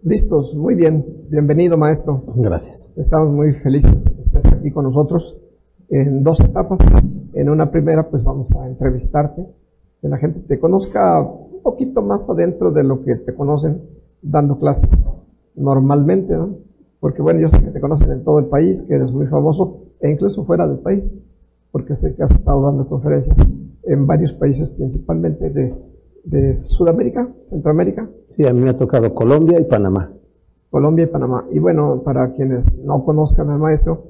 Listos, muy bien. Bienvenido, maestro. Gracias. Estamos muy felices de que estés aquí con nosotros en dos etapas. En una primera, pues vamos a entrevistarte, que la gente te conozca un poquito más adentro de lo que te conocen dando clases normalmente, ¿no? Porque bueno, yo sé que te conocen en todo el país, que eres muy famoso, e incluso fuera del país, porque sé que has estado dando conferencias en varios países, principalmente de Sudamérica, Centroamérica. Sí, a mí me ha tocado Colombia y Panamá. Colombia y Panamá. Y bueno, para quienes no conozcan al maestro,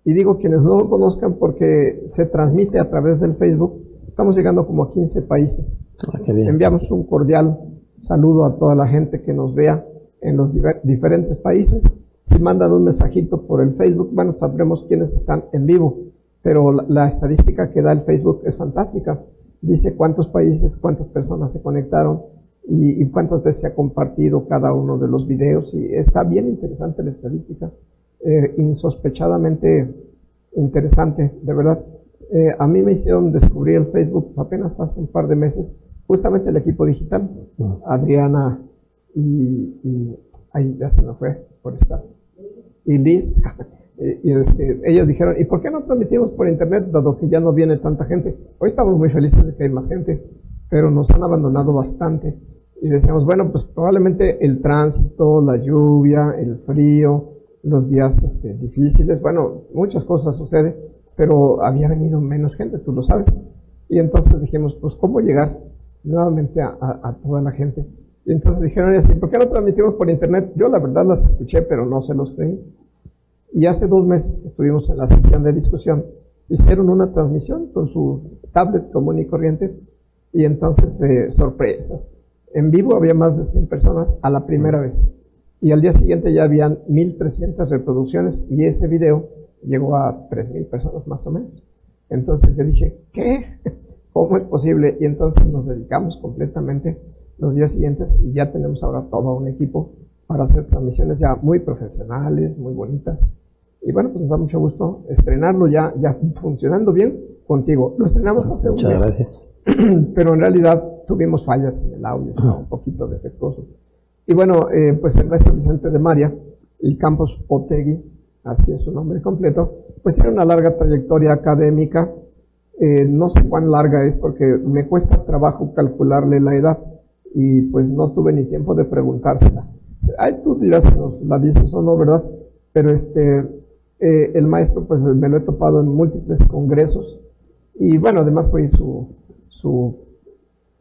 y digo quienes no lo conozcan porque se transmite a través del Facebook, estamos llegando como a 15 países. Ah, qué bien. Enviamos un cordial saludo a toda la gente que nos vea en los diferentes países. Si mandan un mensajito por el Facebook, bueno, sabremos quiénes están en vivo, pero la estadística que da el Facebook es fantástica. Dice cuántos países, cuántas personas se conectaron y cuántas veces se ha compartido cada uno de los videos, y está bien interesante la estadística, insospechadamente interesante, de verdad. A mí me hicieron descubrir el Facebook apenas hace un par de meses, justamente el equipo digital, Adriana y ahí ya se me fue por estar, y Liz, ellos dijeron, ¿y por qué no transmitimos por internet dado que ya no viene tanta gente? Hoy estamos muy felices de que hay más gente, pero nos han abandonado bastante, y decíamos, bueno, pues probablemente el tránsito, la lluvia, el frío, los días difíciles, bueno, muchas cosas suceden, pero había venido menos gente, tú lo sabes, y entonces dijimos, pues ¿cómo llegar nuevamente a toda la gente? Y entonces dijeron, ¿por qué no transmitimos por internet? Yo la verdad las escuché, pero no se los creí. Y hace 2 meses que estuvimos en la sesión de discusión, hicieron una transmisión con su tablet común y corriente, y entonces, sorpresas. En vivo había más de 100 personas a la primera vez, y al día siguiente ya habían 1,300 reproducciones, y ese video llegó a 3,000 personas más o menos. Entonces yo dije, ¿qué? ¿Cómo es posible? Y entonces nos dedicamos completamente los días siguientes, y ya tenemos ahora todo un equipo para hacer transmisiones ya muy profesionales, muy bonitas. Y bueno, pues nos da mucho gusto estrenarlo ya funcionando bien contigo. Lo estrenamos hace un mes. Muchas gracias. Pero en realidad tuvimos fallas en el audio, estaba un poquito defectuoso. Y bueno, pues el maestro Vicente de María y Campos Otegui, así es su nombre completo, pues tiene una larga trayectoria académica. No sé cuán larga es porque me cuesta trabajo calcularle la edad, y pues no tuve ni tiempo de preguntársela. Ay, tú dirás si nos la dices o no, ¿verdad? Pero el maestro, pues me lo he topado en múltiples congresos, y bueno, además fue su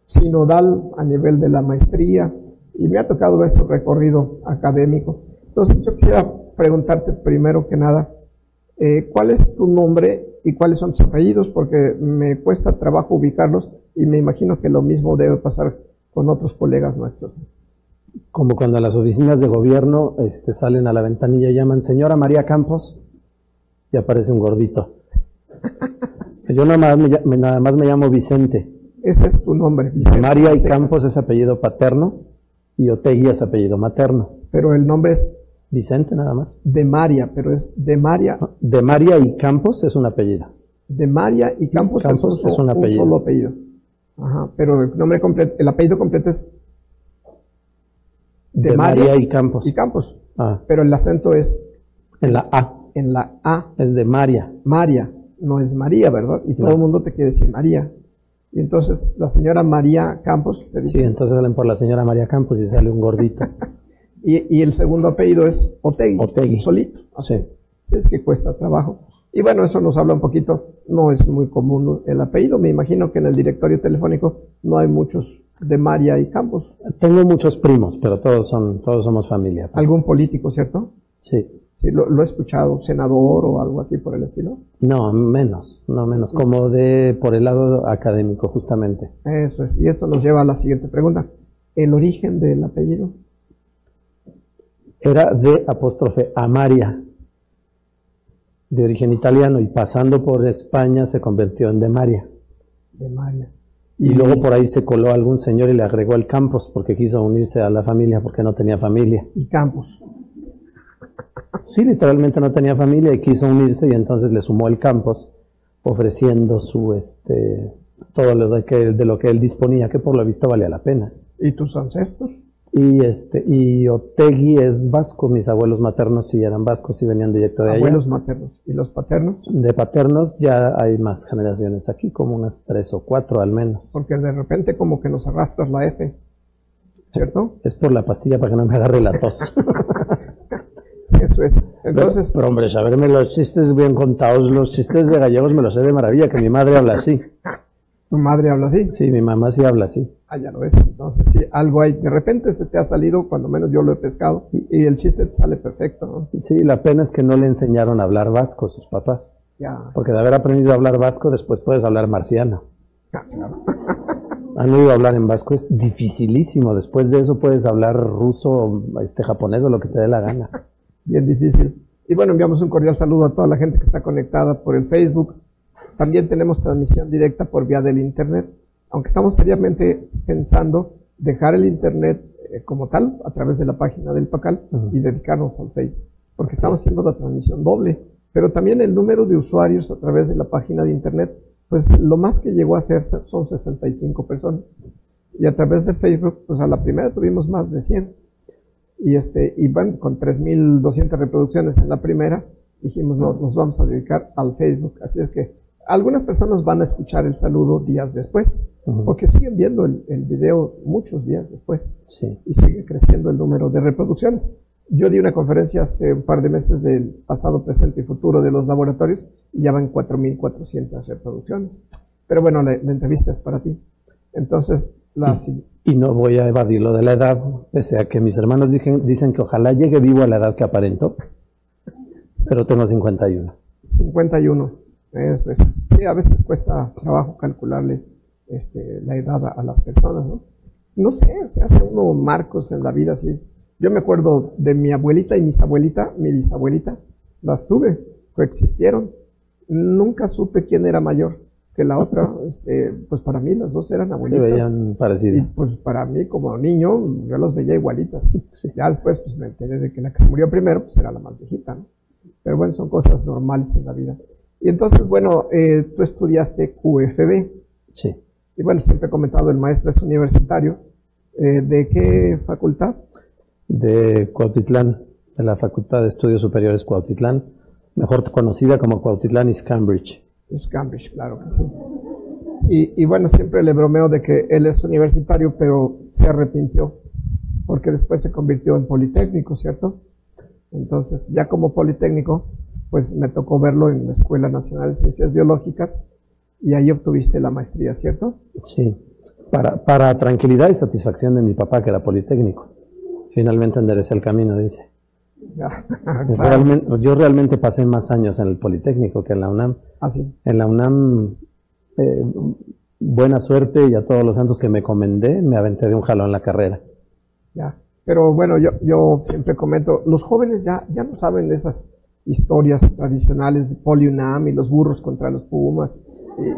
sinodal a nivel de la maestría, y me ha tocado ver su recorrido académico. Entonces yo quisiera preguntarte primero que nada, ¿cuál es tu nombre y cuáles son tus apellidos? Porque me cuesta trabajo ubicarlos, y me imagino que lo mismo debe pasar con otros colegas nuestros. Como cuando las oficinas de gobierno salen a la ventanilla y llaman, señora María Campos, y aparece un gordito. Yo nada más me llamo Vicente. Ese es tu nombre, Vicente. María y Campos es apellido paterno, y Otegui es apellido materno. Pero el nombre es Vicente nada más. de María, pero es de María. De María y Campos es un apellido. De María y Campos es un apellido. Un solo apellido. Ajá, pero el nombre completo, el apellido completo es de María y Campos. Y Campos. Ah. Pero el acento es en la A. En la A. Es de María. María, no es María, ¿verdad? Y todo el mundo te quiere decir María. Y entonces la señora María Campos te dice. Sí, entonces salen por la señora María Campos y sale un gordito. y el segundo apellido es Otegui. Otegui. Solito. Sí. Es que cuesta trabajo. Y bueno, eso nos habla un poquito, no es muy común el apellido. Me imagino que en el directorio telefónico no hay muchos de María y Campos. Tengo muchos primos, pero todos somos familia. Pues. ¿Algún político, cierto? Sí. Sí, lo he escuchado, senador o algo así por el estilo. No menos, como por el lado académico, justamente. Eso es, y esto nos lleva a la siguiente pregunta. ¿El origen del apellido? Era de apóstrofe Amaria, de origen italiano, y pasando por España se convirtió en de María. De María. Y luego por ahí se coló algún señor y le agregó el Campos porque quiso unirse a la familia porque no tenía familia. ¿Y Campos? Sí, literalmente no tenía familia y quiso unirse, y entonces le sumó el Campos, ofreciendo todo de lo que él disponía, que por lo visto valía la pena. ¿Y tus ancestros? Y Otegui es vasco, mis abuelos maternos sí eran vascos y venían directo de allá. Abuelos maternos. ¿Y los paternos? De paternos ya hay más generaciones aquí, como unas 3 o 4 al menos. Porque de repente como que nos arrastras la F, ¿cierto? Es por la pastilla para que no me agarre la tos. Eso es. Entonces, pero hombre, saberme los chistes bien contados, los chistes de gallegos me los sé de maravilla, que mi madre habla así. ¿Tu madre habla así? Sí, mi mamá sí habla así. Ah, ya lo ves. Entonces, sí, algo hay. De repente se te ha salido, cuando menos yo lo he pescado, y el chiste te sale perfecto, ¿no? Sí, la pena es que no le enseñaron a hablar vasco sus papás. Ya. Porque de haber aprendido a hablar vasco, después puedes hablar marciano. Ah, claro. Han oído hablar en vasco, es dificilísimo. Después de eso puedes hablar ruso, japonés o lo que te dé la gana. Bien difícil. Y bueno, enviamos un cordial saludo a toda la gente que está conectada por el Facebook. También tenemos transmisión directa por vía del Internet, aunque estamos seriamente pensando dejar el Internet como tal, a través de la página del Pacal, y dedicarnos al Facebook, porque estamos haciendo la transmisión doble, pero también el número de usuarios a través de la página de Internet, pues lo más que llegó a ser son 65 personas, y a través de Facebook, pues a la primera tuvimos más de 100, y bueno, con 3.200 reproducciones en la primera, dijimos, no, nos vamos a dedicar al Facebook, así es que algunas personas van a escuchar el saludo días después, porque siguen viendo el video muchos días después, sí. Y sigue creciendo el número de reproducciones. Yo di una conferencia hace un par de meses del pasado, presente y futuro de los laboratorios, y ya van 4.400 reproducciones. Pero bueno, la entrevista es para ti. Entonces, y no voy a evadir lo de la edad, pese a que mis hermanos dicen que ojalá llegue vivo a la edad que aparento, pero tengo 51. 51. Sí, a veces cuesta trabajo calcularle la edad a las personas, ¿no? No sé, se hace uno marcos en la vida así. Yo me acuerdo de mi abuelita y mi bisabuelita, las tuve, coexistieron. Nunca supe quién era mayor que la otra. Pues para mí las dos eran abuelitas. Se veían parecidas. Y pues para mí como niño yo las veía igualitas. Sí. Ya después pues me enteré de que la que se murió primero pues era la más viejita, ¿no? Pero bueno, son cosas normales en la vida. Y entonces, bueno, tú estudiaste QFB. Sí. Y bueno, siempre he comentado, el maestro es universitario. ¿De qué facultad? De Cuautitlán, de la Facultad de Estudios Superiores Cuautitlán, mejor conocida como Cuautitlán East Cambridge. East Cambridge, claro que sí. Y bueno, siempre le bromeo de que él es universitario, pero se arrepintió, porque después se convirtió en Politécnico, ¿cierto? Entonces, ya como Politécnico, pues me tocó verlo en la Escuela Nacional de Ciencias Biológicas y ahí obtuviste la maestría, ¿cierto? Sí, para tranquilidad y satisfacción de mi papá, que era politécnico. Finalmente enderecé el camino, dice. Ya, claro. Yo realmente pasé más años en el Politécnico que en la UNAM. Ah, sí. En la UNAM, buena suerte, y a todos los santos que me encomendé, me aventé de un jalón la carrera. Ya, pero bueno, yo siempre comento, los jóvenes ya no saben de esas historias tradicionales de Poli-UNAM y los burros contra los pumas,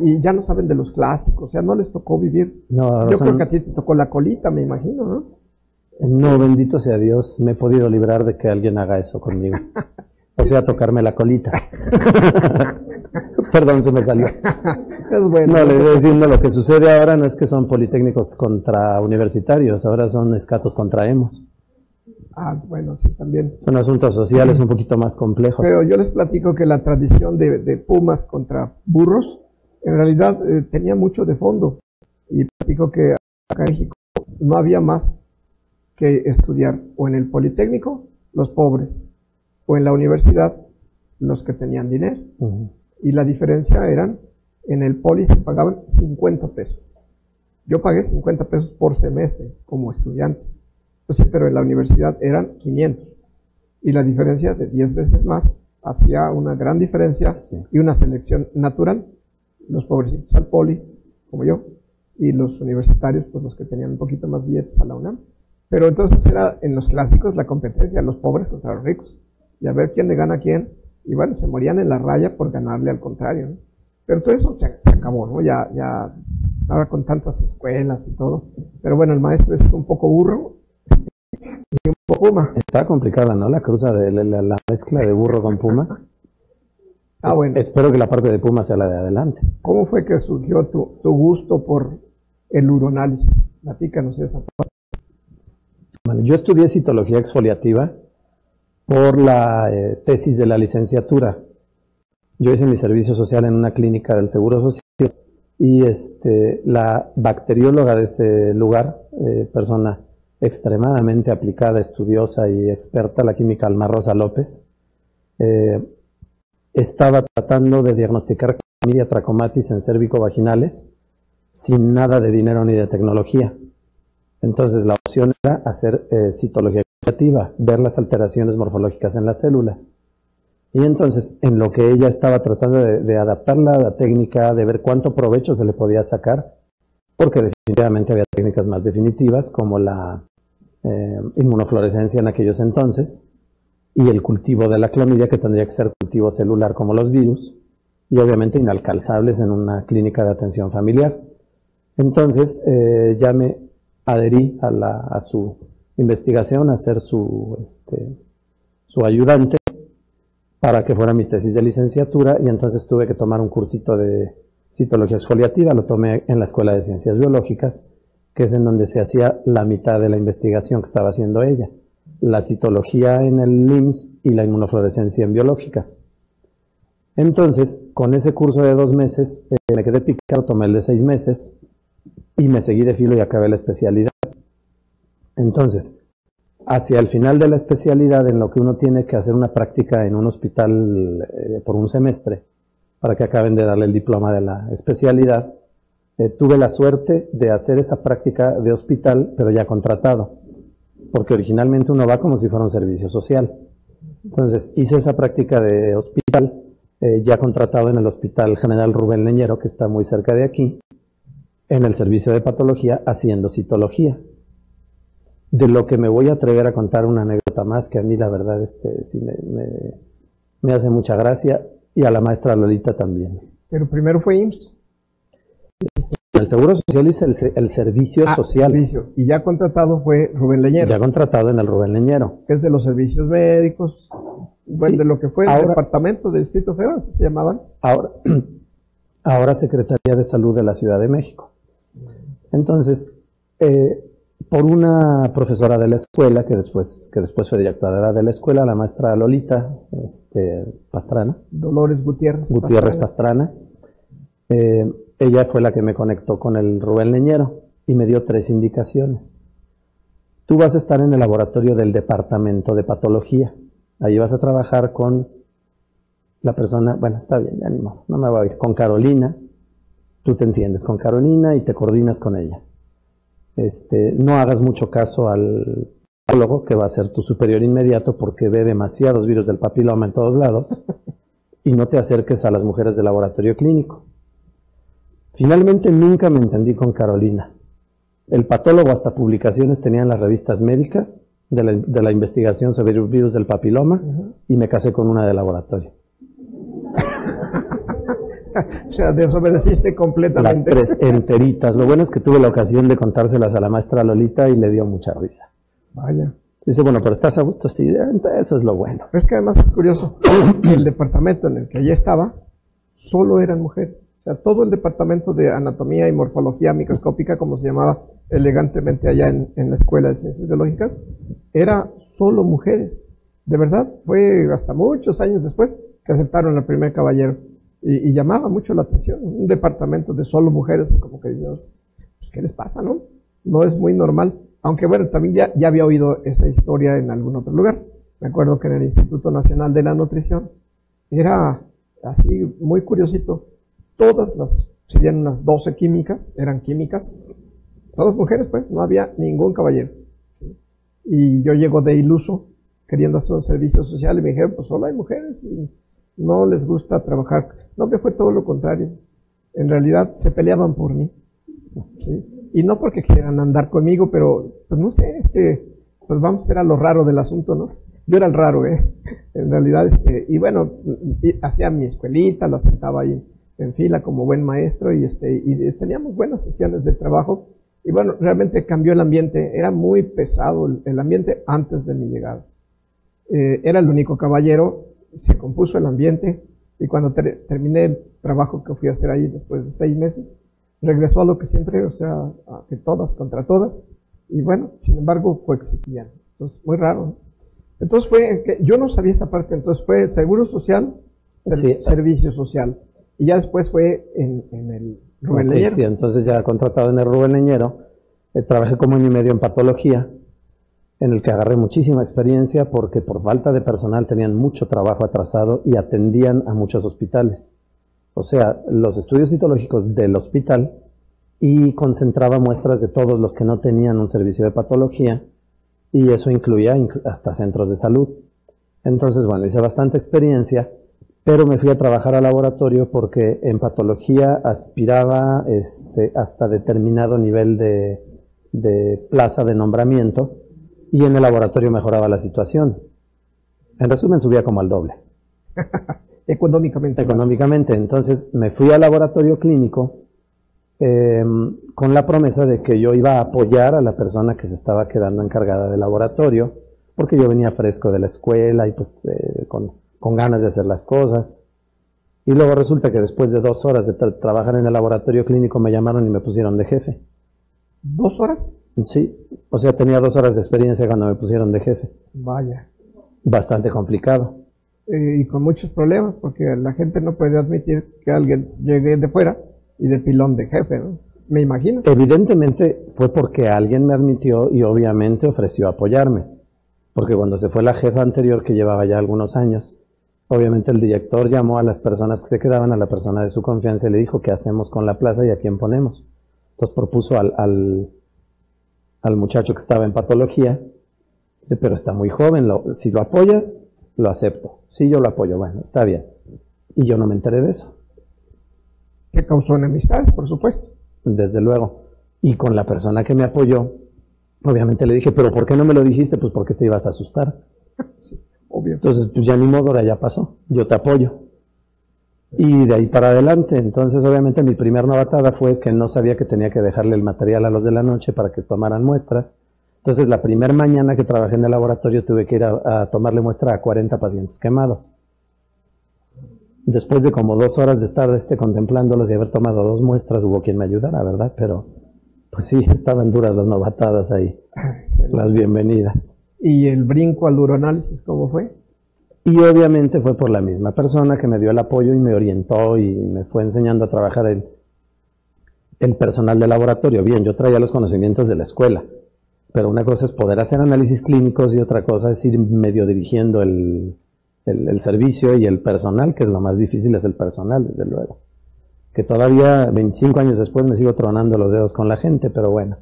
y ya no saben de los clásicos, ya no les tocó vivir. No, yo creo que a ti te tocó la colita, me imagino, ¿no? No, bendito sea Dios, me he podido librar de que alguien haga eso conmigo. O sea, tocarme la colita. Perdón, se me salió. Es bueno. No, le voy diciendo, lo que sucede ahora no es que son politécnicos contra universitarios, ahora son escatos contra emos. Ah, bueno, sí, también. Son asuntos sociales un poquito más complejos. Pero yo les platico que la tradición de pumas contra burros, en realidad tenía mucho de fondo. Y platico que acá en México no había más que estudiar o en el Politécnico, los pobres, o en la universidad, los que tenían dinero. Y la diferencia eran, en el Poli se pagaban 50 pesos. Yo pagué 50 pesos por semestre como estudiante. Pues sí, pero en la universidad eran 500. Y la diferencia de 10 veces más hacía una gran diferencia, sí, y una selección natural. Los pobrecitos al Poli, como yo, y los universitarios, pues los que tenían un poquito más billetes a la UNAM. Pero entonces era en los clásicos la competencia, los pobres contra los ricos. Y a ver quién le gana a quién. Y bueno, se morían en la raya por ganarle al contrario, ¿no? Pero todo eso se acabó, ¿no? Ya, ahora con tantas escuelas y todo. Pero bueno, el maestro es un poco burro y un poco puma. Está complicada, ¿no? La cruza de la mezcla de burro con puma. Bueno. Espero que la parte de puma sea la de adelante. ¿Cómo fue que surgió tu gusto por el uroanálisis? Platícanos esa parte. Bueno, yo estudié citología exfoliativa por la tesis de la licenciatura. Yo hice mi servicio social en una clínica del Seguro Social y la bacterióloga de ese lugar, persona extremadamente aplicada, estudiosa y experta, la química Alma Rosa López, estaba tratando de diagnosticar Chlamydia trachomatis en cérvico-vaginales sin nada de dinero ni de tecnología. Entonces la opción era hacer citología exfoliativa, ver las alteraciones morfológicas en las células. Y entonces, en lo que ella estaba tratando de adaptarla a la técnica, de ver cuánto provecho se le podía sacar, porque definitivamente había técnicas más definitivas, como la inmunofluorescencia en aquellos entonces, y el cultivo de la clamidia, que tendría que ser cultivo celular como los virus, y obviamente inalcanzables en una clínica de atención familiar. Entonces, ya me adherí a su investigación, a ser su ayudante, para que fuera mi tesis de licenciatura, y entonces tuve que tomar un cursito de citología exfoliativa. Lo tomé en la Escuela de Ciencias Biológicas, que es en donde se hacía la mitad de la investigación que estaba haciendo ella, la citología en el LIMS y la inmunofluorescencia en biológicas. Entonces, con ese curso de 2 meses, me quedé picado, tomé el de 6 meses, y me seguí de filo y acabé la especialidad. Entonces, hacia el final de la especialidad, en lo que uno tiene que hacer una práctica en un hospital por un semestre, para que acaben de darle el diploma de la especialidad, tuve la suerte de hacer esa práctica de hospital, pero ya contratado, porque originalmente uno va como si fuera un servicio social. Entonces hice esa práctica de hospital, ya contratado en el Hospital General Rubén Leñero, que está muy cerca de aquí, en el servicio de patología, haciendo citología. De lo que me voy a atrever a contar una anécdota más, que a mí la verdad sí me hace mucha gracia, y a la maestra Lolita también. Pero primero fue IMSS. El Seguro Social hice el servicio social. Servicio. Y ya contratado fue Rubén Leñero. Ya contratado en el Rubén Leñero. Que es de los servicios médicos, bueno, sí, de lo que fue el departamento del Distrito Federal, se llamaban. Ahora Secretaría de Salud de la Ciudad de México. Entonces, por una profesora de la escuela, que después fue directora de la escuela, la maestra Lolita Pastrana. Dolores Gutiérrez Pastrana. Ella fue la que me conectó con el Rubén Leñero y me dio 3 indicaciones. Tú vas a estar en el laboratorio del departamento de patología. Ahí vas a trabajar con la persona, bueno, está bien, ya ni modo, no me voy a ir, con Carolina. Tú te entiendes con Carolina y te coordinas con ella. No hagas mucho caso al patólogo, que va a ser tu superior inmediato, porque ve demasiados virus del papiloma en todos lados, y no te acerques a las mujeres del laboratorio clínico. Finalmente nunca me entendí con Carolina. El patólogo hasta publicaciones tenía en las revistas médicas de la investigación sobre el virus del papiloma, y me casé con una de laboratorio. O sea, desobedeciste completamente. Las 3 enteritas. Lo bueno es que tuve la ocasión de contárselas a la maestra Lolita y le dio mucha risa. Vaya. Dice, bueno, pero ¿estás a gusto? Sí, eso es lo bueno. Pero es que además es curioso. El departamento en el que ella estaba, solo eran mujeres. O sea, todo el departamento de anatomía y morfología microscópica, como se llamaba elegantemente allá en la Escuela de Ciencias Biológicas, era solo mujeres. De verdad, fue hasta muchos años después que aceptaron al primer caballero. Y llamaba mucho la atención. Un departamento de solo mujeres, como que Dios, pues ¿qué les pasa, no? No es muy normal. Aunque bueno, también ya había oído esa historia en algún otro lugar. Me acuerdo que en el Instituto Nacional de la Nutrición era así muy curiosito. Todas serían unas 12 químicas, eran químicas, todas mujeres pues, no había ningún caballero. Y yo llego de iluso, queriendo hacer un servicio social, y me dijeron, pues solo hay mujeres, y no les gusta trabajar. No, que fue todo lo contrario. En realidad se peleaban por mí. ¿Sí? Y no porque quisieran andar conmigo, pero pues no sé, pues vamos a ser a lo raro del asunto, ¿no? Yo era el raro, en realidad, y bueno, hacía mi escuelita, la sentaba ahí en fila como buen maestro, y teníamos buenas sesiones de trabajo, y bueno, realmente cambió el ambiente. Era muy pesado el ambiente antes de mi llegada. Era el único caballero, se compuso el ambiente, y cuando terminé el trabajo que fui a hacer ahí después de 6 meses, regresó a lo que siempre, o sea, a que todas contra todas, y bueno, sin embargo, coexistían. Entonces, muy raro, ¿no? Entonces fue, que yo no sabía esa parte, entonces fue Seguro Social, Sí. Servicio Social, y ya después fue en el Rubén Ok, Leñero. sí, entonces ya contratado en el Rubén Leñero, trabajé como año y medio en patología, en el que agarré muchísima experiencia porque por falta de personal tenían mucho trabajo atrasado y atendían a muchos hospitales. O sea, los estudios citológicos del hospital, y concentraba muestras de todos los que no tenían un servicio de patología, y eso incluía hasta centros de salud. Entonces, bueno, hice bastante experiencia, pero me fui a trabajar al laboratorio porque en patología aspiraba hasta determinado nivel de plaza de nombramiento, y en el laboratorio mejoraba la situación. En resumen, subía como al doble. Económicamente. Económicamente. Entonces me fui al laboratorio clínico con la promesa de que yo iba a apoyar a la persona que se estaba quedando encargada del laboratorio, porque yo venía fresco de la escuela y pues con ganas de hacer las cosas. Y luego resulta que después de 2 horas de trabajar en el laboratorio clínico me llamaron y me pusieron de jefe. ¿2 horas? Sí, o sea, tenía 2 horas de experiencia cuando me pusieron de jefe. Vaya. Bastante complicado. Y con muchos problemas, porque la gente no puede admitir que alguien llegue de fuera y de pilón de jefe, ¿no? Me imagino. Evidentemente fue porque alguien me admitió y obviamente ofreció apoyarme. Porque cuando se fue la jefa anterior, que llevaba ya algunos años, obviamente el director llamó a las personas que se quedaban, a la persona de su confianza, y le dijo qué hacemos con la plaza y a quién ponemos. Entonces propuso al muchacho que estaba en patología. Dice, pero está muy joven, si lo apoyas, lo acepto. Sí, yo lo apoyo, bueno, está bien. Y yo no me enteré de eso. Que causó enemistades, por supuesto. Desde luego. Y con la persona que me apoyó, obviamente le dije, pero ¿por qué no me lo dijiste? Pues porque te ibas a asustar. Sí, obvio. Entonces, pues ya ni modo, ahora ya pasó. Yo te apoyo. Y de ahí para adelante, entonces obviamente mi primer novatada fue que no sabía que tenía que dejarle el material a los de la noche para que tomaran muestras. Entonces la primera mañana que trabajé en el laboratorio tuve que ir a tomarle muestra a 40 pacientes quemados. Después de como 2 horas de estar contemplándolos y haber tomado 2 muestras, hubo quien me ayudara, ¿verdad? Pero pues sí, estaban duras las novatadas ahí, las bienvenidas. ¿Y el brinco al uroanálisis cómo fue? Y obviamente fue por la misma persona que me dio el apoyo y me orientó y me fue enseñando a trabajar el personal del laboratorio. Bien, yo traía los conocimientos de la escuela, pero una cosa es poder hacer análisis clínicos y otra cosa es ir medio dirigiendo el servicio y el personal, que es lo más difícil, es el personal, desde luego. Que todavía 25 años después me sigo tronando los dedos con la gente, pero bueno.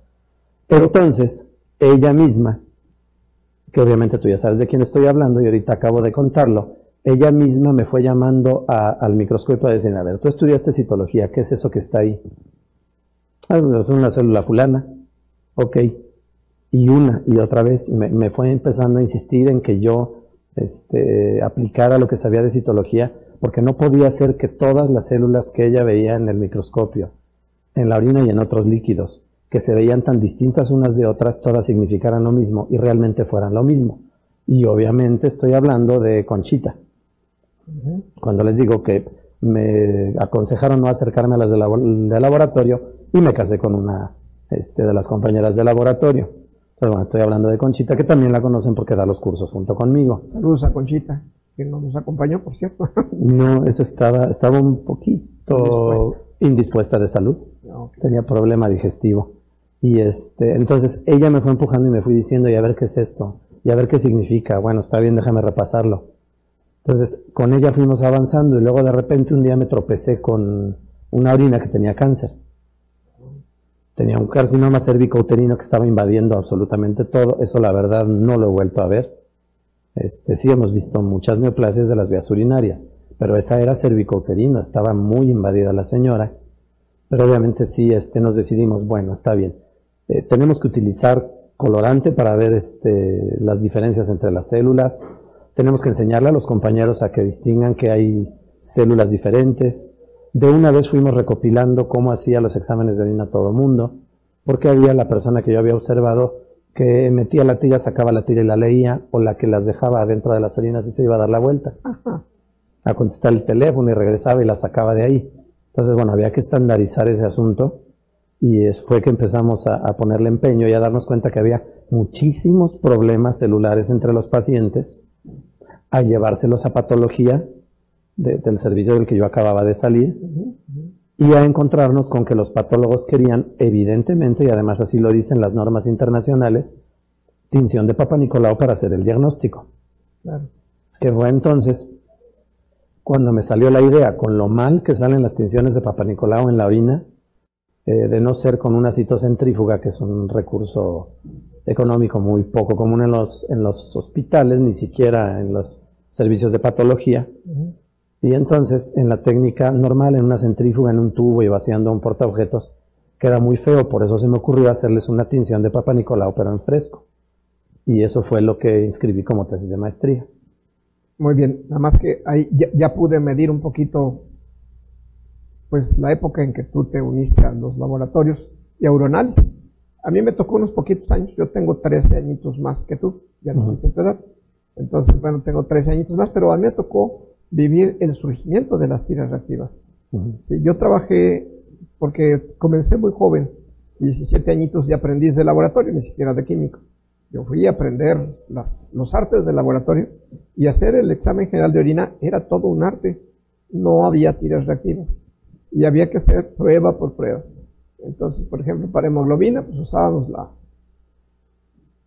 Pero entonces, ella misma, que obviamente tú ya sabes de quién estoy hablando y ahorita acabo de contarlo, ella misma me fue llamando al microscopio a decir, a ver, tú estudiaste citología, ¿qué es eso que está ahí? Ah, es una célula fulana. Ok. Y una y otra vez me fue empezando a insistir en que yo aplicara lo que sabía de citología, porque no podía ser que todas las células que ella veía en el microscopio, en la orina y en otros líquidos, que se veían tan distintas unas de otras, todas significaran lo mismo y realmente fueran lo mismo. Y obviamente estoy hablando de Conchita. Cuando les digo que me aconsejaron no acercarme a las del laboratorio y me casé con una de las compañeras de laboratorio. Entonces, bueno, estoy hablando de Conchita, que también la conocen porque da los cursos junto conmigo. Saludos a Conchita, que no nos acompañó, por cierto. No, eso estaba un poquito indispuesta de salud. Okay. Tenía problema digestivo. Y entonces ella me fue empujando y me fui diciendo, y a ver qué es esto, y a ver qué significa. Bueno, está bien, déjame repasarlo. Entonces, con ella fuimos avanzando y luego de repente un día me tropecé con una orina que tenía cáncer. Tenía un carcinoma cervicouterino que estaba invadiendo absolutamente todo. Eso la verdad no lo he vuelto a ver. Sí hemos visto muchas neoplasias de las vías urinarias, pero esa era cervicouterino, estaba muy invadida la señora. Pero obviamente sí nos decidimos, bueno, está bien. Tenemos que utilizar colorante para ver las diferencias entre las células. Tenemos que enseñarle a los compañeros a que distingan que hay células diferentes. De una vez fuimos recopilando cómo hacía los exámenes de orina todo el mundo, porque había la persona que yo había observado que metía la tira, sacaba la tira y la leía, o la que las dejaba adentro de las orinas y se iba a dar la vuelta a contestar el teléfono y regresaba y la sacaba de ahí. Entonces, bueno, había que estandarizar ese asunto Y fue que empezamos a ponerle empeño y a darnos cuenta que había muchísimos problemas celulares entre los pacientes, a llevárselos a patología del servicio del que yo acababa de salir, y a encontrarnos con que los patólogos querían, evidentemente, y además así lo dicen las normas internacionales, tinción de Papa Nicolau para hacer el diagnóstico. Claro. Que fue entonces cuando me salió la idea, con lo mal que salen las tinciones de Papa Nicolau en la orina, de no ser con una citocentrífuga, que es un recurso económico muy poco común en los hospitales, ni siquiera en los servicios de patología. Y entonces, en la técnica normal, en una centrífuga, en un tubo y vaciando un portaobjetos, queda muy feo. Por eso se me ocurrió hacerles una tinción de Papa Nicolau, pero en fresco. Y eso fue lo que inscribí como tesis de maestría. Muy bien, nada más que ahí ya pude medir un poquito pues la época en que tú te uniste a los laboratorios y a Uroanálisis. A mí me tocó unos poquitos años, yo tengo 13 añitos más que tú, ya no sé tu edad. Entonces, bueno, tengo 13 añitos más, pero a mí me tocó vivir el surgimiento de las tiras reactivas. Sí, yo trabajé, porque comencé muy joven, 17 añitos de aprendiz de laboratorio, ni siquiera de químico. Yo fui a aprender los artes del laboratorio, y hacer el examen general de orina era todo un arte. No había tiras reactivas y había que hacer prueba por prueba. Entonces, por ejemplo, para hemoglobina, pues usábamos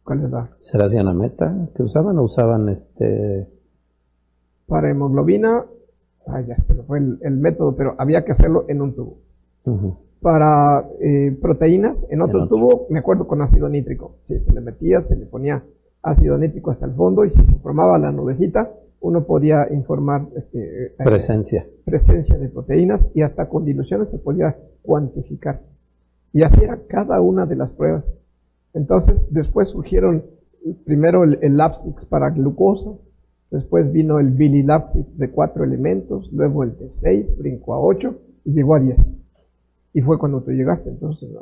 ¿cuál es la? ¿Será cianameta que usaban o usaban Para hemoglobina, ya se me fue el método, pero había que hacerlo en un tubo. Para proteínas, en otro tubo, me acuerdo, con ácido nítrico. Sí, se le metía, se le ponía ácido nítrico hasta el fondo, y si se formaba la nubecita, uno podía informar presencia de proteínas, y hasta con diluciones se podía cuantificar. Y así era cada una de las pruebas. Entonces, después surgieron primero el Labstix para glucosa, después vino el Billy Labstix de 4 elementos, luego el de 6, brincó a 8 y llegó a 10. Y fue cuando tú llegaste, entonces, ¿no?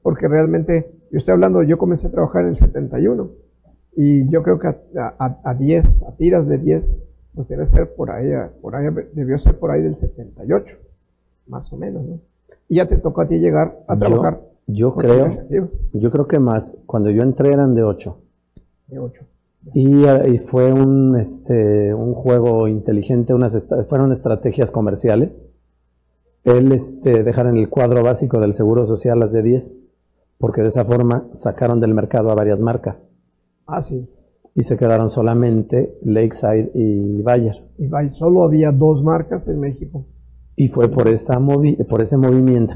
Porque realmente, yo comencé a trabajar en el 71, y yo creo que a tiras de 10, pues debe ser debió ser por ahí del 78, más o menos, ¿no? Y ya te tocó a ti llegar a trabajar. Yo creo que más. Cuando yo entré eran de 8. De 8. Y fue un juego inteligente, fueron estrategias comerciales. Dejar en el cuadro básico del Seguro Social las de 10, porque de esa forma sacaron del mercado a varias marcas. Ah, sí. Y se quedaron solamente Lakeside y Bayer. Y Bayer, solo había 2 marcas en México. Y fue por ese movimiento,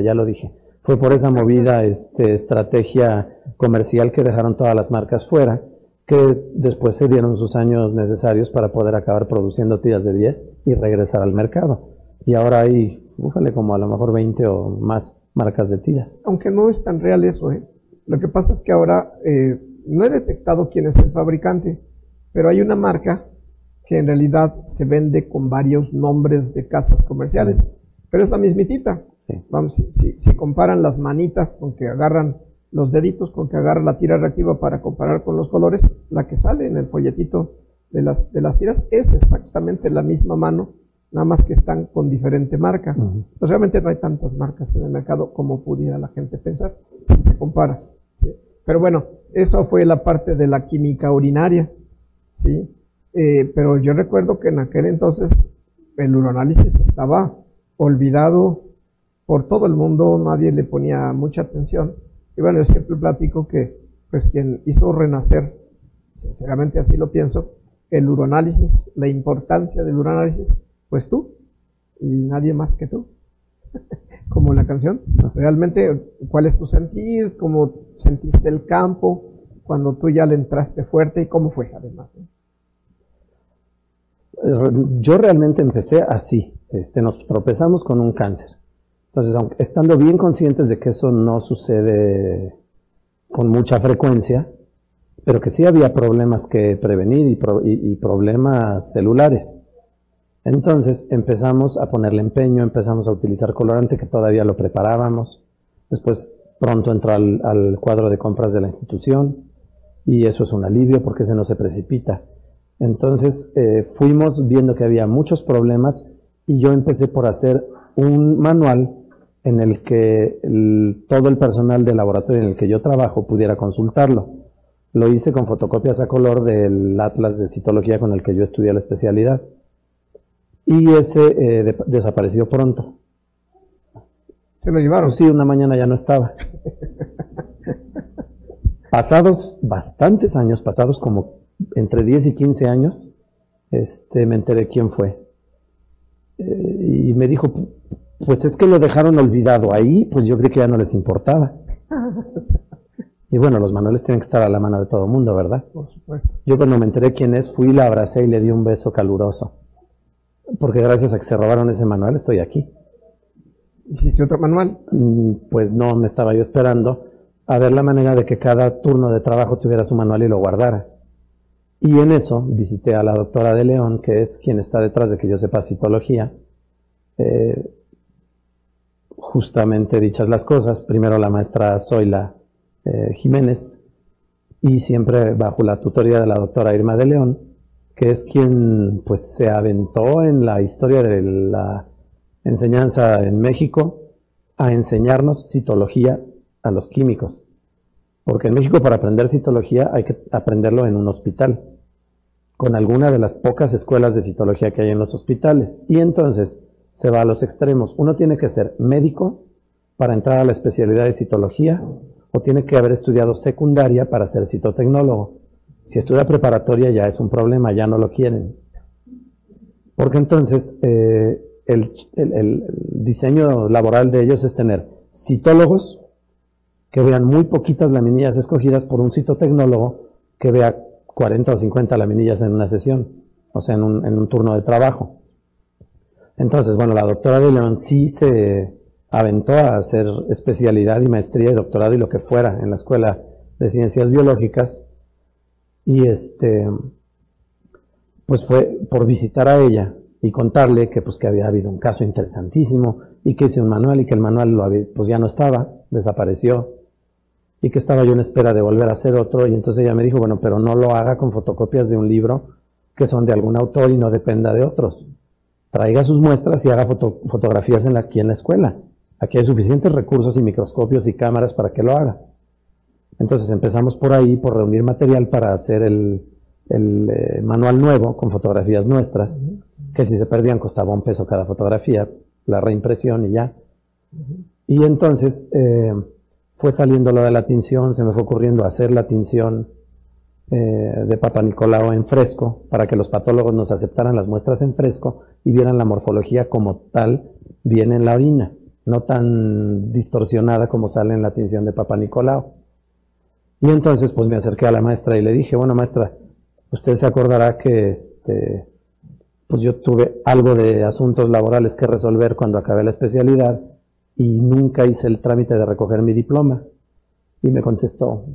ya lo dije, fue por esa movida, estrategia comercial, que dejaron todas las marcas fuera, que después se dieron sus años necesarios para poder acabar produciendo tiras de 10 y regresar al mercado. Y ahora hay, como a lo mejor 20 o más marcas de tiras. Aunque no es tan real eso, Lo que pasa es que ahora no he detectado quién es el fabricante, pero hay una marca que en realidad se vende con varios nombres de casas comerciales, pero es la mismitita. Sí. Vamos, si comparan las manitas con que agarran los deditos, con que agarran la tira reactiva para comparar con los colores, la que sale en el folletito de las tiras es exactamente la misma mano, nada más que están con diferente marca. Pues realmente no hay tantas marcas en el mercado como pudiera la gente pensar, si se compara. ¿Sí? Pero bueno, eso fue la parte de la química urinaria, ¿sí? Pero yo recuerdo que en aquel entonces el uroanálisis estaba olvidado por todo el mundo, nadie le ponía mucha atención. Y bueno, yo siempre platico que pues quien hizo renacer, sinceramente así lo pienso, el uroanálisis, la importancia del uroanálisis, pues tú, y nadie más que tú. Como la canción. Realmente, ¿cuál es tu sentir? ¿Cómo sentiste el campo cuando tú ya le entraste fuerte? ¿Y cómo fue, además? Yo realmente empecé así. Nos tropezamos con un cáncer. Entonces, aunque estando bien conscientes de que eso no sucede con mucha frecuencia, pero que sí había problemas que prevenir y problemas celulares. Entonces empezamos a ponerle empeño, empezamos a utilizar colorante, que todavía lo preparábamos. Después pronto entró al cuadro de compras de la institución, y eso es un alivio porque ese no se precipita. Entonces fuimos viendo que había muchos problemas, y yo empecé por hacer un manual en el que todo el personal del laboratorio en el que yo trabajo pudiera consultarlo. Lo hice con fotocopias a color del atlas de citología con el que yo estudié la especialidad. Y ese desapareció pronto. ¿Se lo llevaron? Sí, una mañana ya no estaba. Pasados bastantes años, pasados como entre 10 y 15 años, me enteré quién fue. Y me dijo, pues es que lo dejaron olvidado ahí, pues yo creí que ya no les importaba. Y bueno, los manuales tienen que estar a la mano de todo el mundo, ¿verdad? Por supuesto. Yo cuando me enteré quién es, fui, la abracé y le di un beso caluroso. Porque gracias a que se robaron ese manual, estoy aquí. ¿Hiciste otro manual? Pues no, me estaba yo esperando a ver la manera de que cada turno de trabajo tuviera su manual y lo guardara. Y en eso visité a la doctora de León, que es quien está detrás de que yo sepa citología. Justamente dichas las cosas, primero la maestra Zoila Jiménez, y siempre bajo la tutoría de la doctora Irma de León, que es quien pues se aventó en la historia de la enseñanza en México a enseñarnos citología a los químicos. Porque en México para aprender citología hay que aprenderlo en un hospital, con alguna de las pocas escuelas de citología que hay en los hospitales. Y entonces se va a los extremos. Uno tiene que ser médico para entrar a la especialidad de citología, o tiene que haber estudiado secundaria para ser citotecnólogo. Si estudia preparatoria ya es un problema, ya no lo quieren. Porque entonces el diseño laboral de ellos es tener citólogos que vean muy poquitas laminillas escogidas por un citotecnólogo que vea 40 o 50 laminillas en una sesión, o sea, en un turno de trabajo. Entonces, bueno, la doctora de León sí se aventó a hacer especialidad y maestría y doctorado y lo que fuera en la Escuela de Ciencias Biológicas, y pues fue por visitar a ella y contarle que pues que había habido un caso interesantísimo y que hice un manual y que el manual pues ya no estaba, desapareció, y que estaba yo en espera de volver a hacer otro. Y entonces ella me dijo, bueno, pero no lo haga con fotocopias de un libro que son de algún autor y no dependa de otros. Traiga sus muestras y haga fotografías aquí en la escuela. Aquí hay suficientes recursos y microscopios y cámaras para que lo haga. Entonces empezamos por ahí, por reunir material para hacer el manual nuevo con fotografías nuestras, que si se perdían costaba $1 cada fotografía, la reimpresión y ya. Y entonces fue saliendo lo de la tinción, se me fue ocurriendo hacer la tinción de Papa Nicolau en fresco, para que los patólogos nos aceptaran las muestras en fresco y vieran la morfología como tal viene en la orina, no tan distorsionada como sale en la tinción de Papa Nicolau. Y entonces pues me acerqué a la maestra y le dije, bueno maestra, usted se acordará que pues yo tuve algo de asuntos laborales que resolver cuando acabé la especialidad y nunca hice el trámite de recoger mi diploma. Y me contestó,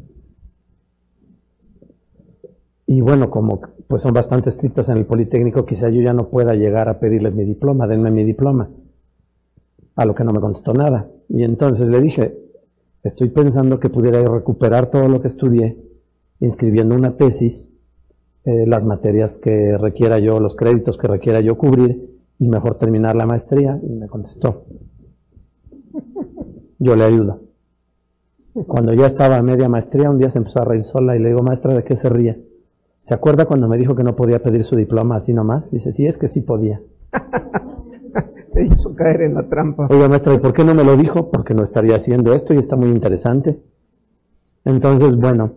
y bueno, como pues son bastante estrictos en el Politécnico, quizá yo ya no pueda llegar a pedirles mi diploma, denme mi diploma. A lo que no me contestó nada. Y entonces le dije, estoy pensando que pudiera recuperar todo lo que estudié, inscribiendo una tesis, las materias que requiera yo, los créditos que requiera yo cubrir, y mejor terminar la maestría. Y me contestó, yo le ayudo. Cuando ya estaba a media maestría, un día se empezó a reír sola y le digo, maestra, ¿de qué se ríe? ¿Se acuerda cuando me dijo que no podía pedir su diploma así nomás? Dice, sí, es que sí podía. Te hizo caer en la trampa. Oiga, maestra, ¿y por qué no me lo dijo? Porque no estaría haciendo esto y está muy interesante. Entonces, bueno,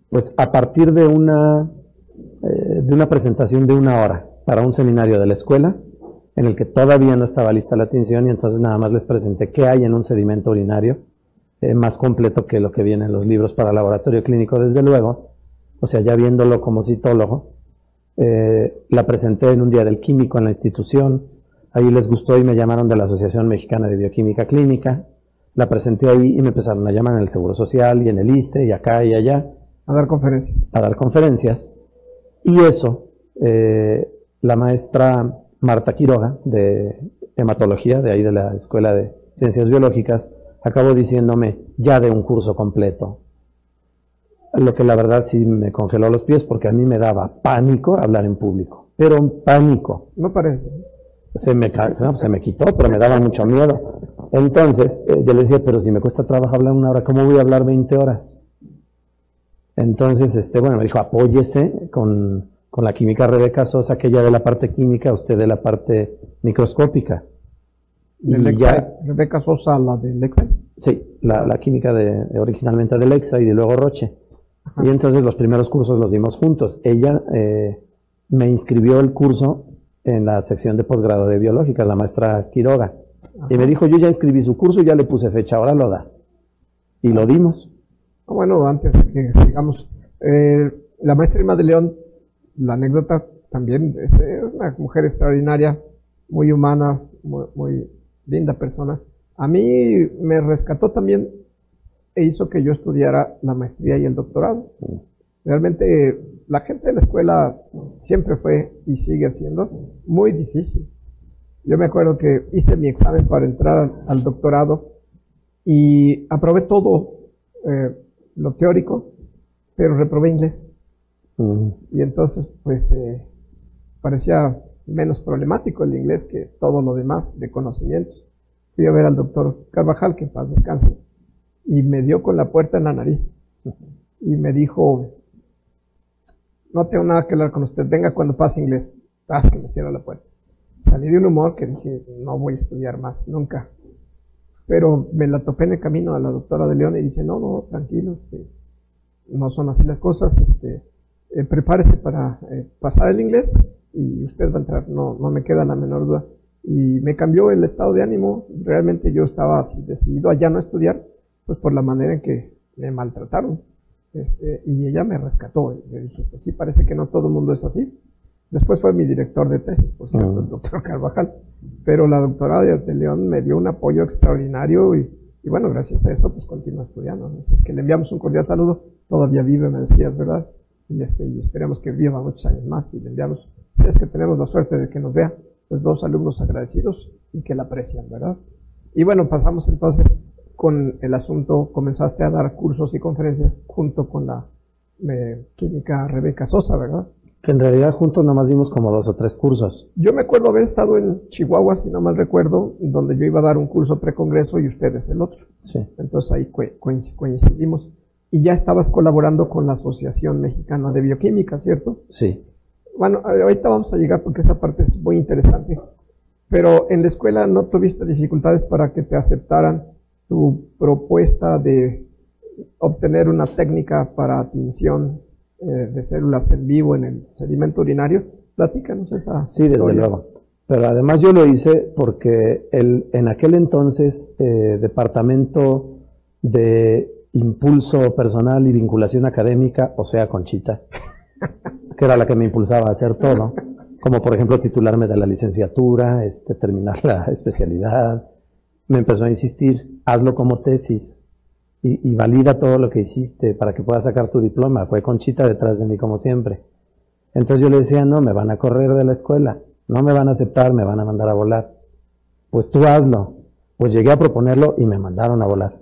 pues a partir de una presentación de 1 hora para un seminario de la escuela, en el que todavía no estaba lista la tinción, y entonces nada más les presenté qué hay en un sedimento urinario, más completo que lo que viene en los libros para laboratorio clínico, desde luego, o sea, ya viéndolo como citólogo. La presenté en un día del químico en la institución, ahí les gustó y me llamaron de la Asociación Mexicana de Bioquímica Clínica, la presenté ahí y me empezaron a llamar en el Seguro Social y en el ISSSTE y acá y allá. A dar conferencias. A dar conferencias. Y eso, la maestra Marta Quiroga, de hematología, de ahí de la Escuela de Ciencias Biológicas, acabó diciéndome, ya de un curso completo. Lo que la verdad sí me congeló los pies, porque a mí me daba pánico hablar en público, pero pánico. No parece. se me quitó, pero me daba mucho miedo. Entonces, yo le decía, pero si me cuesta trabajo hablar 1 hora, ¿cómo voy a hablar 20 horas? Entonces, bueno, me dijo, apóyese con la química Rebeca Sosa, que ella de la parte química, usted de la parte microscópica. Rebeca Sosa, la de Lexa. Sí, la química originalmente de Lexa y de luego Roche. Ajá. Y entonces los primeros cursos los dimos juntos. Ella me inscribió el curso en la sección de posgrado de biológica, la maestra Quiroga. Ajá. Y me dijo, yo ya inscribí su curso y ya le puse fecha, ahora lo da. Y lo dimos. Bueno, antes de que sigamos, la maestra Irma de León, la anécdota también, es una mujer extraordinaria, muy humana, muy linda persona. A mí me rescató también e hizo que yo estudiara la maestría y el doctorado. Realmente la gente de la escuela siempre fue y sigue siendo muy difícil. Yo me acuerdo que hice mi examen para entrar al doctorado y aprobé todo lo teórico, pero reprobé inglés. Y entonces pues parecía menos problemático el inglés que todo lo demás de conocimientos. Fui a ver al doctor Carvajal, que en paz descanse, y me dio con la puerta en la nariz y me dijo, no tengo nada que hablar con usted, venga cuando pase inglés. Que me cierra la puerta. Salí de un humor que dije, no voy a estudiar más, nunca. Pero me la topé en el camino a la doctora de León y dice, no, tranquilo, no son así las cosas, prepárese para pasar el inglés y usted va a entrar, no me queda la menor duda. Y me cambió el estado de ánimo. Realmente yo estaba así decidido a ya no estudiar, pues por la manera en que me maltrataron. Y ella me rescató. Y le dije, pues sí, parece que no todo el mundo es así. Después fue mi director de tesis, por cierto, el doctor Carvajal. Pero la doctora de León me dio un apoyo extraordinario y bueno, gracias a eso, pues continúa estudiando. Es que le enviamos un cordial saludo. Todavía vive, me decías, ¿verdad? Y esperemos que viva muchos años más. Y le enviamos, si es que tenemos la suerte de que nos vea, pues 2 alumnos agradecidos y que la aprecian, ¿verdad? Y bueno, pasamos entonces con el asunto, comenzaste a dar cursos y conferencias junto con la química Rebeca Sosa, ¿verdad? Que en realidad juntos nomás dimos como 2 o 3 cursos. Yo me acuerdo haber estado en Chihuahua, si no mal recuerdo, donde yo iba a dar un curso precongreso y ustedes el otro. Sí. Entonces ahí coincidimos. Y ya estabas colaborando con la Asociación Mexicana de Bioquímica, ¿cierto? Sí. Bueno, ahorita vamos a llegar porque esa parte es muy interesante. Pero en la escuela no tuviste dificultades para que te aceptaran tu propuesta de obtener una técnica para tinción de células en vivo en el sedimento urinario. Platícanos esa Sí, desde historia. luego. Pero además yo lo hice porque en aquel entonces Departamento de Impulso Personal y Vinculación Académica, o sea, Conchita, que era la que me impulsaba a hacer todo, como por ejemplo titularme de la licenciatura, terminar la especialidad, me empezó a insistir, hazlo como tesis y valida todo lo que hiciste para que puedas sacar tu diploma. Fue Conchita detrás de mí como siempre. Entonces yo le decía, no, me van a correr de la escuela, no me van a aceptar, me van a mandar a volar. Pues tú hazlo. Pues llegué a proponerlo y me mandaron a volar.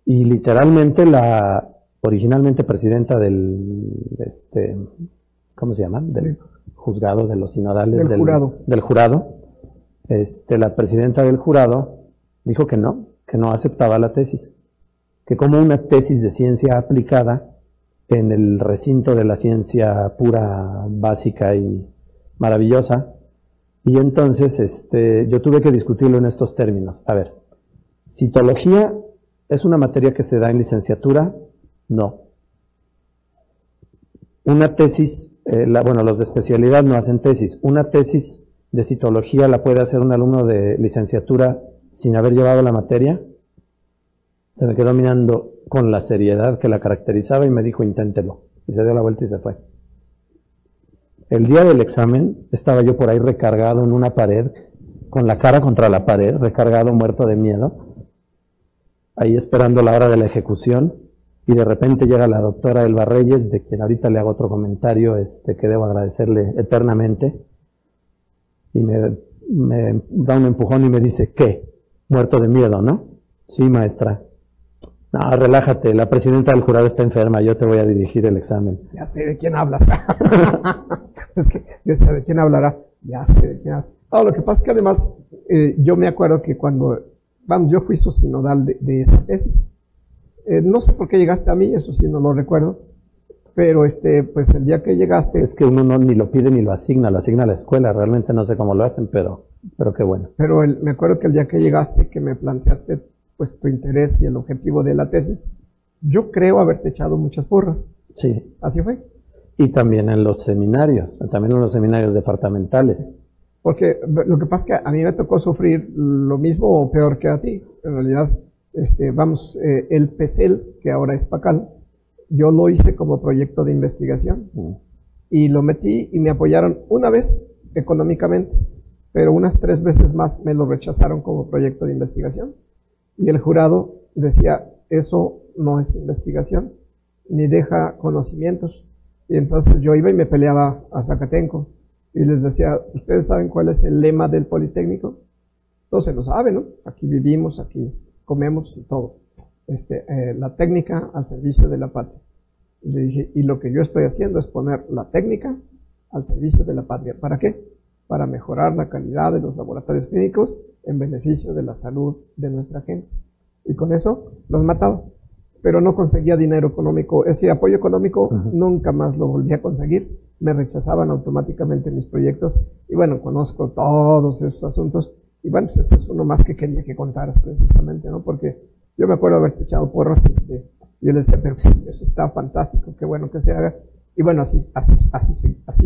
Y literalmente originalmente presidenta del, ¿cómo se llama? Del juzgado de los sinodales. Del jurado. Del jurado. La presidenta del jurado dijo que no aceptaba la tesis. Que como una tesis de ciencia aplicada en el recinto de la ciencia pura, básica y maravillosa. Y entonces, yo tuve que discutirlo en estos términos. A ver, citología ¿es una materia que se da en licenciatura? No. Una tesis, los de especialidad no hacen tesis. Una tesis de citología la puede hacer un alumno de licenciatura sin haber llevado la materia. Se me quedó mirando con la seriedad que la caracterizaba y me dijo, inténtelo. Y se dio la vuelta y se fue. El día del examen estaba yo por ahí recargado en una pared, con la cara contra la pared, recargado, muerto de miedo, ahí esperando la hora de la ejecución, y de repente llega la doctora Elba Reyes, de quien ahorita le hago otro comentario que debo agradecerle eternamente, y me da un empujón y me dice, ¿qué? Muerto de miedo, ¿no? Sí, maestra. No, relájate, la presidenta del jurado está enferma, yo te voy a dirigir el examen. Ya sé de quién hablas. Es que yo sé de quién hablará. Ya sé. Ya. No, lo que pasa es que además, yo me acuerdo que cuando, vamos, yo fui sinodal de esa tesis. No sé por qué llegaste a mí, eso sí no lo recuerdo, pero pues el día que llegaste... Es que uno no ni lo pide ni lo asigna a la escuela, realmente no sé cómo lo hacen, pero qué bueno. Pero me acuerdo que el día que llegaste, que me planteaste pues tu interés y el objetivo de la tesis, yo creo haberte echado muchas porras. Sí. ¿Así fue? Y también en los seminarios departamentales. Porque lo que pasa es que a mí me tocó sufrir lo mismo o peor que a ti. En realidad, el PECEL, que ahora es PACAL, yo lo hice como proyecto de investigación. Y lo metí y me apoyaron una vez económicamente, pero unas 3 veces más me lo rechazaron como proyecto de investigación. Y el jurado decía, eso no es investigación, ni deja conocimientos. Y entonces yo iba y me peleaba a Zacatenco y les decía, ¿ustedes saben cuál es el lema del Politécnico? Entonces lo saben, ¿no? Aquí vivimos, aquí comemos y todo. La técnica al servicio de la patria. Y le dije, y lo que yo estoy haciendo es poner la técnica al servicio de la patria. ¿Para qué? Para mejorar la calidad de los laboratorios clínicos en beneficio de la salud de nuestra gente. Y con eso los mataba. Pero no conseguía dinero económico. Ese apoyo económico nunca más lo volví a conseguir. Me rechazaban automáticamente mis proyectos. Y bueno, conozco todos esos asuntos. Y bueno, pues este es uno más que quería que contaras precisamente, ¿no? Porque yo me acuerdo haberte echado porras y yo les decía, pero pues, eso está fantástico, qué bueno que se haga. Y bueno, así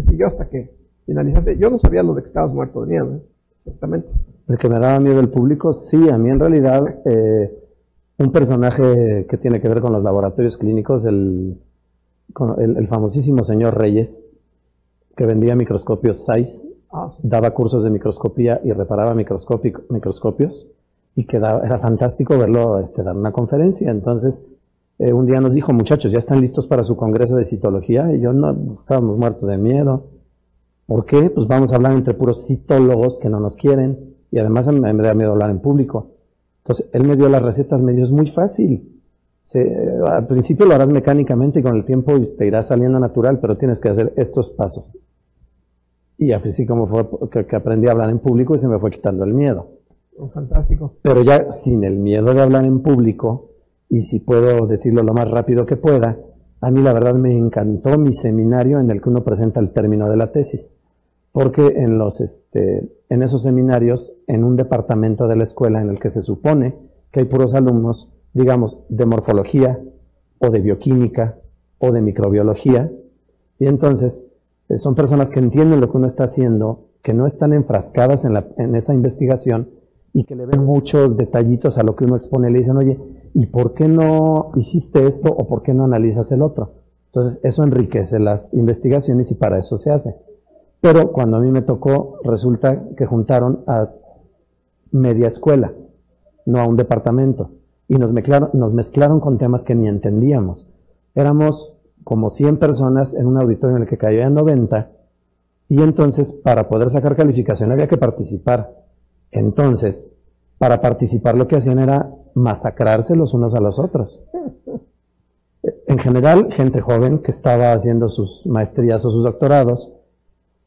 siguió hasta que finalizaste. Yo no sabía lo de que estabas muerto de miedo, ¿eh? Exactamente. ¿De que me daba miedo el público? Sí, a mí en realidad... un personaje que tiene que ver con los laboratorios clínicos, el famosísimo señor Reyes, que vendía microscopios Zeiss, daba cursos de microscopía y reparaba microscopios, y era fantástico verlo dar una conferencia. Entonces, un día nos dijo, muchachos, ¿ya están listos para su congreso de citología? Y yo, no, estábamos muertos de miedo. ¿Por qué? Pues vamos a hablar entre puros citólogos que no nos quieren, y además a mí me da miedo hablar en público. Entonces, él me dio las recetas, me dijo, es muy fácil. Al principio lo harás mecánicamente y con el tiempo te irá saliendo natural, pero tienes que hacer estos pasos. Y así como fue que aprendí a hablar en público y se me fue quitando el miedo. Fantástico. Pero ya sin el miedo de hablar en público, y si puedo decirlo lo más rápido que pueda, a mí la verdad me encantó mi seminario en el que uno presenta el término de la tesis. Porque en esos seminarios, en un departamento de la escuela en el que se supone que hay puros alumnos, digamos, de morfología, o de bioquímica, o de microbiología, y entonces son personas que entienden lo que uno está haciendo, que no están enfrascadas en esa investigación, y que le ven muchos detallitos a lo que uno expone, le dicen, oye, ¿y por qué no hiciste esto, o por qué no analizas el otro? Entonces eso enriquece las investigaciones y para eso se hace. Pero cuando a mí me tocó, resulta que juntaron a media escuela, no a un departamento, y nos mezclaron con temas que ni entendíamos. Éramos como 100 personas en un auditorio en el que caían 90, y entonces para poder sacar calificación había que participar. Entonces, para participar lo que hacían era masacrarse los unos a los otros. En general, gente joven que estaba haciendo sus maestrías o sus doctorados,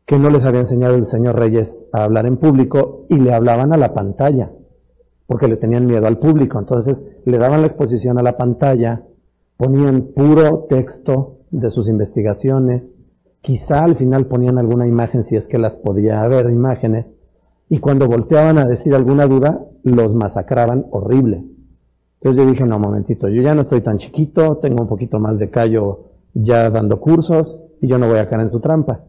que no les había enseñado el señor Reyes a hablar en público y le hablaban a la pantalla, porque le tenían miedo al público. Entonces le daban la exposición a la pantalla, ponían puro texto de sus investigaciones, quizá al final ponían alguna imagen si es que las podía haber imágenes, y cuando volteaban a decir alguna duda, los masacraban horrible. Entonces yo dije, no, momentito, yo ya no estoy tan chiquito, tengo un poquito más de callo ya dando cursos, y yo no voy a caer en su trampa.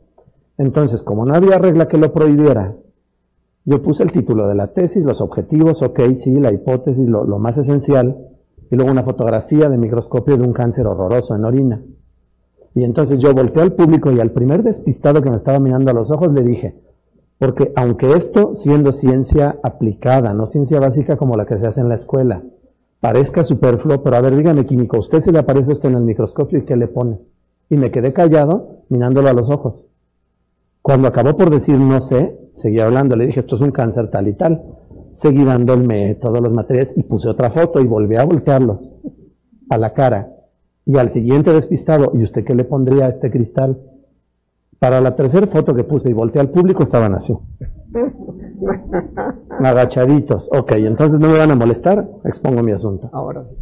Entonces, como no había regla que lo prohibiera, yo puse el título de la tesis, los objetivos, ok, sí, la hipótesis, lo más esencial, y luego una fotografía de microscopio de un cáncer horroroso en orina. Y entonces yo volteé al público y al primer despistado que me estaba mirando a los ojos le dije, porque aunque esto, siendo ciencia aplicada, no ciencia básica como la que se hace en la escuela, parezca superfluo, pero a ver, dígame, químico, ¿usted se le aparece esto en el microscopio y qué le pone? Y me quedé callado mirándolo a los ojos. Cuando acabó por decir no sé, seguí hablando, le dije esto es un cáncer tal y tal. Seguí dando el método, los materiales y puse otra foto y volví a voltearlos a la cara. Y al siguiente despistado, ¿y usted qué le pondría a este cristal? Para la tercera foto que puse y volteé al público estaban así. Agachaditos. Ok, entonces no me van a molestar, expongo mi asunto. Ahora sí.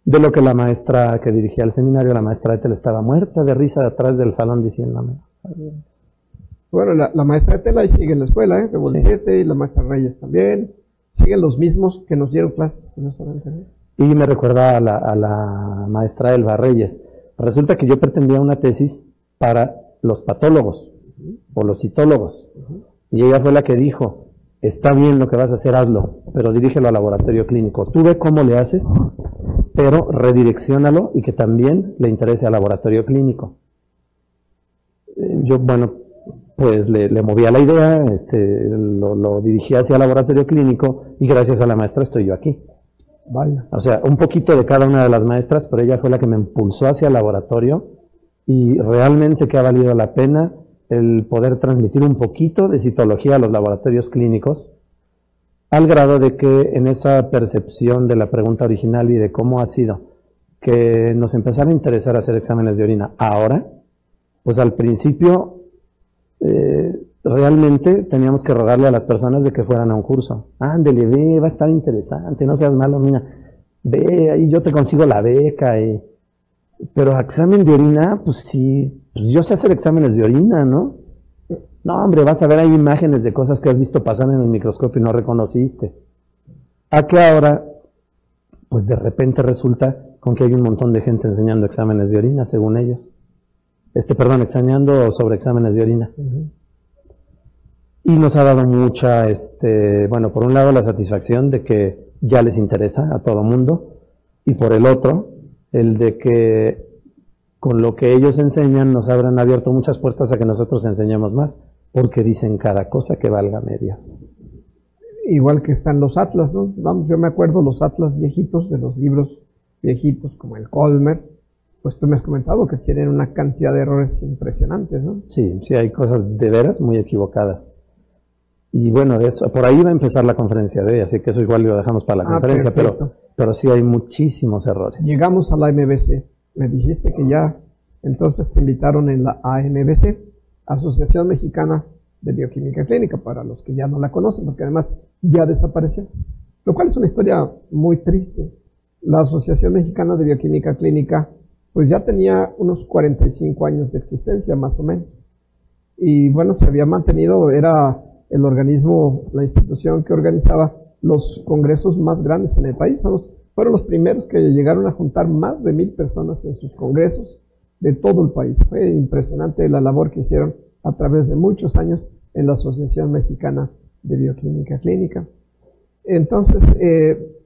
De lo que la maestra que dirigía el seminario, la maestra Ethel, estaba muerta de risa de atrás del salón diciéndome. Bueno, la maestra Ethel ahí sigue en la escuela, de Bol 7, y la maestra Reyes también. Siguen los mismos que nos dieron clases, curiosamente. Y me recuerda a la maestra Elba Reyes. Resulta que yo pretendía una tesis para los patólogos o los citólogos. Y ella fue la que dijo, está bien lo que vas a hacer, hazlo, pero dirígelo al laboratorio clínico. Tú ve cómo le haces, pero redirecciónalo y que también le interese al laboratorio clínico. Yo, bueno, pues le movía la idea, lo dirigí hacia el laboratorio clínico y gracias a la maestra estoy yo aquí. Vaya. O sea, un poquito de cada una de las maestras, pero ella fue la que me impulsó hacia el laboratorio y realmente que ha valido la pena el poder transmitir un poquito de citología a los laboratorios clínicos, al grado de que en esa percepción de la pregunta original y de cómo ha sido que nos empezara a interesar hacer exámenes de orina ahora, pues al principio realmente teníamos que rogarle a las personas de que fueran a un curso. Ándele, ve, va a estar interesante, no seas malo, mira, ve, ahí yo te consigo la beca. Pero examen de orina, pues sí, pues yo sé hacer exámenes de orina, ¿no? No, hombre, vas a ver, hay imágenes de cosas que has visto pasar en el microscopio y no reconociste. A que ahora, pues de repente resulta con que hay un montón de gente enseñando exámenes de orina, según ellos. Enseñando sobre exámenes de orina. Y nos ha dado mucha, bueno, por un lado la satisfacción de que ya les interesa a todo mundo, y por el otro, el de que con lo que ellos enseñan nos habrán abierto muchas puertas a que nosotros enseñemos más, porque dicen cada cosa que valga medias. Igual que están los atlas, ¿no? Vamos, yo me acuerdo los atlas viejitos, de los libros viejitos como el Colmer, pues tú me has comentado que tienen una cantidad de errores impresionantes, ¿no? Sí, sí, hay cosas de veras muy equivocadas. Y bueno, de eso, por ahí va a empezar la conferencia de hoy, así que eso igual lo dejamos para la conferencia, pero sí hay muchísimos errores. Llegamos a la AMBC. Me dijiste que ya entonces te invitaron en la AMBC, Asociación Mexicana de Bioquímica Clínica, para los que ya no la conocen, porque además ya desapareció. Lo cual es una historia muy triste. La Asociación Mexicana de Bioquímica Clínica, pues ya tenía unos 45 años de existencia, más o menos. Y bueno, se había mantenido, era el organismo, la institución que organizaba los congresos más grandes en el país. Fueron los primeros que llegaron a juntar más de 1000 personas en sus congresos de todo el país. Fue impresionante la labor que hicieron a través de muchos años en la Asociación Mexicana de Bioquímica Clínica. Entonces,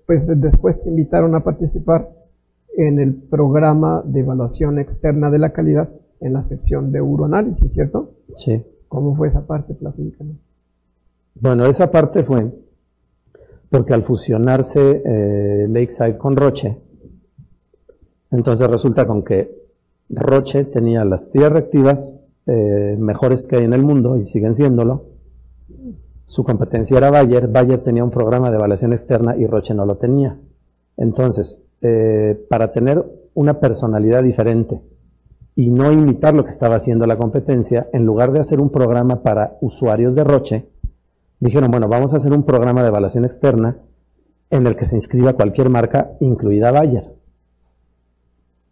pues después te invitaron a participar en el programa de evaluación externa de la calidad en la sección de uroanálisis, ¿cierto? Sí. ¿Cómo fue esa parte? Platícanos. Bueno, esa parte fue porque al fusionarse Lakeside con Roche, entonces resulta con que Roche tenía las tiras reactivas mejores que hay en el mundo y siguen siéndolo. Su competencia era Bayer. Bayer tenía un programa de evaluación externa y Roche no lo tenía. Entonces, para tener una personalidad diferente y no imitar lo que estaba haciendo la competencia, en lugar de hacer un programa para usuarios de Roche, dijeron, bueno, vamos a hacer un programa de evaluación externa en el que se inscriba cualquier marca, incluida Bayer.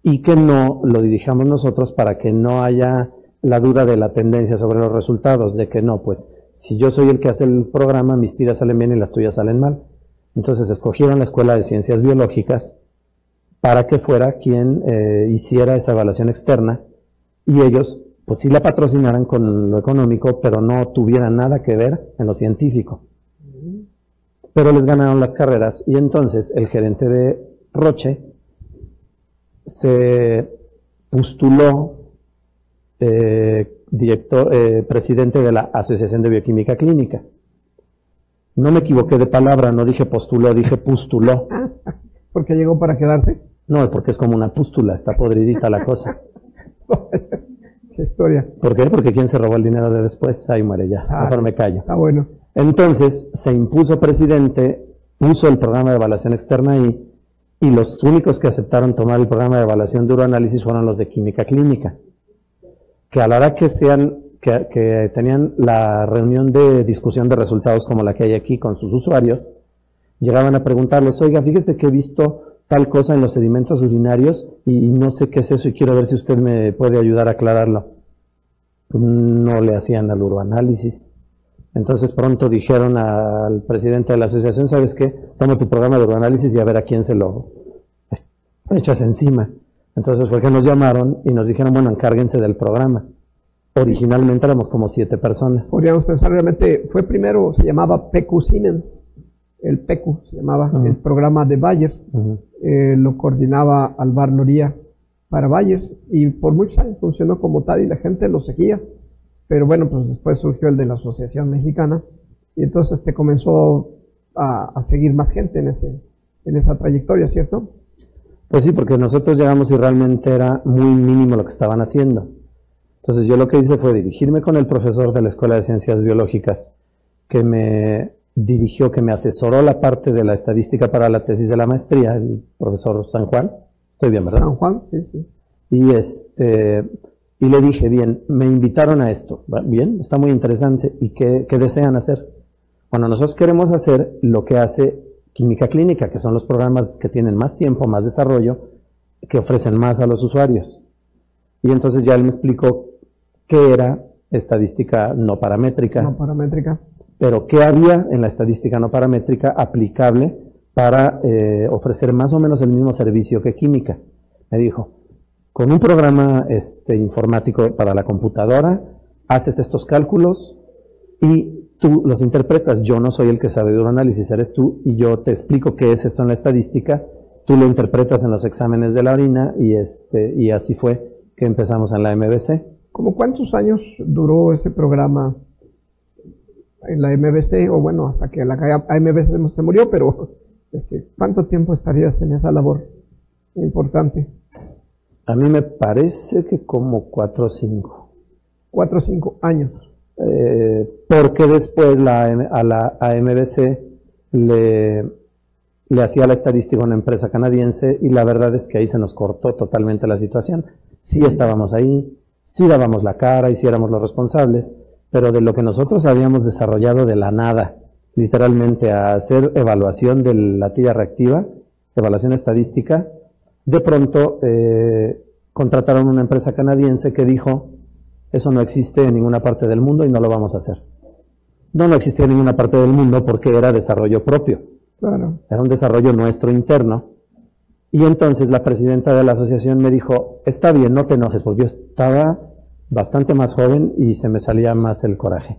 Y que no lo dirijamos nosotros para que no haya la duda de la tendencia sobre los resultados, de que no, pues, si yo soy el que hace el programa, mis tiras salen bien y las tuyas salen mal. Entonces escogieron la Escuela de Ciencias Biológicas para que fuera quien hiciera esa evaluación externa y ellos pues sí la patrocinaran con lo económico, pero no tuvieran nada que ver en lo científico. Pero les ganaron las carreras y entonces el gerente de Roche se postuló presidente de la Asociación de Bioquímica Clínica. No me equivoqué de palabra, no dije postuló, dije pustuló. ¿Porque llegó para quedarse? No, porque es como una pústula, está podridita la cosa. ¿Qué historia? ¿Por qué? Porque ¿quién se robó el dinero de después? Ahí muere ya, mejor me callo. Está bueno. Entonces, se impuso presidente, puso el programa de evaluación externa ahí, y los únicos que aceptaron tomar el programa de evaluación de uroanálisis fueron los de química clínica. Que a la hora que sean que tenían la reunión de discusión de resultados como la que hay aquí con sus usuarios, llegaban a preguntarles, oiga, fíjese que he visto tal cosa en los sedimentos urinarios y no sé qué es eso y quiero ver si usted me puede ayudar a aclararlo. No le hacían al uroanálisis. Entonces pronto dijeron al presidente de la asociación, ¿sabes qué? Toma tu programa de uroanálisis y a ver a quién se lo echas encima. Entonces fue que nos llamaron y nos dijeron, bueno, encárguense del programa. Originalmente éramos como 7 personas. Podríamos pensar realmente, fue primero, se llamaba PQ Siemens, el PQ se llamaba, el programa de Bayer, lo coordinaba Alvar Loría para Bayer y por muchos años funcionó como tal y la gente lo seguía, pero bueno, pues después surgió el de la Asociación Mexicana y entonces comenzó a seguir más gente en esa trayectoria, ¿cierto? Pues sí, porque nosotros llegamos y realmente era muy mínimo lo que estaban haciendo. Entonces yo lo que hice fue dirigirme con el profesor de la Escuela de Ciencias Biológicas, que me dirigió, que me asesoró la parte de la estadística para la tesis de la maestría, el profesor San Juan. Estoy bien, ¿verdad? San Juan, sí, sí. Y le dije, bien, me invitaron a esto. Bien, está muy interesante. ¿Y qué desean hacer? Bueno, nosotros queremos hacer lo que hace Química Clínica, que son los programas que tienen más tiempo, más desarrollo, que ofrecen más a los usuarios. Y entonces ya él me explicó qué era estadística no paramétrica. No paramétrica. Pero qué había en la estadística no paramétrica aplicable para ofrecer más o menos el mismo servicio que química. Me dijo, con un programa informático para la computadora, haces estos cálculos y tú los interpretas. Yo no soy el que sabe de uroanálisis, eres tú, y yo te explico qué es esto en la estadística, tú lo interpretas en los exámenes de la orina, y así fue que empezamos en la MBC. ¿Cómo cuántos años duró ese programa en la MBC? O bueno, hasta que la MBC se murió, pero ¿cuánto tiempo estarías en esa labor importante? A mí me parece que como 4 o 5. 4 o 5 años. Porque después a MBC le hacía la estadística a una empresa canadiense y la verdad es que ahí se nos cortó totalmente la situación. Sí estábamos ahí, sí dábamos la cara y sí éramos los responsables, pero de lo que nosotros habíamos desarrollado de la nada, literalmente a hacer evaluación de la tira reactiva, evaluación estadística, de pronto contrataron una empresa canadiense que dijo, eso no existe en ninguna parte del mundo y no lo vamos a hacer. No existía en ninguna parte del mundo porque era desarrollo propio. Claro. Era un desarrollo nuestro interno. Y entonces la presidenta de la asociación me dijo, está bien, no te enojes, porque yo estaba bastante más joven y se me salía más el coraje.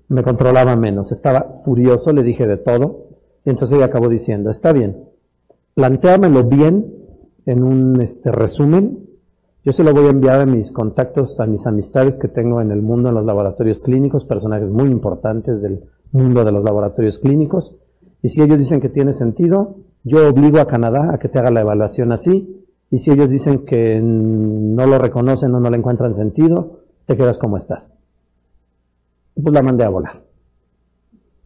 Me controlaba menos, estaba furioso, le dije de todo. Y entonces ella acabó diciendo, está bien, plantéamelo bien en un resumen. Yo se lo voy a enviar a mis contactos, a mis amistades que tengo en el mundo, en los laboratorios clínicos, personajes muy importantes del mundo de los laboratorios clínicos. Y si ellos dicen que tiene sentido, yo obligo a Canadá a que te haga la evaluación así. Y si ellos dicen que no lo reconocen o no le encuentran sentido, te quedas como estás. Pues la mandé a volar.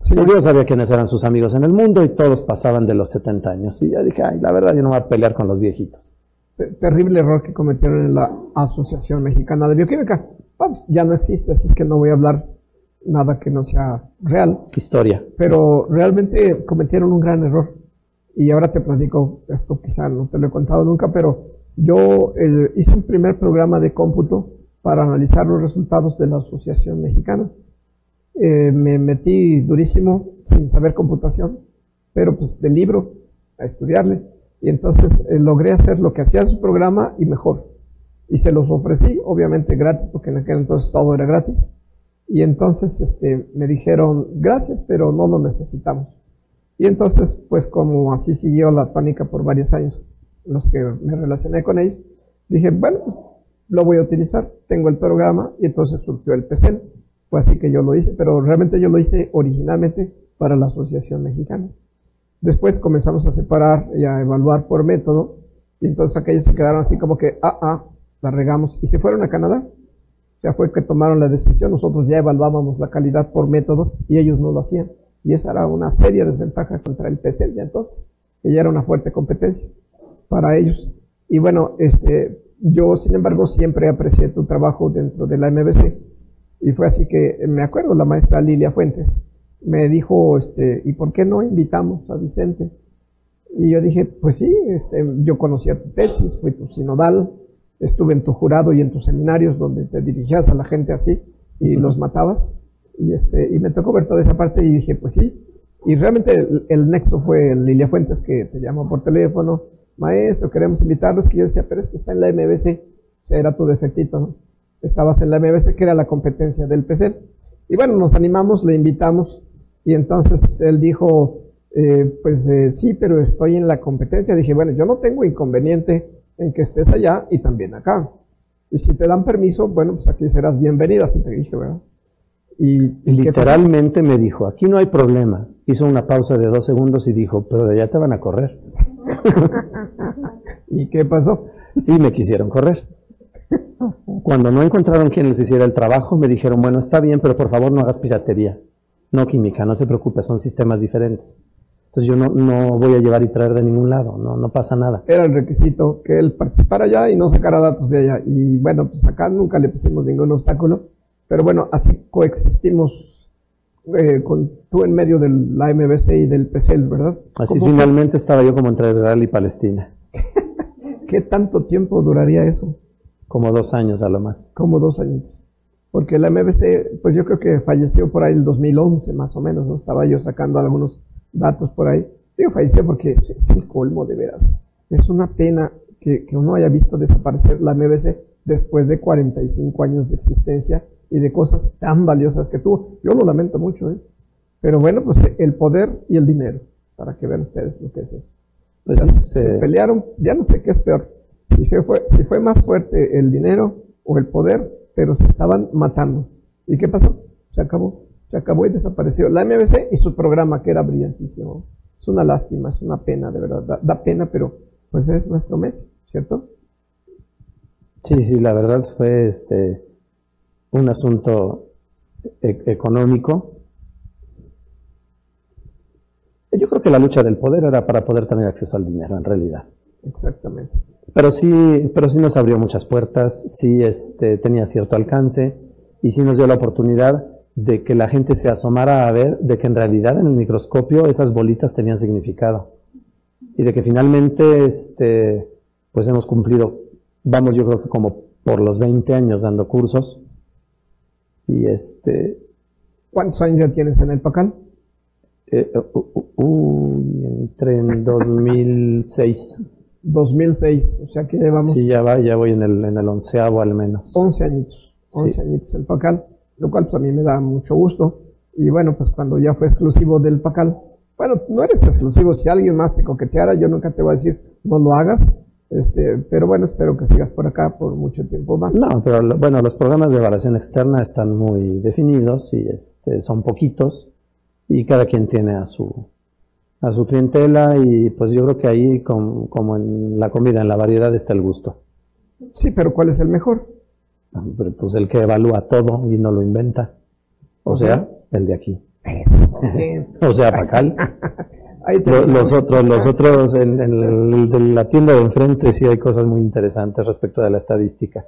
Sí. Yo sabía quiénes eran sus amigos en el mundo y todos pasaban de los 70 años. Y ya dije, ay, la verdad yo no voy a pelear con los viejitos. Terrible error que cometieron en la Asociación Mexicana de Bioquímica. Pues, ya no existe, así es que no voy a hablar nada que no sea real. Historia. Pero realmente cometieron un gran error. Y ahora te platico, esto quizá no te lo he contado nunca, pero yo hice un primer programa de cómputo para analizar los resultados de la Asociación Mexicana. Me metí durísimo, sin saber computación, pero pues del libro, a estudiarle. Y entonces logré hacer lo que hacía su programa y mejor. Y se los ofrecí, obviamente gratis, porque en aquel entonces todo era gratis. Y entonces me dijeron, gracias, pero no lo necesitamos. Y entonces, pues como así siguió la tónica por varios años, los que me relacioné con ellos, dije, bueno, pues, lo voy a utilizar, tengo el programa, y entonces surgió el PCL. Fue así que yo lo hice, pero realmente yo lo hice originalmente para la Asociación Mexicana. Después comenzamos a separar y a evaluar por método, y entonces aquellos se quedaron así como que, la regamos, y se fueron a Canadá. Ya fue que tomaron la decisión, nosotros ya evaluábamos la calidad por método, y ellos no lo hacían. Y esa era una seria desventaja contra el PCL ya entonces, que ya era una fuerte competencia para ellos. Y bueno, yo sin embargo siempre aprecié tu trabajo dentro de la MBC, Y fue así que, me acuerdo, la maestra Lilia Fuentes me dijo, ¿y por qué no invitamos a Vicente? Y yo dije, pues sí, yo conocía tu tesis, fui tu sinodal, estuve en tu jurado y en tus seminarios donde te dirigías a la gente así y los matabas. Y me tocó ver toda esa parte y dije, pues sí. Y realmente el nexo fue Lilia Fuentes, que te llamó por teléfono, maestro, queremos invitarlos, que yo decía, pero es que está en la MBC, o sea, era tu defectito, ¿no? Estabas en la MBC, que era la competencia del PCL. Y bueno, nos animamos, le invitamos, y entonces él dijo, sí, pero estoy en la competencia. Dije, bueno, yo no tengo inconveniente en que estés allá y también acá. Y si te dan permiso, bueno, pues aquí serás bienvenido, así te dije, ¿verdad? Y literalmente me dijo, aquí no hay problema. Hizo una pausa de 2 segundos y dijo, pero de allá te van a correr. ¿Y qué pasó? Y me quisieron correr. Cuando no encontraron quien les hiciera el trabajo, me dijeron, bueno, está bien, pero por favor no hagas piratería. No química, no se preocupe, son sistemas diferentes. Entonces yo no voy a llevar y traer de ningún lado, no pasa nada. Era el requisito que él participara allá y no sacara datos de allá. Y bueno, pues acá nunca le pusimos ningún obstáculo. Pero bueno, así coexistimos con tú en medio de la MBC y del PCL, ¿verdad? Así finalmente estaba yo como entre Israel y Palestina. ¿Qué tanto tiempo duraría eso? Como 2 años a lo más. Como 2 años. Porque la MBC, pues yo creo que falleció por ahí el 2011 más o menos, ¿no? Estaba yo sacando algunos datos por ahí. Digo, falleció porque es el colmo, de veras. Es una pena que uno haya visto desaparecer la MBC después de 45 años de existencia y de cosas tan valiosas que tuvo. Yo lo lamento mucho, ¿eh? Pero bueno, pues el poder y el dinero, para que vean ustedes lo que es eso. Pues se pelearon, ya no sé qué es peor, si fue más fuerte el dinero o el poder, pero se estaban matando. ¿Y qué pasó? Se acabó y desapareció la MBC y su programa, que era brillantísimo. Es una lástima, es una pena, de verdad, da pena, pero pues es nuestro medio, ¿cierto? Sí, la verdad fue un asunto económico. Yo creo que la lucha del poder era para poder tener acceso al dinero, en realidad. Exactamente. Pero sí nos abrió muchas puertas, sí tenía cierto alcance y sí nos dio la oportunidad de que la gente se asomara a ver de que en realidad en el microscopio esas bolitas tenían significado y de que finalmente pues hemos cumplido, vamos, yo creo que como por los 20 años dando cursos y ¿Cuántos años ya tienes en el PACAL? Entré en 2006. 2006, o sea que llevamos... Sí, ya voy en el 11º al menos. 11 añitos, 11 añitos el PACAL, lo cual pues a mí me da mucho gusto. Y bueno, pues cuando ya fue exclusivo del PACAL, bueno, no eres exclusivo, si alguien más te coqueteara, yo nunca te voy a decir, no lo hagas, pero bueno, espero que sigas por acá por mucho tiempo más. No, pero bueno, los programas de evaluación externa están muy definidos y son poquitos y cada quien tiene a su clientela y pues yo creo que ahí como en la comida, en la variedad está el gusto. Sí, pero ¿cuál es el mejor? Pues el que evalúa todo y no lo inventa. O sea, el de aquí. Eso. O sea, PACAL. Los otros en la tienda de enfrente sí hay cosas muy interesantes respecto de la estadística.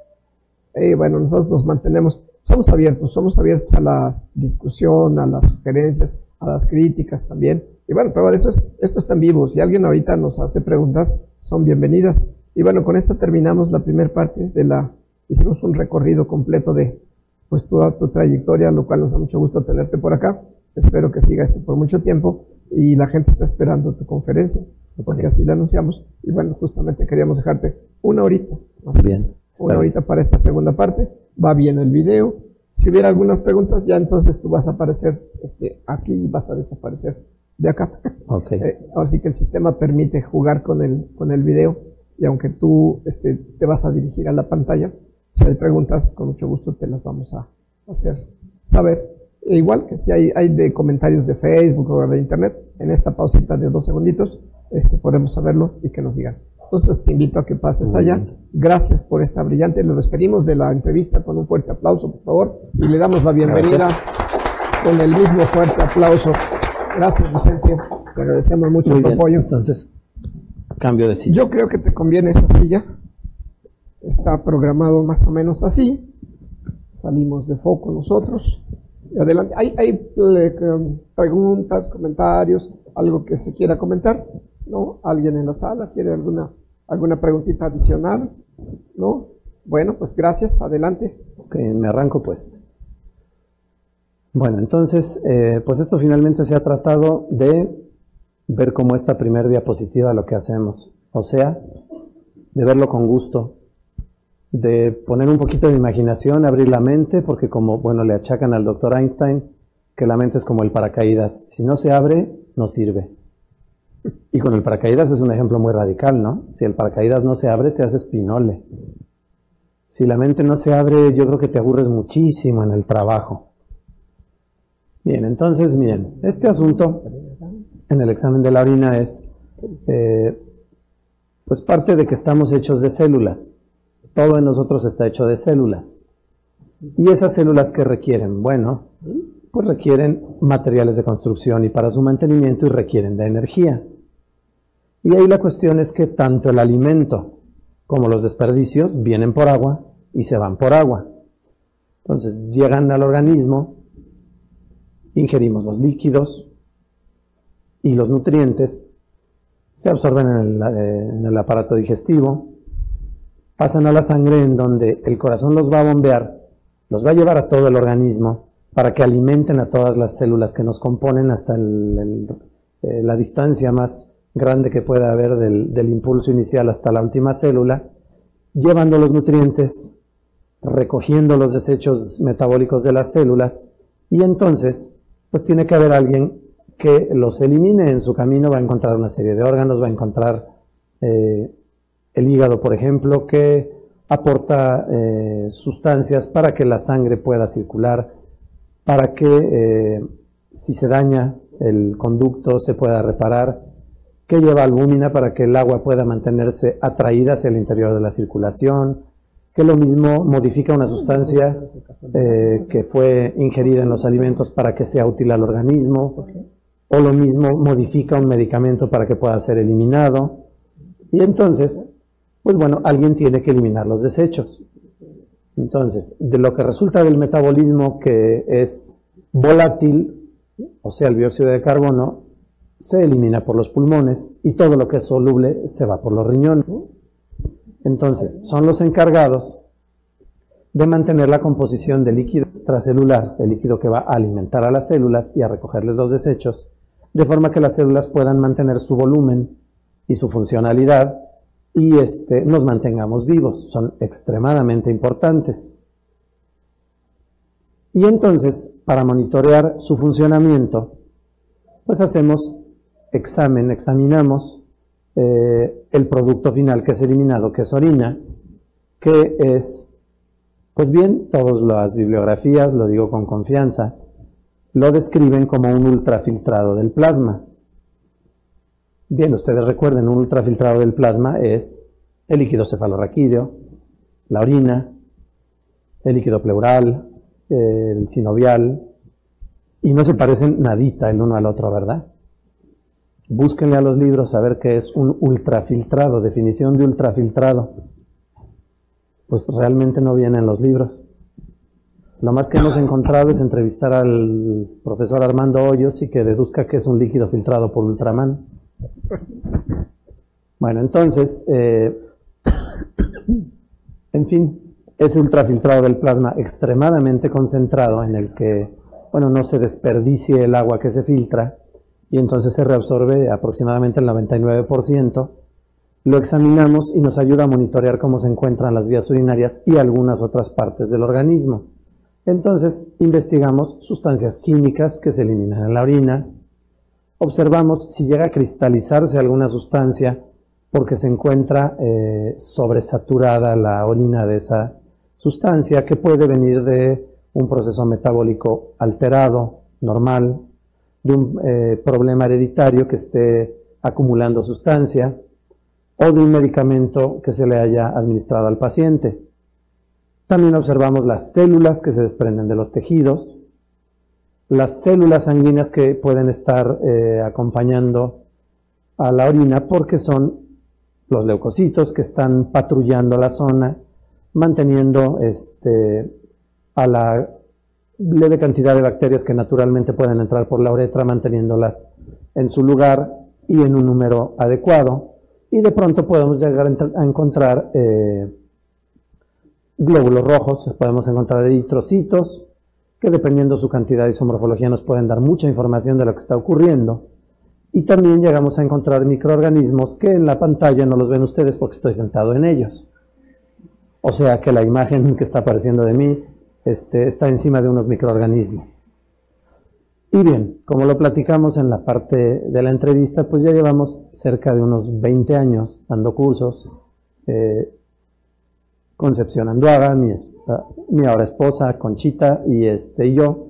Bueno, nosotros nos mantenemos, somos abiertos a la discusión, a las sugerencias, a las críticas también. Y bueno, prueba de eso esto está en vivo. Si alguien ahorita nos hace preguntas, son bienvenidas. Y bueno, con esto terminamos la primera parte hicimos un recorrido completo de pues toda tu trayectoria, lo cual nos da mucho gusto tenerte por acá. Espero que siga esto por mucho tiempo y la gente está esperando tu conferencia, porque así la anunciamos. Y bueno, justamente queríamos dejarte una horita. Bien. Una horita para esta segunda parte. Va bien el video. Si hubiera algunas preguntas, ya entonces tú vas a aparecer aquí y vas a desaparecer de acá. Okay. Así que el sistema permite jugar con el video y aunque tú te vas a dirigir a la pantalla, si hay preguntas, con mucho gusto te las vamos a hacer saber. E igual que si hay de comentarios de Facebook o de Internet, en esta pausita de 2 segunditos, podemos saberlo y que nos digan. Entonces te invito a que pases allá. Gracias por esta brillante. Lo despedimos de la entrevista con un fuerte aplauso, por favor, y le damos la bienvenida con el mismo fuerte aplauso. Gracias, Vicente. Te agradecemos mucho tu apoyo. Entonces, cambio de silla. Yo creo que te conviene esta silla. Está programado más o menos así. salimos de foco nosotros. Adelante. ¿Hay preguntas, comentarios, algo que se quiera comentar? ¿No? ¿Alguien en la sala quiere alguna preguntita adicional? ¿No? Bueno, pues gracias. Adelante. Ok, me arranco pues. Bueno, entonces, pues esto finalmente se ha tratado de ver como esta primer diapositiva lo que hacemos. O sea, de verlo con gusto, de poner un poquito de imaginación, abrir la mente, porque como, bueno, le achacan al doctor Einstein que la mente es como el paracaídas. Si no se abre, no sirve. Y con el paracaídas es un ejemplo muy radical, ¿no? Si el paracaídas no se abre, te haces pinole. Si la mente no se abre, yo creo que te aburres muchísimo en el trabajo. Bien, entonces, miren, este asunto en el examen de la orina es, pues parte de que estamos hechos de células. Todo en nosotros está hecho de células. ¿Y esas células qué requieren? Bueno, pues requieren materiales de construcción y para su mantenimiento y requieren de energía. Y ahí la cuestión es que tanto el alimento como los desperdicios vienen por agua y se van por agua. Entonces llegan al organismo, ingerimos los líquidos y los nutrientes, se absorben en el aparato digestivo, pasan a la sangre en donde el corazón los va a bombear, los va a llevar a todo el organismo para que alimenten a todas las células que nos componen hasta la distancia más grande que pueda haber del impulso inicial hasta la última célula, llevando los nutrientes, recogiendo los desechos metabólicos de las células, y entonces pues tiene que haber alguien que los elimine. En su camino va a encontrar una serie de órganos, va a encontrar el hígado, por ejemplo, que aporta sustancias para que la sangre pueda circular, para que si se daña el conducto se pueda reparar, que lleva albúmina para que el agua pueda mantenerse atraída hacia el interior de la circulación, que lo mismo modifica una sustancia que fue ingerida en los alimentos para que sea útil al organismo, o lo mismo modifica un medicamento para que pueda ser eliminado. Y entonces, pues bueno, alguien tiene que eliminar los desechos. Entonces, de lo que resulta del metabolismo que es volátil, o sea, el dióxido de carbono, se elimina por los pulmones y todo lo que es soluble se va por los riñones. Entonces, son los encargados de mantener la composición del líquido extracelular, el líquido que va a alimentar a las células y a recogerles los desechos, de forma que las células puedan mantener su volumen y su funcionalidad y nos mantengamos vivos. Son extremadamente importantes. Y entonces, para monitorear su funcionamiento, pues hacemos examinamos el producto final que es eliminado, que es orina, que es, pues bien, todas las bibliografías, lo digo con confianza, lo describen como un ultrafiltrado del plasma. Bien, ustedes recuerden, un ultrafiltrado del plasma es el líquido cefalorraquídeo, la orina, el líquido pleural, el sinovial, y no se parecen nadita el uno al otro, ¿verdad? Búsquenle a los libros a ver qué es un ultrafiltrado, definición de ultrafiltrado. Pues realmente no viene en los libros. Lo más que hemos encontrado es entrevistar al profesor Armando Hoyos y que deduzca que es un líquido filtrado por Ultraman. Bueno, entonces, en fin, ese ultrafiltrado del plasma extremadamente concentrado en el que, bueno, no se desperdicie el agua que se filtra y entonces se reabsorbe aproximadamente el 99%, lo examinamos y nos ayuda a monitorear cómo se encuentran las vías urinarias y algunas otras partes del organismo. Entonces, investigamos sustancias químicas que se eliminan en la orina, observamos si llega a cristalizarse alguna sustancia porque se encuentra sobresaturada la orina de esa sustancia, que puede venir de un proceso metabólico alterado, normal, de un problema hereditario que esté acumulando sustancia, o de un medicamento que se le haya administrado al paciente. También observamos las células que se desprenden de los tejidos, las células sanguíneas que pueden estar acompañando a la orina, porque son los leucocitos que están patrullando la zona, manteniendo a la leve cantidad de bacterias que naturalmente pueden entrar por la uretra, manteniéndolas en su lugar y en un número adecuado. Y de pronto podemos llegar a encontrar glóbulos rojos, podemos encontrar eritrocitos, que dependiendo su cantidad y su morfología nos pueden dar mucha información de lo que está ocurriendo. Y también llegamos a encontrar microorganismos que en la pantalla no los ven ustedes porque estoy sentado en ellos. O sea que la imagen que está apareciendo de mí está encima de unos microorganismos. Y bien, como lo platicamos en la parte de la entrevista, pues ya llevamos cerca de unos 20 años dando cursos. Concepción Anduaga, mi ahora esposa, Conchita, y yo.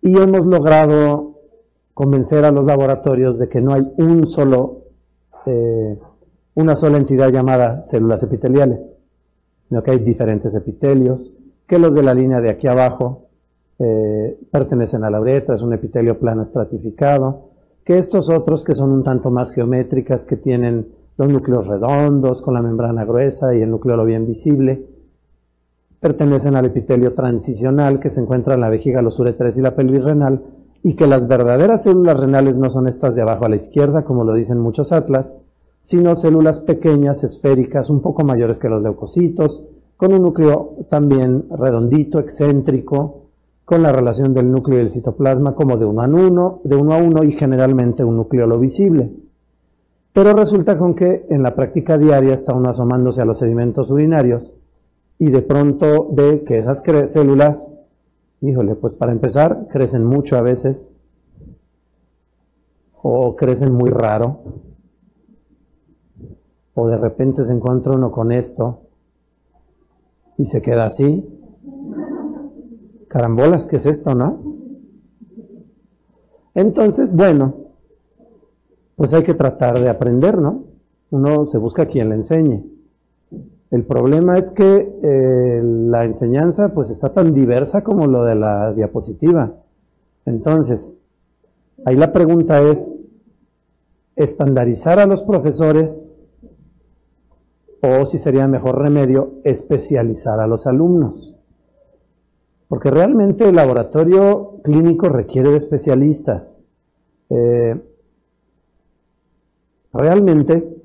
Y hemos logrado convencer a los laboratorios de que no hay una sola entidad llamada células epiteliales, sino que hay diferentes epitelios, que los de la línea de aquí abajo pertenecen a la uretra, es un epitelio plano estratificado, que estos otros que son un tanto más geométricas, que tienen los núcleos redondos con la membrana gruesa y el núcleo bien visible, pertenecen al epitelio transicional que se encuentra en la vejiga, los uretres y la pelvis renal, y que las verdaderas células renales no son estas de abajo a la izquierda, como lo dicen muchos atlas, sino células pequeñas, esféricas, un poco mayores que los leucocitos, con un núcleo también redondito, excéntrico, con la relación del núcleo y el citoplasma como de uno a uno y generalmente un núcleo visible. Pero resulta con que en la práctica diaria está uno asomándose a los sedimentos urinarios y de pronto ve que esas células, híjole, pues para empezar, crecen mucho a veces, o crecen muy raro, o de repente se encuentra uno con esto y se queda así. Carambolas, ¿qué es esto, no? Entonces, bueno, pues hay que tratar de aprender, ¿no? Uno se busca quien le enseñe. El problema es que la enseñanza pues está tan diversa como lo de la diapositiva. Entonces, ahí la pregunta es, ¿estandarizar a los profesores o, si sería mejor remedio, especializar a los alumnos? Porque realmente el laboratorio clínico requiere de especialistas. Realmente,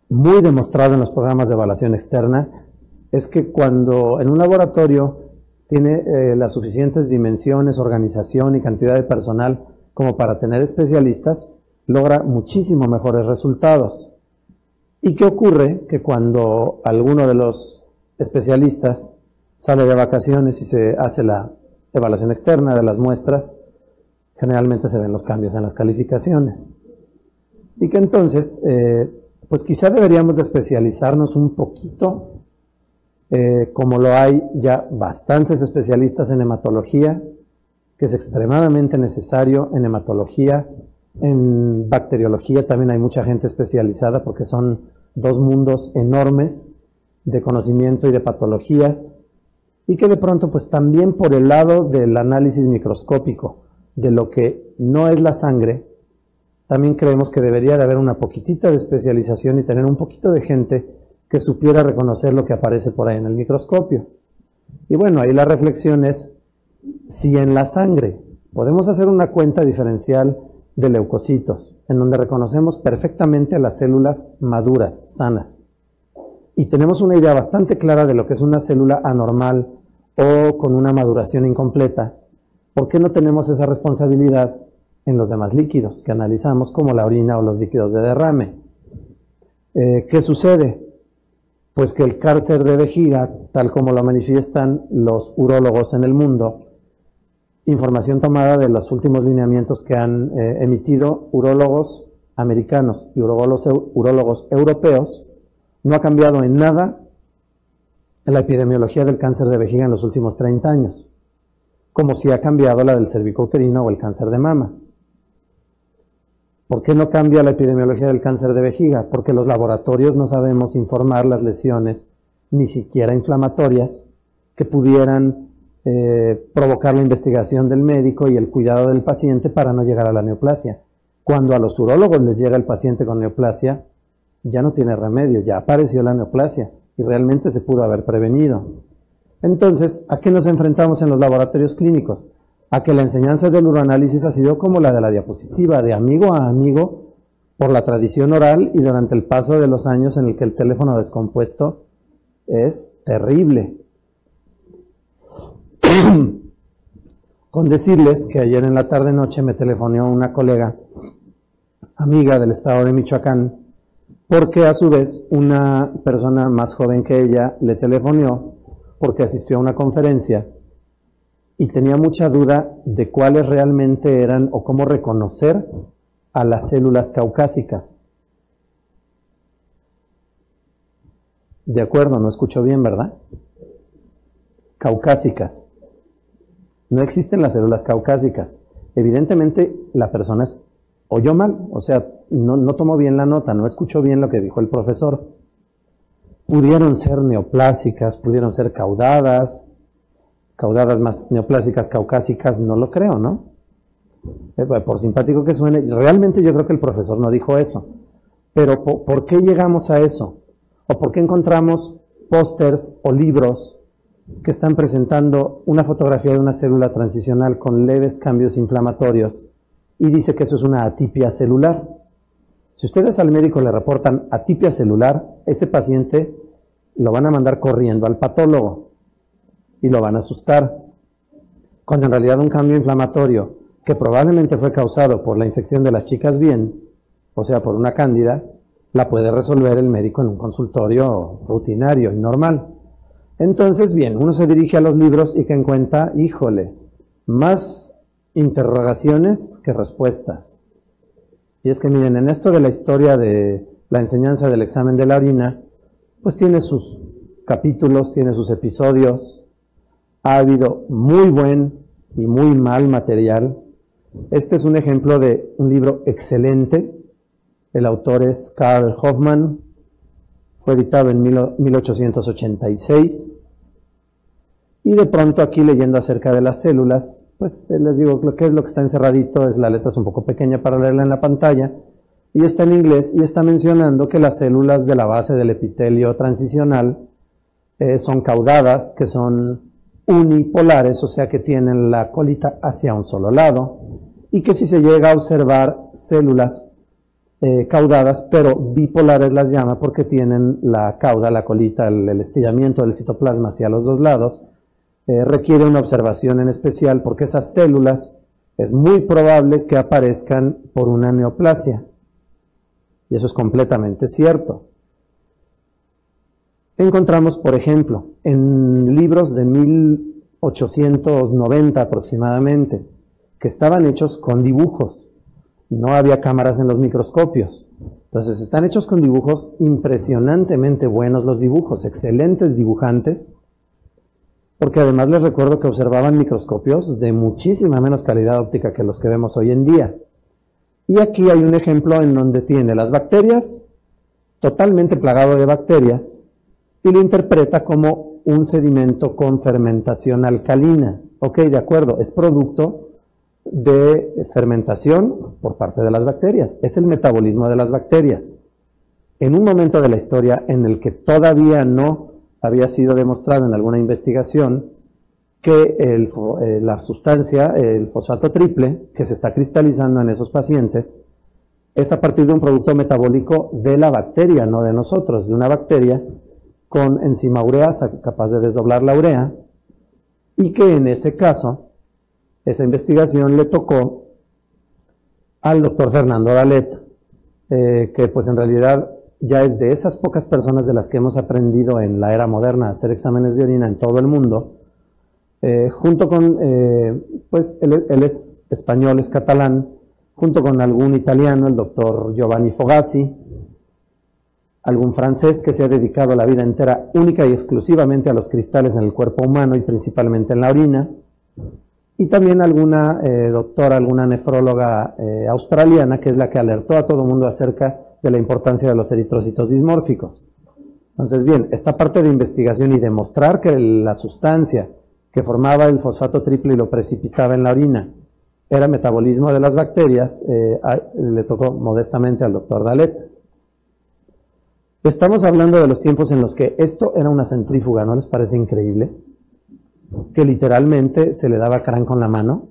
muy demostrado en los programas de evaluación externa, es que cuando en un laboratorio tiene las suficientes dimensiones, organización y cantidad de personal como para tener especialistas, logra muchísimo mejores resultados. ¿Y qué ocurre? Que cuando alguno de los especialistas sale de vacaciones y se hace la evaluación externa de las muestras, generalmente se ven los cambios en las calificaciones. Y que entonces, pues quizá deberíamos de especializarnos un poquito, como lo hay ya bastantes especialistas en hematología, que es extremadamente necesario en hematología. En bacteriología también hay mucha gente especializada porque son dos mundos enormes de conocimiento y de patologías, y que de pronto pues también por el lado del análisis microscópico de lo que no es la sangre, también creemos que debería de haber una poquitita de especialización y tener un poquito de gente que supiera reconocer lo que aparece por ahí en el microscopio. Y bueno, ahí la reflexión es, si en la sangre podemos hacer una cuenta diferencial de leucocitos, en donde reconocemos perfectamente a las células maduras, sanas, y tenemos una idea bastante clara de lo que es una célula anormal o con una maduración incompleta, ¿por qué no tenemos esa responsabilidad en los demás líquidos que analizamos, como la orina o los líquidos de derrame? ¿Qué sucede? Pues que el cáncer de vejiga, tal como lo manifiestan los urólogos en el mundo, información tomada de los últimos lineamientos que han emitido urólogos americanos y urólogos europeos, no ha cambiado en nada la epidemiología del cáncer de vejiga en los últimos 30 años, como si ha cambiado la del cervicouterino o el cáncer de mama. ¿Por qué no cambia la epidemiología del cáncer de vejiga? Porque los laboratorios no sabemos informar las lesiones, ni siquiera inflamatorias, que pudieran provocar la investigación del médico y el cuidado del paciente para no llegar a la neoplasia. Cuando a los urólogos les llega el paciente con neoplasia, ya no tiene remedio, ya apareció la neoplasia y realmente se pudo haber prevenido. Entonces, ¿a qué nos enfrentamos en los laboratorios clínicos? A que la enseñanza del uroanálisis ha sido como la de la diapositiva, de amigo a amigo, por la tradición oral y durante el paso de los años en el que el teléfono descompuesto es terrible. Con decirles que ayer en la tarde-noche me telefoneó una colega, amiga del estado de Michoacán, porque a su vez una persona más joven que ella le telefoneó porque asistió a una conferencia y tenía mucha duda de cuáles realmente eran o cómo reconocer a las células caucásicas. De acuerdo, no escucho bien, ¿verdad? Caucásicas. No existen las células caucásicas. Evidentemente la persona oyó mal, o sea, no tomó bien la nota, no escuchó bien lo que dijo el profesor. Pudieron ser neoplásicas, pudieron ser caudadas más neoplásicas, caucásicas, no lo creo, ¿no? Por simpático que suene, realmente yo creo que el profesor no dijo eso. Pero ¿por qué llegamos a eso? ¿O por qué encontramos pósters o libros que están presentando una fotografía de una célula transicional con leves cambios inflamatorios y dice que eso es una atipia celular? Si ustedes al médico le reportan atipia celular, ese paciente lo van a mandar corriendo al patólogo y lo van a asustar. Cuando en realidad un cambio inflamatorio que probablemente fue causado por la infección de las chicas bien, o sea, por una cándida, la puede resolver el médico en un consultorio rutinario y normal. Entonces, bien, uno se dirige a los libros y que encuentra, híjole, más interrogaciones que respuestas. Y es que miren, en esto de la historia de la enseñanza del examen de la orina, pues tiene sus capítulos, tiene sus episodios, ha habido muy buen y muy mal material. Este es un ejemplo de un libro excelente, el autor es Karl Hoffmann, fue editado en 1886, y de pronto aquí leyendo acerca de las células, pues les digo lo que es lo que está encerradito, la letra es un poco pequeña para leerla en la pantalla, y está en inglés, y está mencionando que las células de la base del epitelio transicional son caudadas, que son unipolares, o sea que tienen la colita hacia un solo lado, y que si se llega a observar células caudadas, pero bipolares las llama porque tienen la cauda, la colita, el estiramiento del citoplasma hacia los dos lados, requiere una observación en especial porque esas células es muy probable que aparezcan por una neoplasia. Y eso es completamente cierto. Encontramos, por ejemplo, en libros de 1890 aproximadamente, que estaban hechos con dibujos. No había cámaras en los microscopios. Entonces están hechos con dibujos impresionantemente buenos los dibujos, excelentes dibujantes, porque además les recuerdo que observaban microscopios de muchísima menos calidad óptica que los que vemos hoy en día. Y aquí hay un ejemplo en donde tiene las bacterias, totalmente plagado de bacterias, y lo interpreta como un sedimento con fermentación alcalina. Ok, de acuerdo, es producto de fermentación por parte de las bacterias, es el metabolismo de las bacterias. En un momento de la historia en el que todavía no había sido demostrado en alguna investigación que la sustancia, el fosfato triple, que se está cristalizando en esos pacientes, es a partir de un producto metabólico de la bacteria, no de nosotros, de una bacteria con enzima ureasa capaz de desdoblar la urea, y que en ese caso, esa investigación le tocó al doctor Fernando Dalet, que pues en realidad ya es de esas pocas personas de las que hemos aprendido en la era moderna a hacer exámenes de orina en todo el mundo, junto con, pues él es español, es catalán, junto con algún italiano, el doctor Giovanni Fogazzi, algún francés que se ha dedicado la vida entera única y exclusivamente a los cristales en el cuerpo humano y principalmente en la orina, y también alguna doctora, alguna nefróloga australiana, que es la que alertó a todo el mundo acerca de la importancia de los eritrocitos dismórficos. Entonces, bien, esta parte de investigación y demostrar que la sustancia que formaba el fosfato triple y lo precipitaba en la orina era metabolismo de las bacterias, le tocó modestamente al doctor Dalet. Estamos hablando de los tiempos en los que esto era una centrífuga, ¿no les parece increíble? que literalmente se le daba crán con la mano,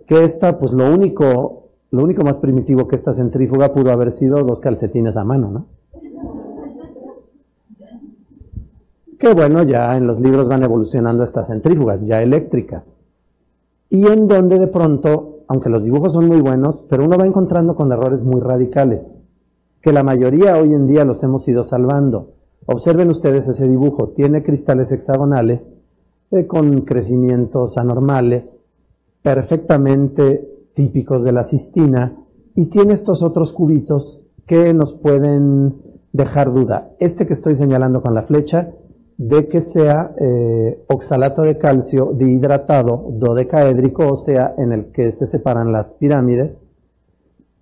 que esta, pues lo único más primitivo que esta centrífuga pudo haber sido 2 calcetines a mano, ¿no? Que bueno, ya en los libros van evolucionando estas centrífugas, ya eléctricas, y en donde de pronto, aunque los dibujos son muy buenos, pero uno va encontrando con errores muy radicales, que la mayoría hoy en día los hemos ido salvando. Observen ustedes ese dibujo, tiene cristales hexagonales con crecimientos anormales, perfectamente típicos de la cistina, y tiene estos otros cubitos que nos pueden dejar duda. Este que estoy señalando con la flecha, de que sea oxalato de calcio dihidratado dodecaédrico, o sea, en el que se separan las pirámides.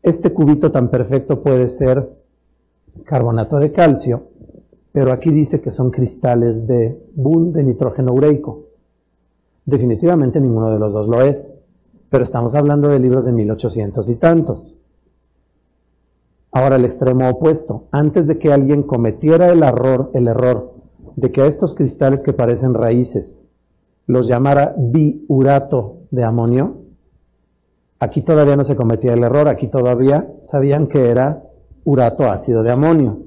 Este cubito tan perfecto puede ser carbonato de calcio, pero aquí dice que son cristales de Boole de nitrógeno ureico. Definitivamente ninguno de los dos lo es, pero estamos hablando de libros de 1800 y tantos. Ahora el extremo opuesto, antes de que alguien cometiera el error de que a estos cristales que parecen raíces los llamara biurato de amonio, aquí todavía no se cometía el error, aquí todavía sabían que era urato ácido de amonio.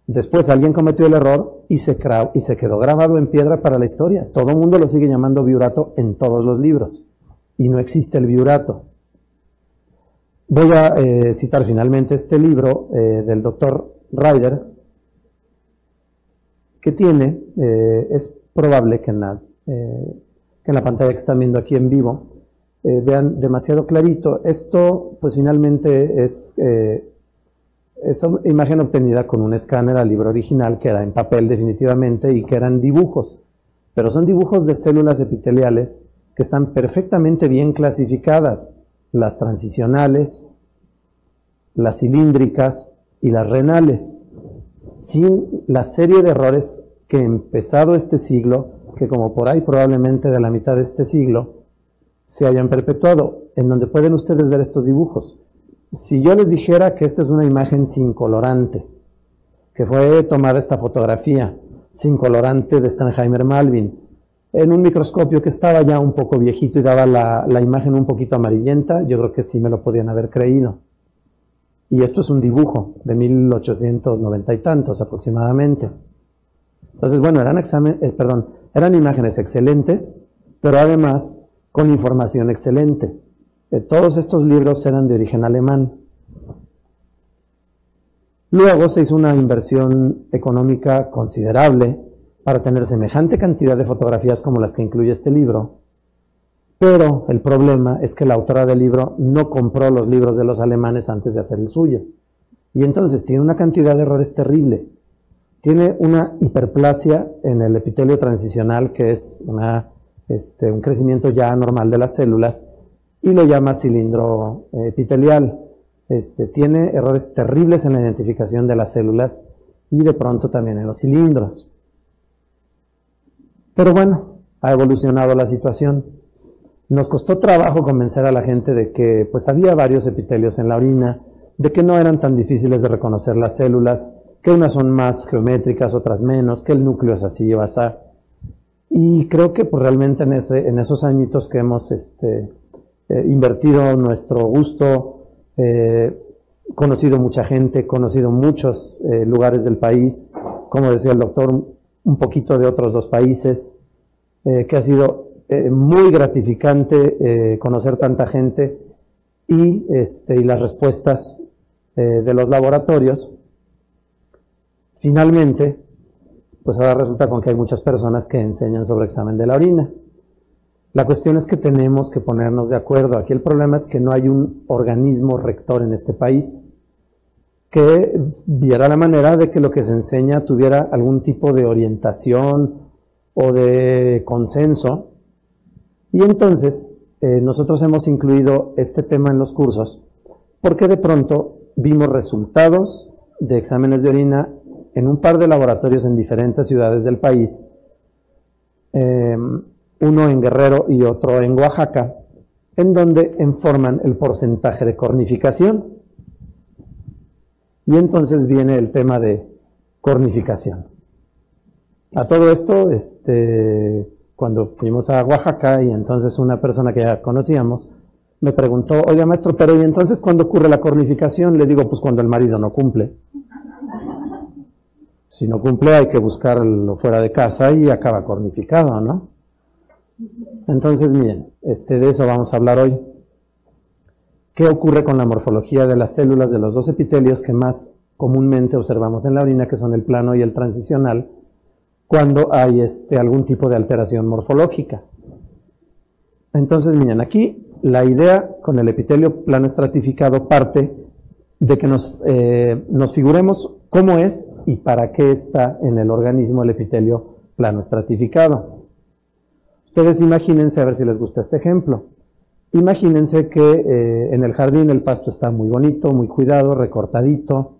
Después alguien cometió el error y se quedó grabado en piedra para la historia. Todo el mundo lo sigue llamando biurato en todos los libros y no existe el biurato. Voy a citar finalmente este libro del doctor Ryder, que tiene, es probable que en la pantalla que están viendo aquí en vivo, vean demasiado clarito. Esto pues finalmente es imagen obtenida con un escáner al libro original, que era en papel definitivamente y que eran dibujos, pero son dibujos de células epiteliales que están perfectamente bien clasificadas, las transicionales, las cilíndricas y las renales, sin la serie de errores que empezado este siglo, que como por ahí probablemente de la mitad de este siglo, se hayan perpetuado, en donde pueden ustedes ver estos dibujos. Si yo les dijera que esta es una imagen sin colorante, que fue tomada esta fotografía sin colorante de Stanheimer Malvin, en un microscopio que estaba ya un poco viejito y daba la imagen un poquito amarillenta, yo creo que sí me lo podían haber creído. Y esto es un dibujo de 1890 y tantos aproximadamente. Entonces, bueno, eran imágenes excelentes, pero además con información excelente. Todos estos libros eran de origen alemán. Luego se hizo una inversión económica considerable para tener semejante cantidad de fotografías como las que incluye este libro, pero el problema es que la autora del libro no compró los libros de los alemanes antes de hacer el suyo, y entonces tiene una cantidad de errores terrible. Tiene una hiperplasia en el epitelio transicional, que es un crecimiento ya anormal de las células, y lo llama cilindro epitelial. Tiene errores terribles en la identificación de las células y de pronto también en los cilindros. Pero bueno, ha evolucionado la situación. Nos costó trabajo convencer a la gente de que pues había varios epitelios en la orina, de que no eran tan difíciles de reconocer las células, que unas son más geométricas, otras menos, que el núcleo es así o asá. Y creo que pues realmente en esos añitos que hemos invertido nuestro gusto, conocido mucha gente, conocido muchos lugares del país, como decía el doctor, un poquito de otros 2 países, que ha sido muy gratificante conocer tanta gente y las respuestas de los laboratorios. Finalmente, pues ahora resulta con que hay muchas personas que enseñan sobre examen de la orina. La cuestión es que tenemos que ponernos de acuerdo. Aquí el problema es que no hay un organismo rector en este país que viera la manera de que lo que se enseña tuviera algún tipo de orientación o de consenso. Y entonces nosotros hemos incluido este tema en los cursos porque de pronto vimos resultados de exámenes de orina en un par de laboratorios en diferentes ciudades del país, uno en Guerrero y otro en Oaxaca, en donde informan el porcentaje de cornificación. Y entonces viene el tema de cornificación. A todo esto, cuando fuimos a Oaxaca, y entonces una persona que ya conocíamos me preguntó, oiga maestro, pero ¿y entonces cuándo ocurre la cornificación? Le digo, pues cuando el marido no cumple. Si no cumple hay que buscarlo fuera de casa y acaba cornificado, ¿no? Entonces, miren, de eso vamos a hablar hoy. ¿Qué ocurre con la morfología de las células de los dos epitelios que más comúnmente observamos en la orina, que son el plano y el transicional, cuando hay algún tipo de alteración morfológica? Entonces, miren, aquí la idea con el epitelio plano estratificado parte de que nos figuremos cómo es y para qué está en el organismo el epitelio plano estratificado. Ustedes imagínense, a ver si les gusta este ejemplo. Imagínense que en el jardín el pasto está muy bonito, muy cuidado, recortadito.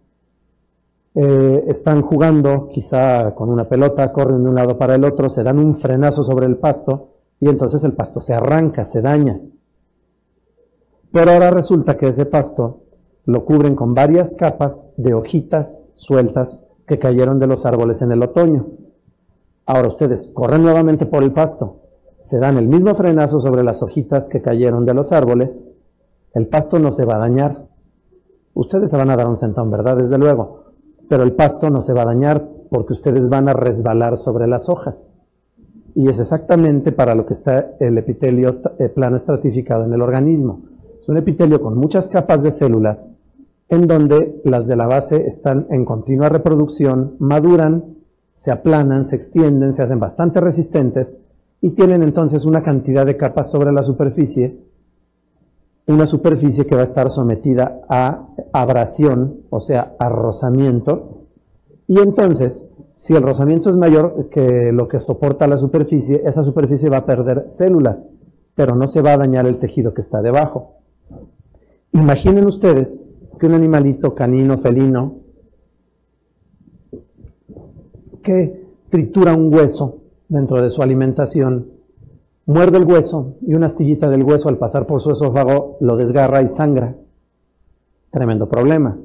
Están jugando quizá con una pelota, corren de un lado para el otro, se dan un frenazo sobre el pasto y entonces el pasto se arranca, se daña. Pero ahora resulta que ese pasto lo cubren con varias capas de hojitas sueltas que cayeron de los árboles en el otoño. Ahora ustedes corren nuevamente por el pasto, se dan el mismo frenazo sobre las hojitas que cayeron de los árboles, el pasto no se va a dañar. Ustedes se van a dar un sentón, ¿verdad? Desde luego. Pero el pasto no se va a dañar porque ustedes van a resbalar sobre las hojas. Y es exactamente para lo que está el epitelio plano estratificado en el organismo. Es un epitelio con muchas capas de células en donde las de la base están en continua reproducción, maduran, se aplanan, se extienden, se hacen bastante resistentes y tienen entonces una cantidad de capas sobre la superficie, una superficie que va a estar sometida a abrasión, o sea, a rozamiento, y entonces, si el rozamiento es mayor que lo que soporta la superficie, esa superficie va a perder células, pero no se va a dañar el tejido que está debajo. Imaginen ustedes que un animalito canino, felino, que tritura un hueso dentro de su alimentación, muerde el hueso y una astillita del hueso al pasar por su esófago lo desgarra y sangra. Tremendo problema.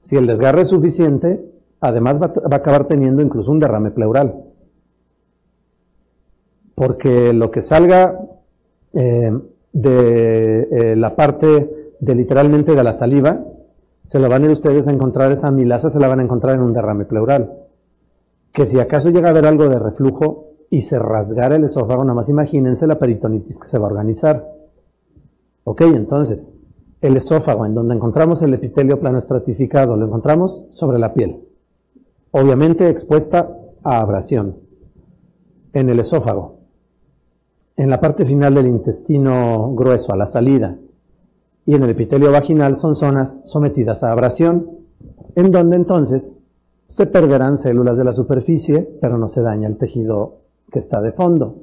Si el desgarre es suficiente, además va a acabar teniendo incluso un derrame pleural. Porque lo que salga de la parte de literalmente de la saliva, se lo van a ir ustedes a encontrar, esa amilasa se la van a encontrar en un derrame pleural. Que si acaso llega a haber algo de reflujo y se rasgara el esófago, nada más imagínense la peritonitis que se va a organizar. Ok, entonces, el esófago, en donde encontramos el epitelio plano estratificado, lo encontramos sobre la piel. Obviamente expuesta a abrasión. En el esófago. En la parte final del intestino grueso, a la salida. Y en el epitelio vaginal son zonas sometidas a abrasión, en donde entonces se perderán células de la superficie, pero no se daña el tejido que está de fondo.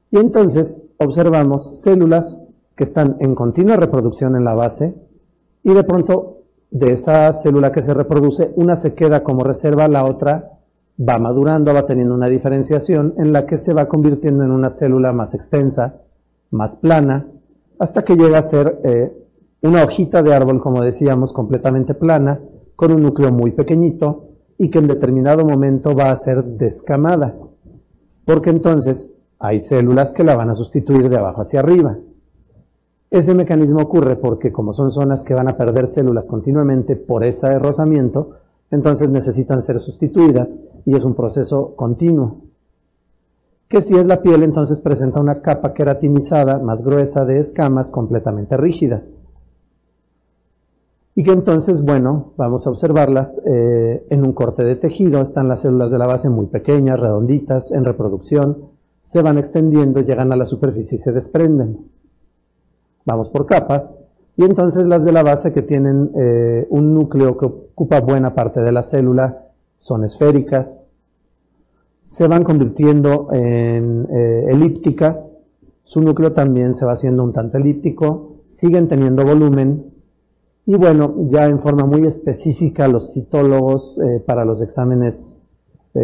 Y entonces observamos células que están en continua reproducción en la base y de pronto de esa célula que se reproduce, una se queda como reserva, la otra va madurando, va teniendo una diferenciación en la que se va convirtiendo en una célula más extensa, más plana, hasta que llega a ser una hojita de árbol, como decíamos, completamente plana, con un núcleo muy pequeñito y que en determinado momento va a ser descamada, porque entonces hay células que la van a sustituir de abajo hacia arriba. Ese mecanismo ocurre porque como son zonas que van a perder células continuamente por ese rozamiento, entonces necesitan ser sustituidas y es un proceso continuo. Que si es la piel, entonces presenta una capa queratinizada más gruesa de escamas completamente rígidas. Y que entonces, bueno, vamos a observarlas en un corte de tejido. Están las células de la base muy pequeñas, redonditas, en reproducción, se van extendiendo, llegan a la superficie y se desprenden. Vamos por capas, y entonces las de la base que tienen un núcleo que ocupa buena parte de la célula son esféricas, se van convirtiendo en elípticas, su núcleo también se va haciendo un tanto elíptico, siguen teniendo volumen, y bueno, ya en forma muy específica los citólogos para los exámenes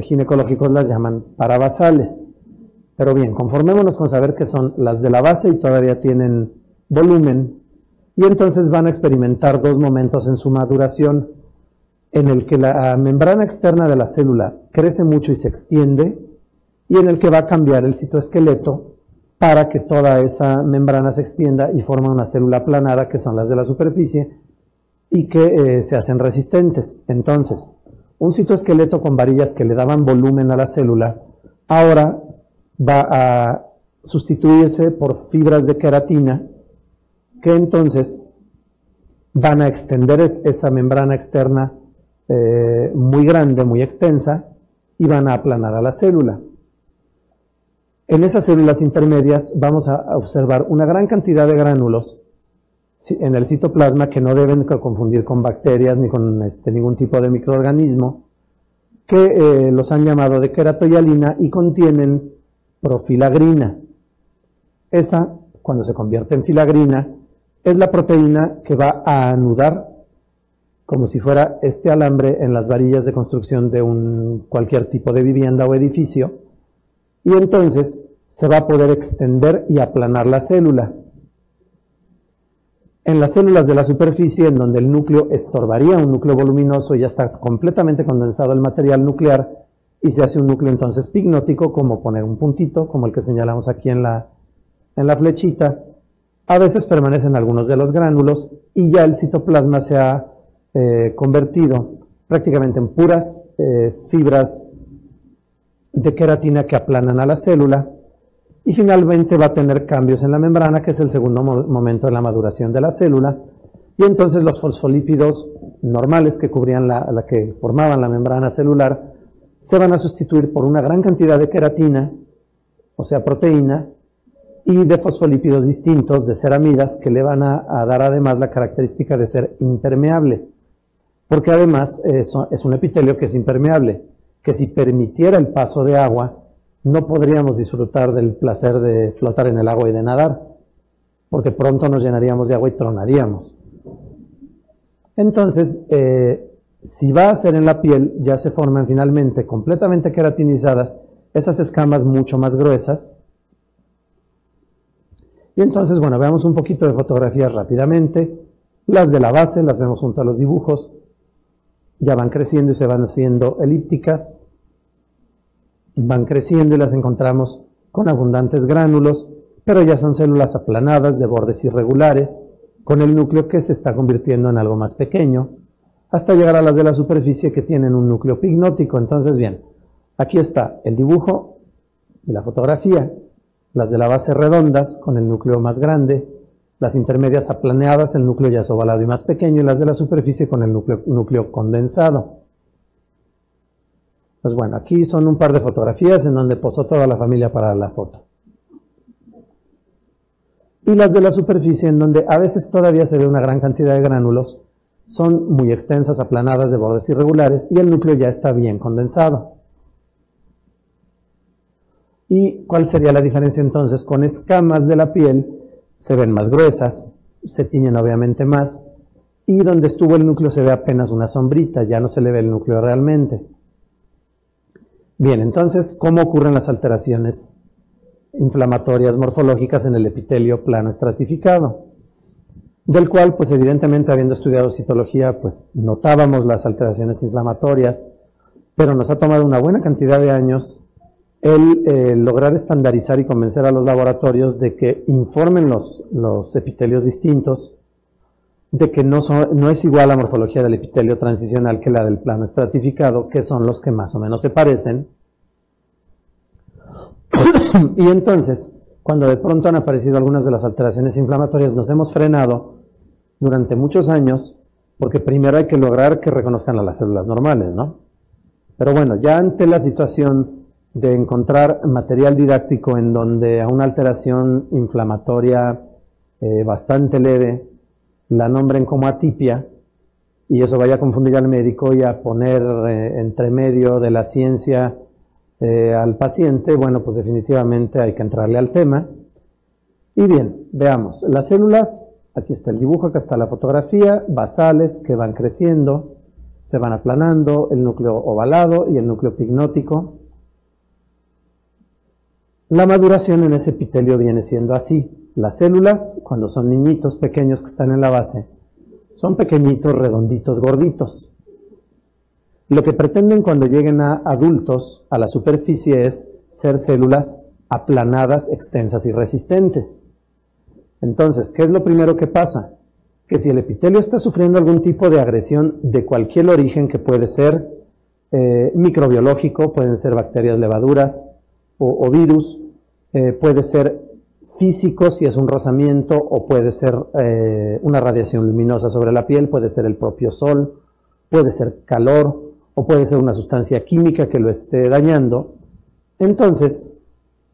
ginecológicos las llaman parabasales. Pero bien, conformémonos con saber que son las de la base y todavía tienen volumen, y entonces van a experimentar dos momentos en su maduración, en el que la membrana externa de la célula crece mucho y se extiende, y en el que va a cambiar el citoesqueleto para que toda esa membrana se extienda y forma una célula aplanada, que son las de la superficie, y que se hacen resistentes. Entonces, un citoesqueleto con varillas que le daban volumen a la célula, ahora va a sustituirse por fibras de queratina, que entonces van a extender esa membrana externa muy grande, muy extensa, y van a aplanar a la célula. En esas células intermedias vamos a observar una gran cantidad de gránulos en el citoplasma que no deben confundir con bacterias ni con ningún tipo de microorganismo, que los han llamado de queratohialina y contienen profilagrina. Esa, cuando se convierte en filagrina, es la proteína que va a anudar como si fuera este alambre en las varillas de construcción de cualquier tipo de vivienda o edificio, y entonces se va a poder extender y aplanar la célula. En las células de la superficie, en donde el núcleo estorbaría, un núcleo voluminoso, ya está completamente condensado el material nuclear y se hace un núcleo entonces pignótico, como poner un puntito, como el que señalamos aquí en la flechita. A veces permanecen algunos de los gránulos y ya el citoplasma se ha convertido prácticamente en puras fibras de queratina que aplanan a la célula, y finalmente va a tener cambios en la membrana, que es el segundo momento de la maduración de la célula, y entonces los fosfolípidos normales que cubrían la que formaban la membrana celular se van a sustituir por una gran cantidad de queratina, o sea proteína, y de fosfolípidos distintos, de ceramidas, que le van a dar además la característica de ser impermeable, porque además es un epitelio que es impermeable, que si permitiera el paso de agua, no podríamos disfrutar del placer de flotar en el agua y de nadar, porque pronto nos llenaríamos de agua y tronaríamos. Entonces, si va a ser en la piel, ya se forman finalmente completamente queratinizadas esas escamas mucho más gruesas. Y entonces, bueno, veamos un poquito de fotografías rápidamente. Las de la base las vemos junto a los dibujos. Ya van creciendo y se van haciendo elípticas. Van creciendo y las encontramos con abundantes gránulos, pero ya son células aplanadas de bordes irregulares, con el núcleo que se está convirtiendo en algo más pequeño, hasta llegar a las de la superficie, que tienen un núcleo pignótico. Entonces, bien, aquí está el dibujo y la fotografía. Las de la base redondas, con el núcleo más grande, las intermedias aplaneadas, el núcleo ya es ovalado y más pequeño, y las de la superficie con el núcleo condensado. Pues bueno, aquí son un par de fotografías en donde posó toda la familia para la foto. Y las de la superficie, en donde a veces todavía se ve una gran cantidad de gránulos, son muy extensas, aplanadas, de bordes irregulares, y el núcleo ya está bien condensado. ¿Y cuál sería la diferencia entonces? Con escamas de la piel se ven más gruesas, se tiñen obviamente más, y donde estuvo el núcleo se ve apenas una sombrita, ya no se le ve el núcleo realmente. Bien, entonces, ¿cómo ocurren las alteraciones inflamatorias morfológicas en el epitelio plano estratificado? Del cual, pues evidentemente, habiendo estudiado citología, pues notábamos las alteraciones inflamatorias, pero nos ha tomado una buena cantidad de años el lograr estandarizar y convencer a los laboratorios de que informen los epitelios distintos, de que no es igual la morfología del epitelio transicional que la del plano estratificado, que son los que más o menos se parecen. Y entonces, cuando de pronto han aparecido algunas de las alteraciones inflamatorias, nos hemos frenado durante muchos años, porque primero hay que lograr que reconozcan a las células normales, ¿no? Pero bueno, ya ante la situación de encontrar material didáctico en donde a una alteración inflamatoria bastante leve la nombren como atipia, y eso vaya a confundir al médico y a poner entre medio de la ciencia al paciente, bueno, pues definitivamente hay que entrarle al tema. Y bien, veamos, las células, aquí está el dibujo, acá está la fotografía, basales que van creciendo, se van aplanando, el núcleo ovalado y el núcleo pignótico. La maduración en ese epitelio viene siendo así. Las células, cuando son niñitos pequeños que están en la base, son pequeñitos, redonditos, gorditos. Lo que pretenden cuando lleguen a adultos, a la superficie, es ser células aplanadas, extensas y resistentes. Entonces, ¿qué es lo primero que pasa? Que si el epitelio está sufriendo algún tipo de agresión de cualquier origen, que puede ser microbiológico, pueden ser bacterias, levaduras o virus, puede ser físico si es un rozamiento, o puede ser una radiación luminosa sobre la piel, puede ser el propio sol, puede ser calor, o puede ser una sustancia química que lo esté dañando. Entonces,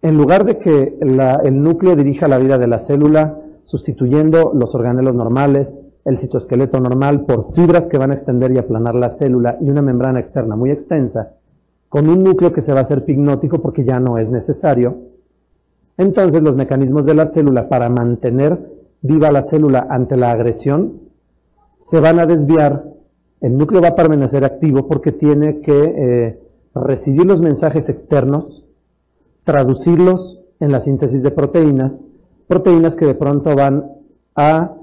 en lugar de que el núcleo dirija la vida de la célula, sustituyendo los organelos normales, el citoesqueleto normal, por fibras que van a extender y aplanar la célula y una membrana externa muy extensa, con un núcleo que se va a hacer pignótico porque ya no es necesario, entonces los mecanismos de la célula para mantener viva la célula ante la agresión se van a desviar. El núcleo va a permanecer activo porque tiene que recibir los mensajes externos, traducirlos en la síntesis de proteínas que de pronto van a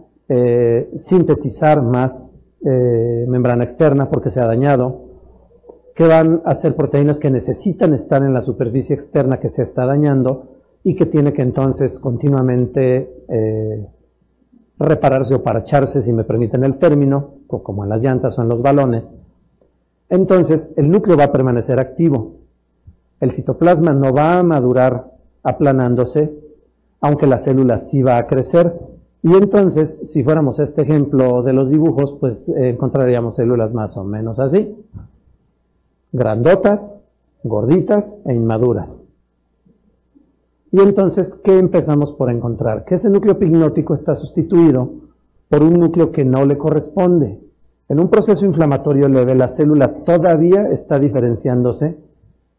sintetizar más membrana externa porque se ha dañado, que van a ser proteínas que necesitan estar en la superficie externa que se está dañando y que tiene que entonces continuamente repararse o parcharse, si me permiten el término, como en las llantas o en los balones. Entonces el núcleo va a permanecer activo. El citoplasma no va a madurar aplanándose, aunque la célula sí va a crecer. Y entonces, si fuéramos este ejemplo de los dibujos, pues encontraríamos células más o menos así: grandotas, gorditas e inmaduras. Y entonces, ¿qué empezamos por encontrar? Que ese núcleo pignótico está sustituido por un núcleo que no le corresponde. En un proceso inflamatorio leve, la célula todavía está diferenciándose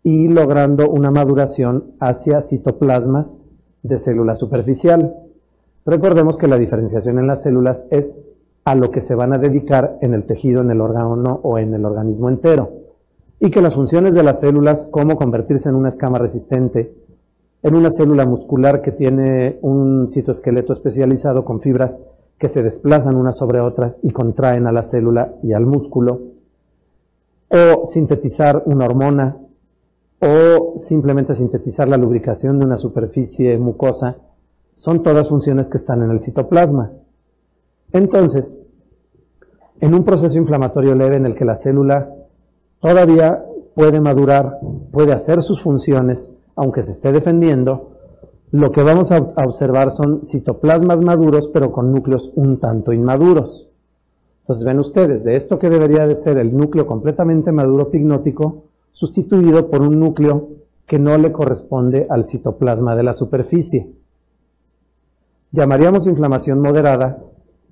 y logrando una maduración hacia citoplasmas de célula superficial. Recordemos que la diferenciación en las células es a lo que se van a dedicar en el tejido, en el órgano o en el organismo entero, y que las funciones de las células, como convertirse en una escama resistente, en una célula muscular que tiene un citoesqueleto especializado con fibras que se desplazan unas sobre otras y contraen a la célula y al músculo, o sintetizar una hormona, o simplemente sintetizar la lubricación de una superficie mucosa, son todas funciones que están en el citoplasma. Entonces, en un proceso inflamatorio leve en el que la célula todavía puede madurar, puede hacer sus funciones, aunque se esté defendiendo, lo que vamos a observar son citoplasmas maduros, pero con núcleos un tanto inmaduros. Entonces ven ustedes, de esto que debería de ser el núcleo completamente maduro pignótico, sustituido por un núcleo que no le corresponde al citoplasma de la superficie. Llamaríamos inflamación moderada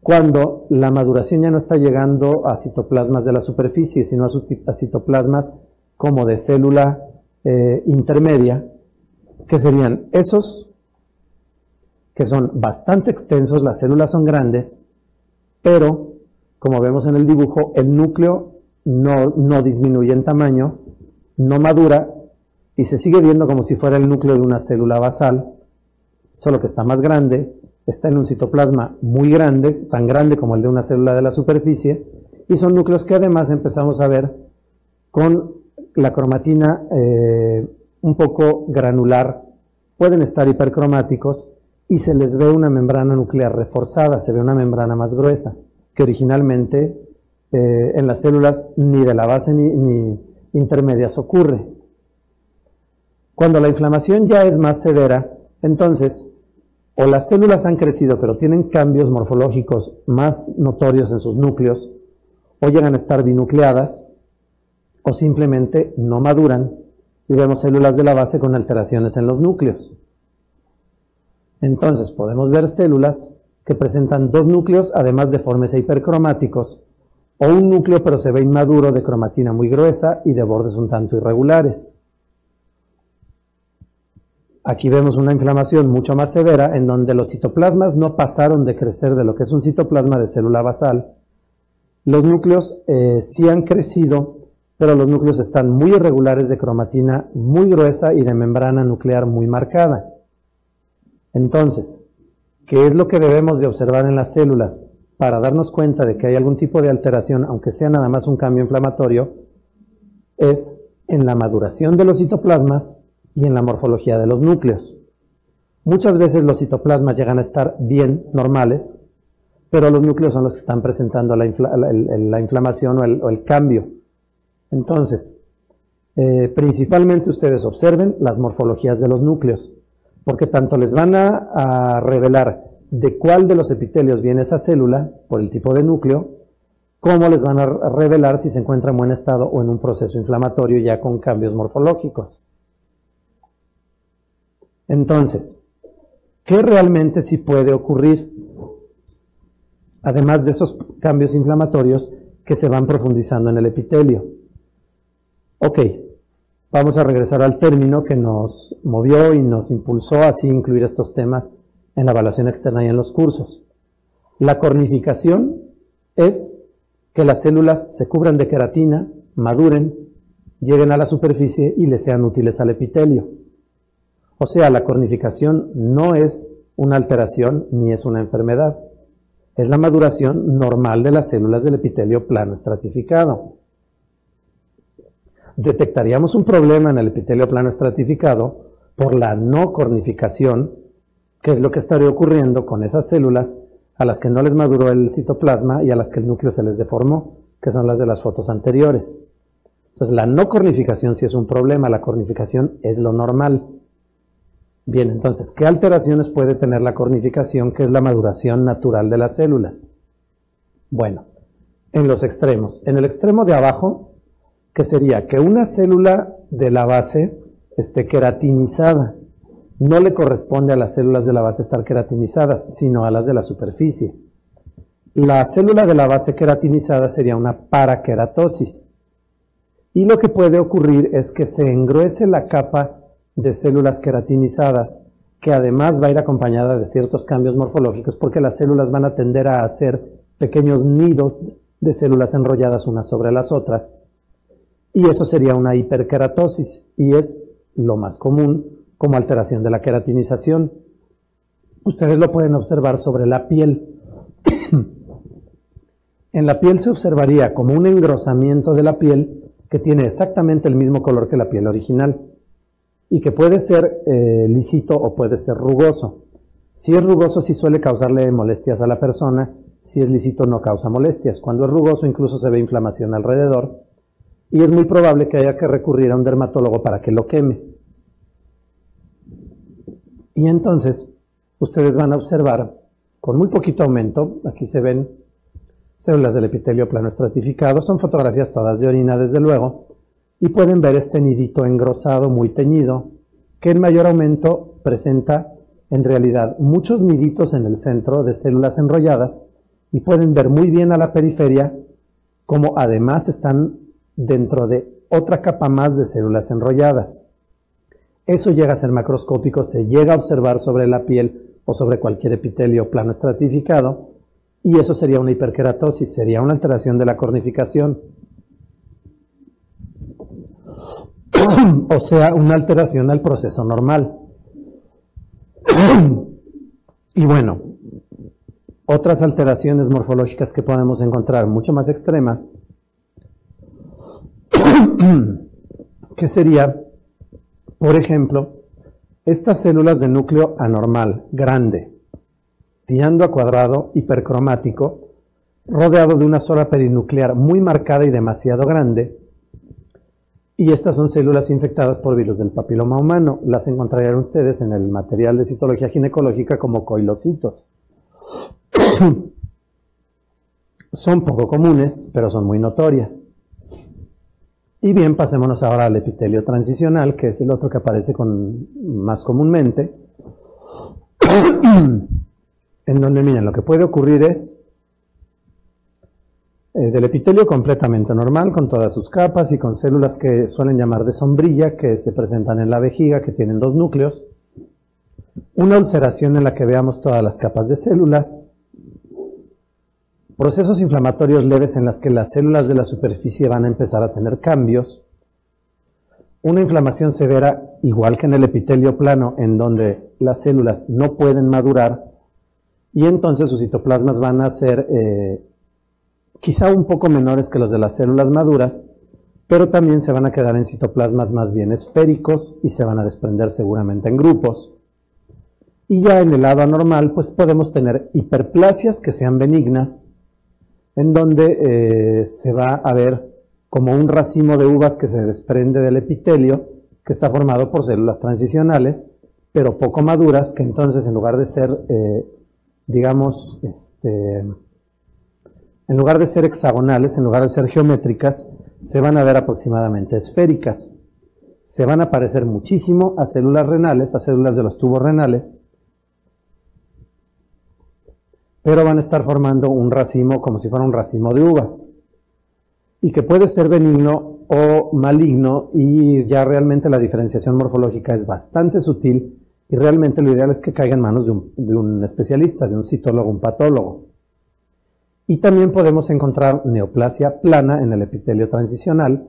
cuando la maduración ya no está llegando a citoplasmas de la superficie, sino a citoplasmas como de célula intermedia, que serían esos que son bastante extensos, las células son grandes, pero, como vemos en el dibujo, el núcleo no disminuye en tamaño, no madura y se sigue viendo como si fuera el núcleo de una célula basal, solo que está más grande, está en un citoplasma muy grande, tan grande como el de una célula de la superficie, y son núcleos que además empezamos a ver con la cromatina un poco granular, pueden estar hipercromáticos y se les ve una membrana nuclear reforzada, se ve una membrana más gruesa, que originalmente en las células ni de la base ni intermedias ocurre. Cuando la inflamación ya es más severa, entonces o las células han crecido pero tienen cambios morfológicos más notorios en sus núcleos, o llegan a estar binucleadas, o simplemente no maduran y vemos células de la base con alteraciones en los núcleos. Entonces podemos ver células que presentan dos núcleos además deformes e hipercromáticos, o un núcleo pero se ve inmaduro de cromatina muy gruesa y de bordes un tanto irregulares. Aquí vemos una inflamación mucho más severa en donde los citoplasmas no pasaron de crecer de lo que es un citoplasma de célula basal. Los núcleos sí han crecido, pero los núcleos están muy irregulares, de cromatina muy gruesa y de membrana nuclear muy marcada. Entonces, ¿qué es lo que debemos de observar en las células para darnos cuenta de que hay algún tipo de alteración, aunque sea nada más un cambio inflamatorio? Es en la maduración de los citoplasmas y en la morfología de los núcleos. Muchas veces los citoplasmas llegan a estar bien, normales, pero los núcleos son los que están presentando la inflamación o el cambio. Entonces, principalmente ustedes observen las morfologías de los núcleos, porque tanto les van a revelar de cuál de los epitelios viene esa célula, por el tipo de núcleo, como les van a revelar si se encuentra en buen estado o en un proceso inflamatorio ya con cambios morfológicos. Entonces, ¿qué realmente sí puede ocurrir? Además de esos cambios inflamatorios que se van profundizando en el epitelio. Ok, vamos a regresar al término que nos movió y nos impulsó así incluir estos temas en la evaluación externa y en los cursos. La cornificación es que las células se cubran de queratina, maduren, lleguen a la superficie y le sean útiles al epitelio. O sea, la cornificación no es una alteración ni es una enfermedad. Es la maduración normal de las células del epitelio plano estratificado. Detectaríamos un problema en el epitelio plano estratificado por la no cornificación, que es lo que estaría ocurriendo con esas células a las que no les maduró el citoplasma y a las que el núcleo se les deformó, que son las de las fotos anteriores. Entonces, la no cornificación sí es un problema, la cornificación es lo normal. Bien, entonces, ¿qué alteraciones puede tener la cornificación, que es la maduración natural de las células? Bueno, en los extremos. En el extremo de abajo, que sería que una célula de la base esté queratinizada. No le corresponde a las células de la base estar queratinizadas, sino a las de la superficie. La célula de la base queratinizada sería una paraqueratosis. Y lo que puede ocurrir es que se engruese la capa de células queratinizadas, que además va a ir acompañada de ciertos cambios morfológicos, porque las células van a tender a hacer pequeños nidos de células enrolladas unas sobre las otras, y eso sería una hiperkeratosis, y es lo más común como alteración de la queratinización. Ustedes lo pueden observar sobre la piel. En la piel se observaría como un engrosamiento de la piel que tiene exactamente el mismo color que la piel original, y que puede ser lisito o puede ser rugoso. Si es rugoso sí suele causarle molestias a la persona, si es lisito no causa molestias. Cuando es rugoso incluso se ve inflamación alrededor y es muy probable que haya que recurrir a un dermatólogo para que lo queme. Y entonces ustedes van a observar con muy poquito aumento, aquí se ven células del epitelio plano estratificado, son fotografías todas de orina desde luego, y pueden ver este nidito engrosado, muy teñido, que en mayor aumento presenta en realidad muchos niditos en el centro de células enrolladas, y pueden ver muy bien a la periferia como además están dentro de otra capa más de células enrolladas. Eso llega a ser macroscópico, se llega a observar sobre la piel o sobre cualquier epitelio plano estratificado, y eso sería una hiperkeratosis, sería una alteración de la cornificación. O sea, una alteración al proceso normal. Y bueno, otras alteraciones morfológicas que podemos encontrar mucho más extremas, que sería, por ejemplo, estas células de núcleo anormal, grande, tirando a cuadrado, hipercromático, rodeado de una zona perinuclear muy marcada y demasiado grande. Y estas son células infectadas por virus del papiloma humano. Las encontrarían ustedes en el material de citología ginecológica como coilocitos. Son poco comunes, pero son muy notorias. Y bien, pasémonos ahora al epitelio transicional, que es el otro que aparece más comúnmente. En donde, miren, lo que puede ocurrir es del epitelio completamente normal, con todas sus capas y con células que suelen llamar de sombrilla, que se presentan en la vejiga, que tienen dos núcleos. Una ulceración en la que veamos todas las capas de células. Procesos inflamatorios leves en las que las células de la superficie van a empezar a tener cambios. Una inflamación severa, igual que en el epitelio plano, en donde las células no pueden madurar, y entonces sus citoplasmas van a ser quizá un poco menores que los de las células maduras, pero también se van a quedar en citoplasmas más bien esféricos y se van a desprender seguramente en grupos. Y ya en el lado anormal, pues podemos tener hiperplasias que sean benignas, en donde se va a ver como un racimo de uvas que se desprende del epitelio, que está formado por células transicionales, pero poco maduras, que entonces en lugar de ser, digamos, en lugar de ser hexagonales, en lugar de ser geométricas, se van a ver aproximadamente esféricas. Se van a parecer muchísimo a células renales, a células de los tubos renales, pero van a estar formando un racimo como si fuera un racimo de uvas, y que puede ser benigno o maligno, y ya realmente la diferenciación morfológica es bastante sutil, y realmente lo ideal es que caiga en manos de un especialista, de un citólogo, un patólogo. Y también podemos encontrar neoplasia plana en el epitelio transicional,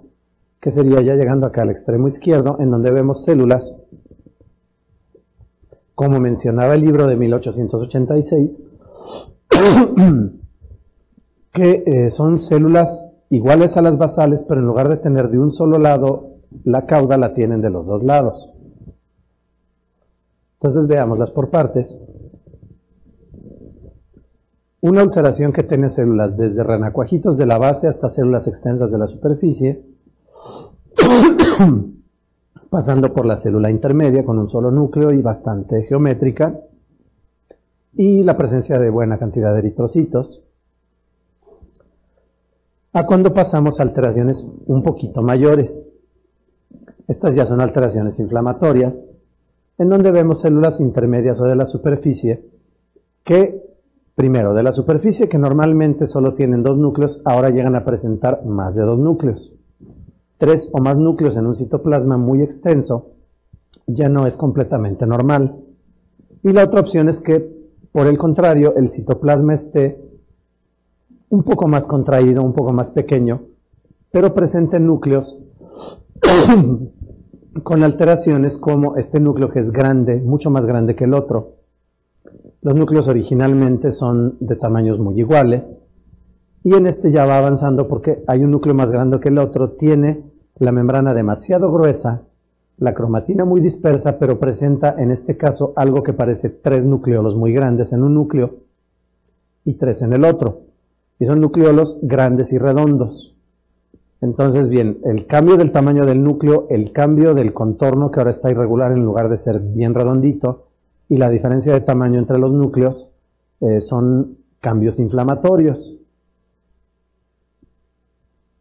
que sería ya llegando acá al extremo izquierdo, en donde vemos células, como mencionaba el libro de 1886, que son células iguales a las basales, pero en lugar de tener de un solo lado la cauda, la tienen de los dos lados. Entonces veámoslas por partes. Una ulceración que tiene células desde renacuajitos de la base hasta células extensas de la superficie, pasando por la célula intermedia con un solo núcleo y bastante geométrica, y la presencia de buena cantidad de eritrocitos, a cuando pasamos a alteraciones un poquito mayores. Estas ya son alteraciones inflamatorias, en donde vemos células intermedias o de la superficie que, primero, de la superficie que normalmente solo tienen dos núcleos, ahora llegan a presentar más de dos núcleos. 3 o más núcleos en un citoplasma muy extenso ya no es completamente normal. Y la otra opción es que, por el contrario, el citoplasma esté un poco más contraído, un poco más pequeño, pero presente núcleos con alteraciones como este núcleo que es grande, mucho más grande que el otro. Los núcleos originalmente son de tamaños muy iguales, y en este ya va avanzando porque hay un núcleo más grande que el otro, tiene la membrana demasiado gruesa, la cromatina muy dispersa, pero presenta en este caso algo que parece 3 nucleolos muy grandes en un núcleo y 3 en el otro, y son nucleolos grandes y redondos. Entonces, bien, el cambio del tamaño del núcleo, el cambio del contorno, que ahora está irregular en lugar de ser bien redondito, y la diferencia de tamaño entre los núcleos son cambios inflamatorios.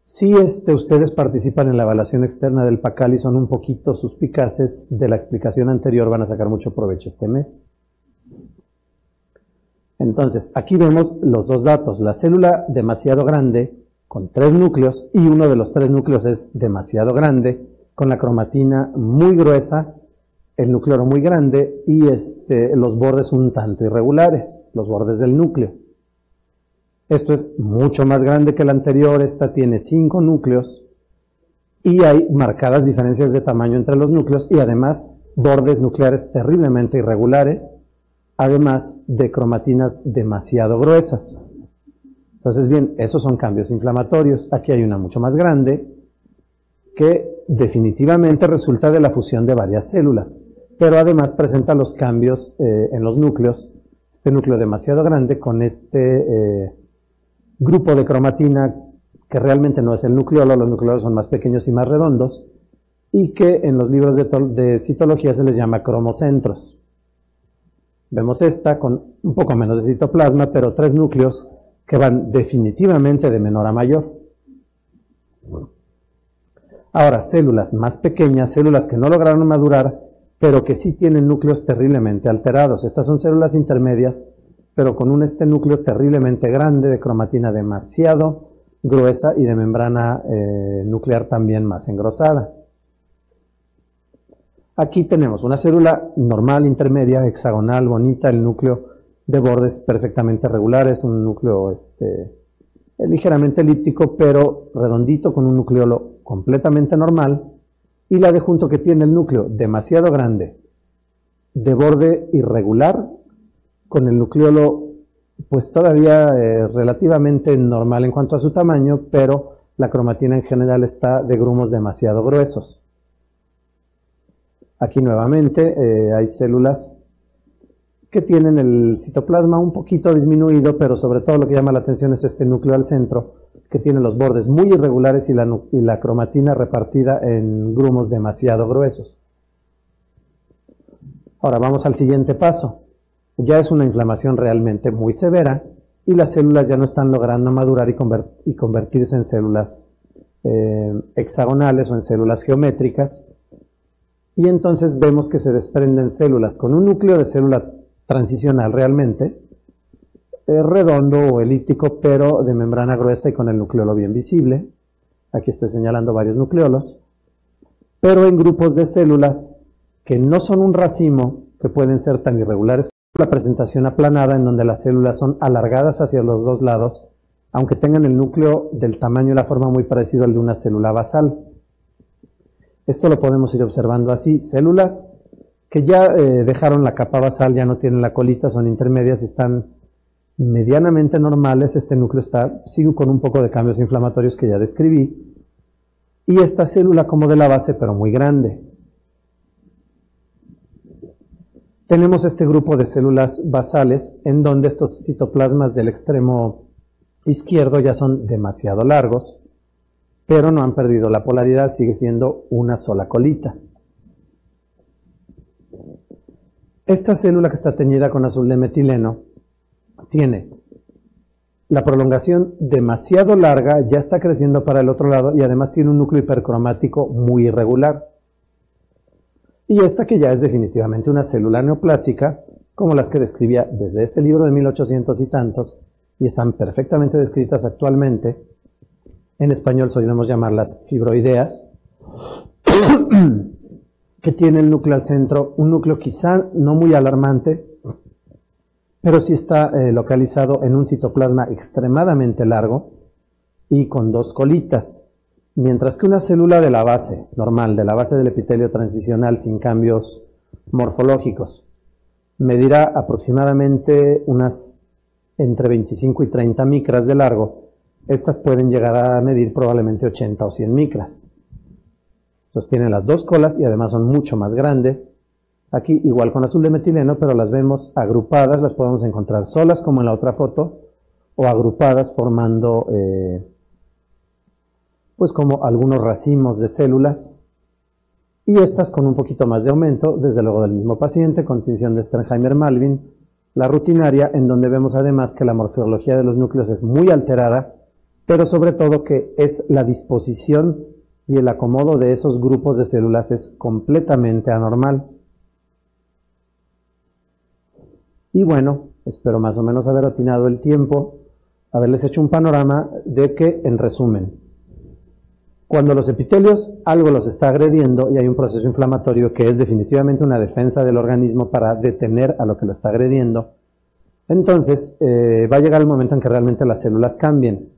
Si ustedes participan en la evaluación externa del PACAL y son un poquito suspicaces de la explicación anterior, van a sacar mucho provecho este mes. Entonces, aquí vemos los dos datos. La célula demasiado grande, con 3 núcleos, y uno de los 3 núcleos es demasiado grande, con la cromatina muy gruesa, el núcleo muy grande, y los bordes un tanto irregulares, los bordes del núcleo. Esto es mucho más grande que el anterior, esta tiene 5 núcleos, y hay marcadas diferencias de tamaño entre los núcleos, y además bordes nucleares terriblemente irregulares, además de cromatinas demasiado gruesas. Entonces, bien, esos son cambios inflamatorios. Aquí hay una mucho más grande, que definitivamente resulta de la fusión de varias células, pero además presenta los cambios en los núcleos, este núcleo demasiado grande con este grupo de cromatina que realmente no es el nucleolo, los nucleolos son más pequeños y más redondos, y que en los libros de citología se les llama cromocentros. Vemos esta con un poco menos de citoplasma, pero 3 núcleos que van definitivamente de menor a mayor. Ahora, células más pequeñas, células que no lograron madurar, pero que sí tienen núcleos terriblemente alterados. Estas son células intermedias, pero con este núcleo terriblemente grande, de cromatina demasiado gruesa y de membrana nuclear también más engrosada. Aquí tenemos una célula normal, intermedia, hexagonal, bonita, el núcleo de bordes perfectamente regulares, un núcleo ligeramente elíptico, pero redondito, con un nucleolo completamente normal, y la de junto que tiene el núcleo demasiado grande, de borde irregular, con el nucleolo pues todavía relativamente normal en cuanto a su tamaño, pero la cromatina en general está de grumos demasiado gruesos. Aquí nuevamente hay células que tienen el citoplasma un poquito disminuido, pero sobre todo lo que llama la atención es este núcleo al centro, que tiene los bordes muy irregulares y la cromatina repartida en grumos demasiado gruesos. Ahora vamos al siguiente paso. Ya es una inflamación realmente muy severa y las células ya no están logrando madurar y convertirse en células hexagonales o en células geométricas. Y entonces vemos que se desprenden células con un núcleo de célula transicional realmente, redondo o elíptico, pero de membrana gruesa y con el nucleolo bien visible. Aquí estoy señalando varios nucleolos, pero en grupos de células que no son un racimo, que pueden ser tan irregulares como la presentación aplanada, en donde las células son alargadas hacia los dos lados, aunque tengan el núcleo del tamaño y la forma muy parecido al de una célula basal. Esto lo podemos ir observando así: células que ya dejaron la capa basal, ya no tienen la colita, son intermedias y están medianamente normales. Este núcleo sigue con un poco de cambios inflamatorios que ya describí, y esta célula como de la base, pero muy grande. Tenemos este grupo de células basales en donde estos citoplasmas del extremo izquierdo ya son demasiado largos, pero no han perdido la polaridad, sigue siendo una sola colita. Esta célula que está teñida con azul de metileno tiene la prolongación demasiado larga, ya está creciendo para el otro lado y además tiene un núcleo hipercromático muy irregular. Y esta que ya es definitivamente una célula neoplásica, como las que describía desde ese libro de 1800 y tantos, y están perfectamente descritas actualmente. En español solemos llamarlas fibroideas, que tiene el núcleo al centro, un núcleo quizá no muy alarmante, pero sí está localizado en un citoplasma extremadamente largo y con dos colitas. Mientras que una célula de la base normal, de la base del epitelio transicional sin cambios morfológicos, medirá aproximadamente unas entre 25 y 30 micras de largo, estas pueden llegar a medir probablemente 80 o 100 micras. Entonces tienen las dos colas y además son mucho más grandes. Aquí igual con azul de metileno, pero las vemos agrupadas, las podemos encontrar solas como en la otra foto, o agrupadas formando pues como algunos racimos de células, y estas con un poquito más de aumento, desde luego del mismo paciente, con tinción de Sternheimer-Malvin, la rutinaria, en donde vemos además que la morfología de los núcleos es muy alterada, pero sobre todo que es la disposición y el acomodo de esos grupos de células es completamente anormal. Y bueno, espero más o menos haber atinado el tiempo, haberles hecho un panorama de que, en resumen, cuando los epitelios algo los está agrediendo y hay un proceso inflamatorio que es definitivamente una defensa del organismo para detener a lo que lo está agrediendo, entonces va a llegar el momento en que realmente las células cambien.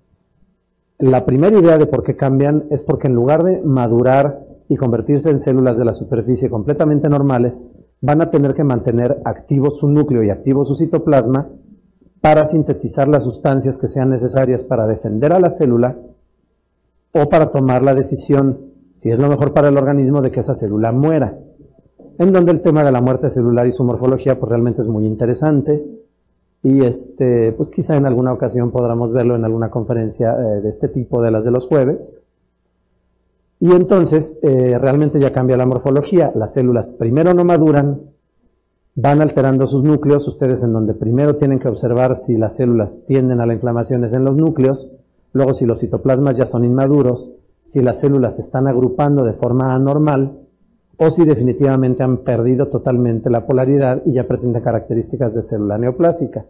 La primera idea de por qué cambian es porque en lugar de madurar y convertirse en células de la superficie completamente normales, van a tener que mantener activo su núcleo y activo su citoplasma para sintetizar las sustancias que sean necesarias para defender a la célula o para tomar la decisión, si es lo mejor para el organismo, de que esa célula muera. En donde el tema de la muerte celular y su morfología pues realmente es muy interesante, y pues quizá en alguna ocasión podamos verlo en alguna conferencia de este tipo, de las de los jueves. Y entonces realmente ya cambia la morfología. Las células primero no maduran, van alterando sus núcleos. Ustedes en donde primero tienen que observar si las células tienden a la inflamación es en los núcleos. Luego, si los citoplasmas ya son inmaduros, si las células se están agrupando de forma anormal, o si definitivamente han perdido totalmente la polaridad y ya presentan características de célula neoplásica.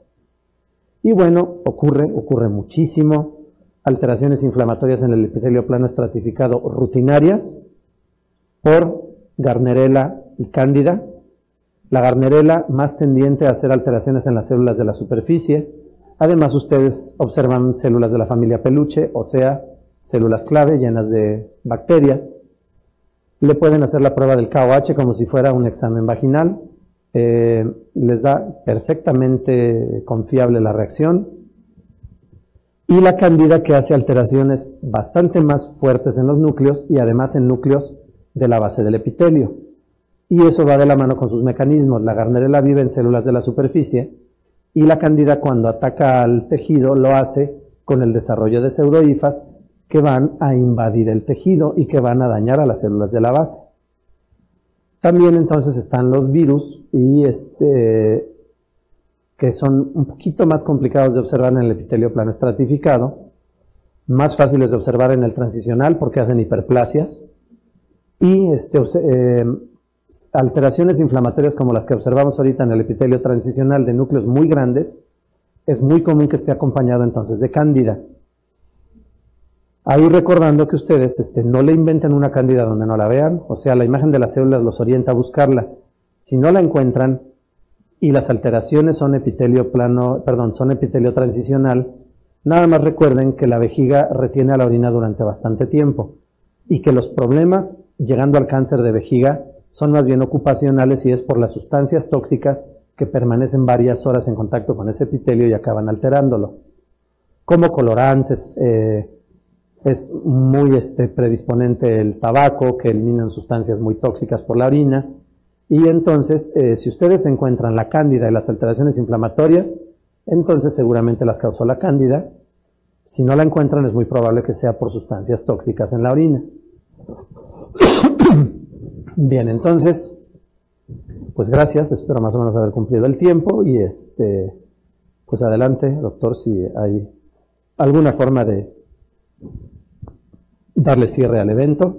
Y bueno, ocurre muchísimo. Alteraciones inflamatorias en el epitelio plano estratificado rutinarias por Gardnerella y Cándida. La Gardnerella más tendiente a hacer alteraciones en las células de la superficie. Además, ustedes observan células de la familia peluche, o sea, células clave llenas de bacterias. Le pueden hacer la prueba del KOH como si fuera un examen vaginal. Les da perfectamente confiable la reacción. y la cándida, que hace alteraciones bastante más fuertes en los núcleos y además en núcleos de la base del epitelio. Y eso va de la mano con sus mecanismos. La Gardnerella vive en células de la superficie y la cándida, cuando ataca al tejido, lo hace con el desarrollo de pseudohifas que van a invadir el tejido y que van a dañar a las células de la base. También entonces están los virus y que son un poquito más complicados de observar en el epitelio plano estratificado, más fáciles de observar en el transicional porque hacen hiperplasias, y alteraciones inflamatorias como las que observamos ahorita en el epitelio transicional de núcleos muy grandes, es muy común que esté acompañado entonces de cándida. Ahí recordando que ustedes no le inventen una cándida donde no la vean, o sea, la imagen de las células los orienta a buscarla. Si no la encuentran y las alteraciones son epitelio transicional, nada más recuerden que la vejiga retiene a la orina durante bastante tiempo y que los problemas llegando al cáncer de vejiga son más bien ocupacionales y es por las sustancias tóxicas que permanecen varias horas en contacto con ese epitelio y acaban alterándolo. Como colorantes, es muy predisponente el tabaco, que eliminan sustancias muy tóxicas por la orina. Y entonces, si ustedes encuentran la cándida y las alteraciones inflamatorias, entonces seguramente las causó la cándida. Si no la encuentran, es muy probable que sea por sustancias tóxicas en la orina. Bien, entonces, pues gracias, espero más o menos haber cumplido el tiempo y pues adelante, doctor, si hay alguna forma de darle cierre al evento.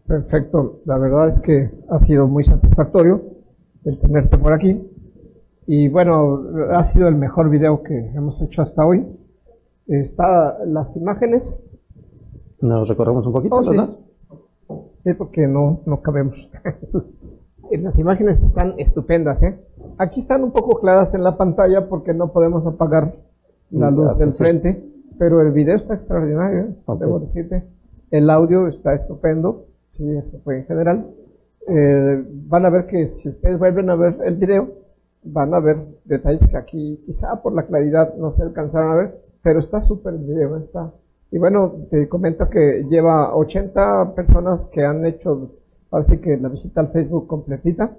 Perfecto, la verdad es que ha sido muy satisfactorio el tenerte por aquí y bueno, ha sido el mejor video que hemos hecho hasta hoy. Las imágenes. ¿Nos recorremos un poquito los dos? Sí, porque no cabemos. Las imágenes están estupendas, ¿eh? Aquí están un poco claras en la pantalla porque no podemos apagar la luz del frente, pero el video está extraordinario, ¿eh? Debo decirte. El audio está estupendo, sí, eso fue en general. Van a ver que si ustedes vuelven a ver el video, van a ver detalles que aquí quizá por la claridad no se alcanzaron a ver, pero está súper el video, está. Y bueno, te comento que lleva 80 personas que han hecho, así que la visita al Facebook completita,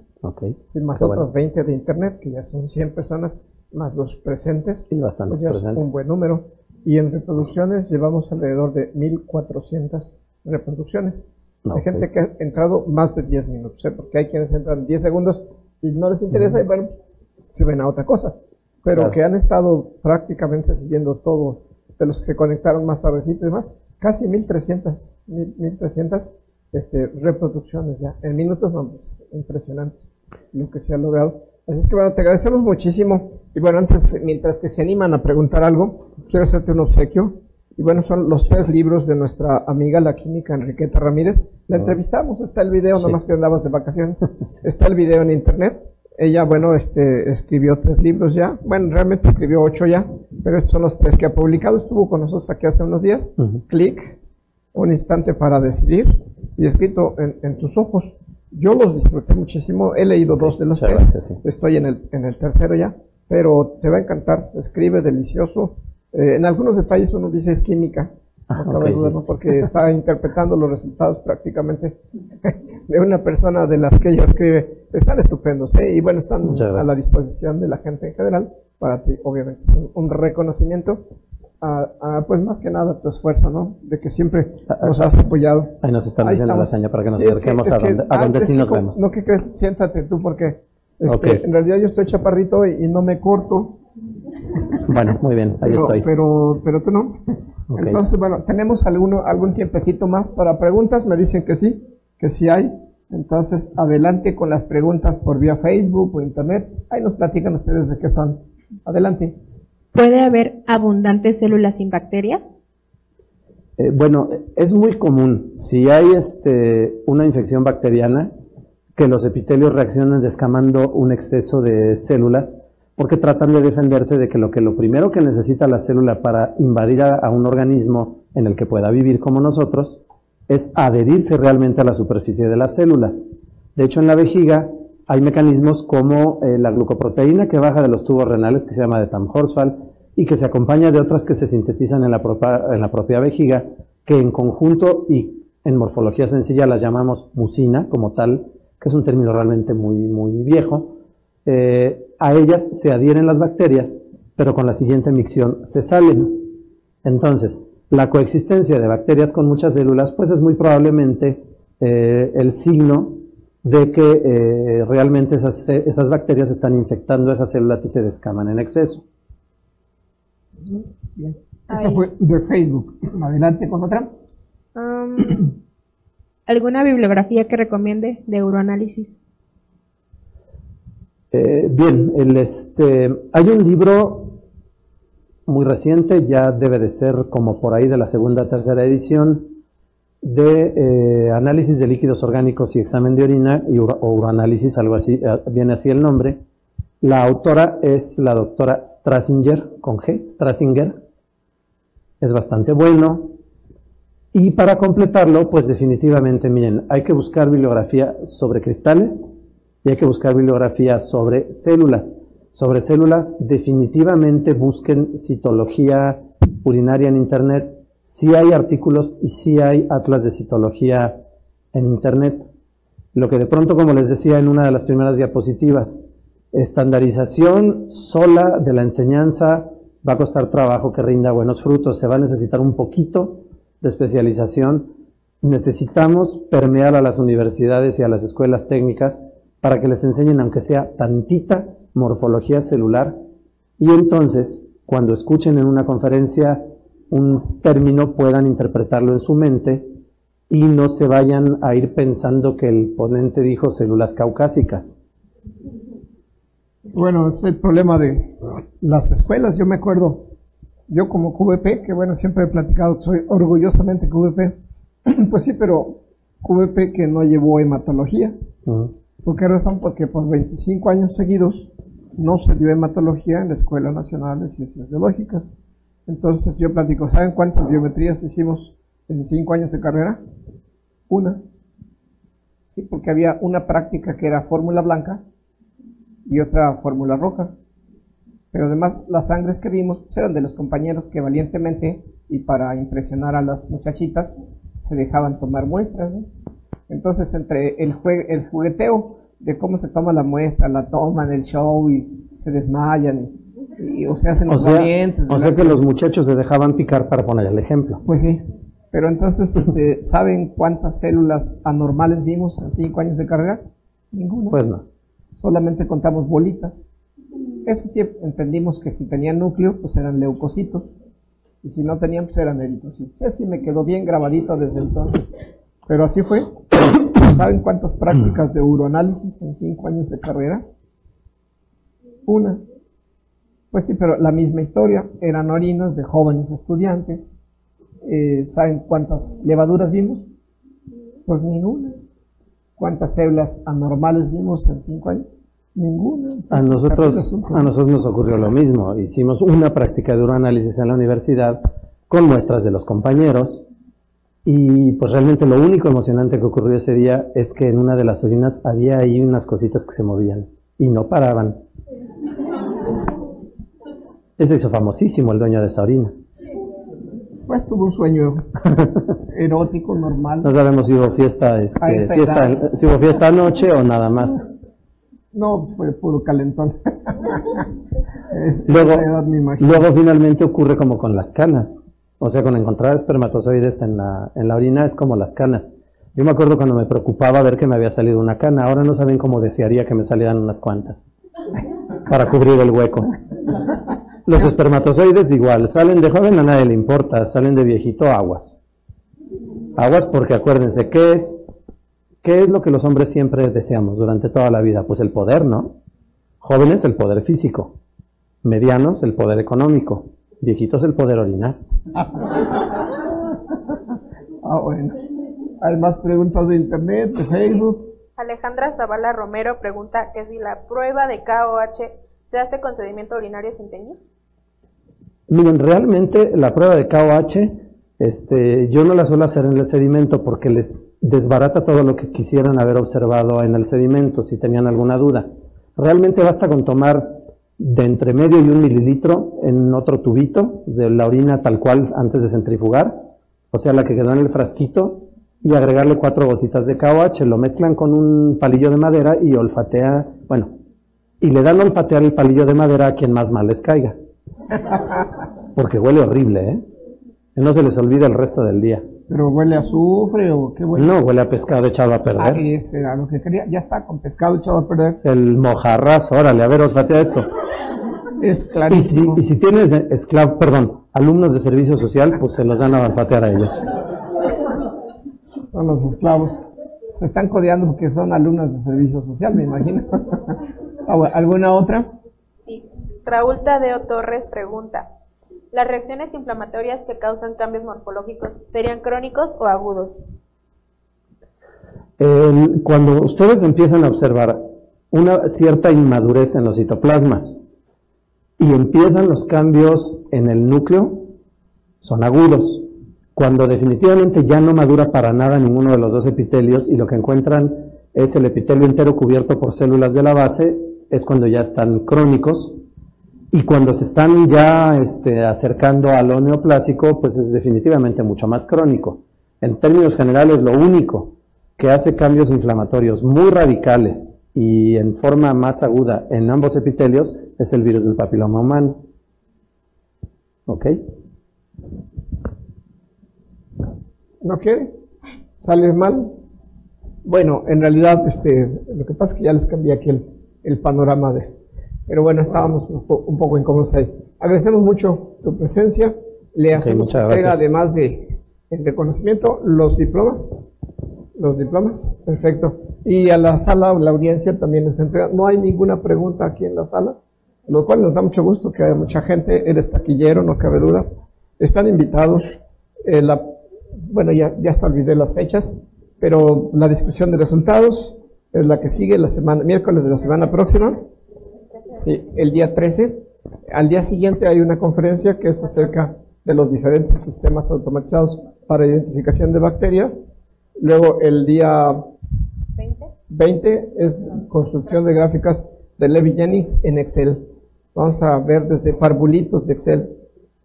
sí, más otras 20 de internet, que ya son 100 personas, más los presentes, y bastantes pues ya es un buen número. Y en reproducciones llevamos alrededor de 1400 reproducciones. Hay gente que ha entrado más de 10 minutos, porque hay quienes entran 10 segundos y no les interesa y bueno, se ven a otra cosa. Pero que han estado prácticamente siguiendo todo, de los que se conectaron más tardecito y demás, casi 1300 reproducciones ya, en minutos, no, es impresionante lo que se ha logrado. Así es que bueno, te agradecemos muchísimo. Y bueno, antes, mientras que se animan a preguntar algo, quiero hacerte un obsequio. Y bueno, son los 3 libros de nuestra amiga, la química Enriqueta Ramírez. La entrevistamos, está el video, nomás que andabas de vacaciones. Está el video en internet. Ella, bueno, escribió 3 libros ya. Bueno, realmente escribió 8 ya, pero estos son los 3 que ha publicado. Estuvo con nosotros aquí hace unos días. Clic, un instante para decidir, y escrito en tus ojos. Yo los disfruté muchísimo. He leído 2 de los 3. Gracias, estoy en el tercero ya, pero te va a encantar. Escribe delicioso. En algunos detalles uno dice es química. No cabe duda, ¿no? Porque está interpretando los resultados prácticamente de una persona de las que ella escribe. Están estupendos, ¿eh? Y bueno, están a la disposición de la gente en general. Para ti, obviamente, es un reconocimiento pues más que nada tu esfuerzo, ¿no? De que siempre nos has apoyado. Ahí nos están diciendo la seña para que nos acerquemos a donde sí nos vemos. No, ¿qué crees? Siéntate tú porque en realidad yo estoy chaparrito y no me corto. Bueno, muy bien, ahí estoy. Pero tú no. Entonces, bueno, tenemos algún tiempecito más para preguntas. Me dicen que sí hay. Entonces, adelante con las preguntas por vía Facebook o internet. Ahí nos platican ustedes de qué son. Adelante. ¿Puede haber abundantes células sin bacterias? Bueno, es muy común. Si hay una infección bacteriana, que los epitelios reaccionen descamando un exceso de células, porque tratan de defenderse de que lo primero que necesita la célula para invadir a un organismo en el que pueda vivir como nosotros es adherirse realmente a la superficie de las células. De hecho, en la vejiga hay mecanismos como la glucoproteína que baja de los tubos renales, que se llama de Tamm-Horsfall, y que se acompaña de otras que se sintetizan en la propia vejiga, que en conjunto y en morfología sencilla las llamamos mucina como tal, que es un término realmente muy viejo. A ellas se adhieren las bacterias, pero con la siguiente micción se salen. Entonces, la coexistencia de bacterias con muchas células, pues es muy probablemente el signo de que realmente esas bacterias están infectando esas células y se descaman en exceso. Bien. Eso fue de Facebook. Adelante con otra. ¿Alguna bibliografía que recomiende de uroanálisis? Bien, hay un libro muy reciente, ya debe de ser como por ahí de la segunda o tercera edición, de análisis de líquidos orgánicos y examen de orina, o uroanálisis, algo así, viene así el nombre. La autora es la doctora Strassinger, con G, Strassinger. Es bastante bueno. Y para completarlo, pues definitivamente, miren, hay que buscar bibliografía sobre cristales y hay que buscar bibliografía sobre células. Sobre células, definitivamente busquen citología urinaria en Internet. Sí hay artículos y sí hay atlas de citología en Internet. Lo que de pronto, como les decía en una de las primeras diapositivas, estandarización sola de la enseñanza va a costar trabajo que rinda buenos frutos. Se va a necesitar un poquito de especialización. Necesitamos permear a las universidades y a las escuelas técnicas para que les enseñen, aunque sea tantita, morfología celular, y entonces, cuando escuchen en una conferencia un término, puedan interpretarlo en su mente y no se vayan a ir pensando que el ponente dijo células caucásicas. Bueno, es el problema de las escuelas. Yo me acuerdo, yo como QVP, que bueno, siempre he platicado que soy orgullosamente QVP, pues sí, pero QVP que no llevó hematología. ¿Por qué razón? Porque por 25 años seguidos no se dio hematología en la Escuela Nacional de Ciencias Biológicas. Entonces yo platico, ¿saben cuántas biometrías hicimos en 5 años de carrera? Una. Sí, porque había una práctica que era fórmula blanca y otra fórmula roja. Pero además las sangres que vimos eran de los compañeros que valientemente y para impresionar a las muchachitas se dejaban tomar muestras, ¿no? Entonces entre el jugueteo de cómo se toma la muestra, la toman, el show y se desmayan o se hacen los valientes. O sea que los muchachos se dejaban picar para poner el ejemplo. Pues sí, pero entonces ¿saben cuántas células anormales vimos en 5 años de carrera? Ninguna. Pues no. Solamente contamos bolitas. Eso sí, entendimos que si tenían núcleo, pues eran leucocitos. Y si no tenían, pues eran eritrocitos. Así me quedó bien grabadito desde entonces. Pero así fue. ¿Saben cuántas prácticas de uroanálisis en 5 años de carrera? Una. Pues sí, pero la misma historia. Eran orinas de jóvenes estudiantes. ¿Saben cuántas levaduras vimos? Pues ninguna. ¿Cuántas células anormales vimos en 5 años? Ninguna. A nosotros nos ocurrió lo mismo. Hicimos una práctica de uroanálisis en la universidad con muestras de los compañeros y pues realmente lo único emocionante que ocurrió ese día es que en una de las orinas había ahí unas cositas que se movían y no paraban. Ese hizo famosísimo el dueño de esa orina. Pues tuvo un sueño erótico, normal. No sabemos si hubo fiesta, si hubo fiesta anoche o nada más. No, fue puro calentón. Luego finalmente ocurre como con las canas. O sea, con encontrar espermatozoides en la orina es como las canas. Yo me acuerdo cuando me preocupaba ver que me había salido una cana. Ahora no saben cómo desearía que me salieran unas cuantas para cubrir el hueco. Los espermatozoides igual, salen de joven a nadie le importa, salen de viejito aguas. Aguas porque acuérdense, ¿qué es lo que los hombres siempre deseamos durante toda la vida? Pues el poder, ¿no? Jóvenes, el poder físico. Medianos, el poder económico. Viejitos, el poder orinar. Bueno. ¿Hay más preguntas de internet, de Facebook? Alejandra Zavala Romero pregunta que si la prueba de KOH se hace con sedimento urinario sin teñir. Miren, realmente la prueba de KOH, yo no la suelo hacer en el sedimento porque les desbarata todo lo que quisieran haber observado en el sedimento, si tenían alguna duda. Realmente basta con tomar de entre medio y 1 mililitro en otro tubito de la orina tal cual antes de centrifugar, o sea, la que quedó en el frasquito, y agregarle 4 gotitas de KOH, lo mezclan con un palillo de madera y olfatea, bueno, y le dan a olfatear el palillo de madera a quien más mal les caiga. Porque huele horrible, ¿eh? Y no se les olvida el resto del día. ¿Pero huele a azufre o qué huele? No, huele a pescado echado a perder. Ah, ese era lo que quería. Ya está, con pescado echado a perder. Es el mojarrazo, órale, a ver, olfatea esto. Es clarísimo. Y si tienes alumnos de servicio social, pues se los dan a olfatear a ellos. Son los esclavos. Se están codeando porque son alumnas de servicio social, me imagino. ¿Alguna otra? Sí. Raúl Tadeo Torres pregunta: ¿las reacciones inflamatorias que causan cambios morfológicos serían crónicos o agudos? Cuando ustedes empiezan a observar una cierta inmadurez en los citoplasmas y empiezan los cambios en el núcleo, son agudos. Cuando definitivamente ya no madura para nada ninguno de los dos epitelios y lo que encuentran es el epitelio entero cubierto por células de la base, es cuando ya están crónicos. Y cuando se están ya acercando a lo neoplásico, pues es definitivamente mucho más crónico. En términos generales, lo único que hace cambios inflamatorios muy radicales y en forma más aguda en ambos epitelios es el virus del papiloma humano. ¿Ok? ¿No quiere? ¿Sale mal? Bueno, en realidad, lo que pasa es que ya les cambié aquí el panorama de... Pero bueno, estábamos un poco incómodos ahí. Agradecemos mucho tu presencia. Le hacemos entrega, además de el reconocimiento, los diplomas. Los diplomas, perfecto. Y a la sala, la audiencia también les entrega. No hay ninguna pregunta aquí en la sala, lo cual nos da mucho gusto que haya mucha gente. Eres taquillero, no cabe duda. Están invitados. Bueno, ya hasta olvidé las fechas, pero la discusión de resultados es la que sigue miércoles de la semana próxima. Sí, el día 13. Al día siguiente hay una conferencia que es acerca de los diferentes sistemas automatizados para identificación de bacterias. Luego el día 20 es construcción de gráficas de Levi Jennings en Excel. Vamos a ver desde parvulitos de Excel.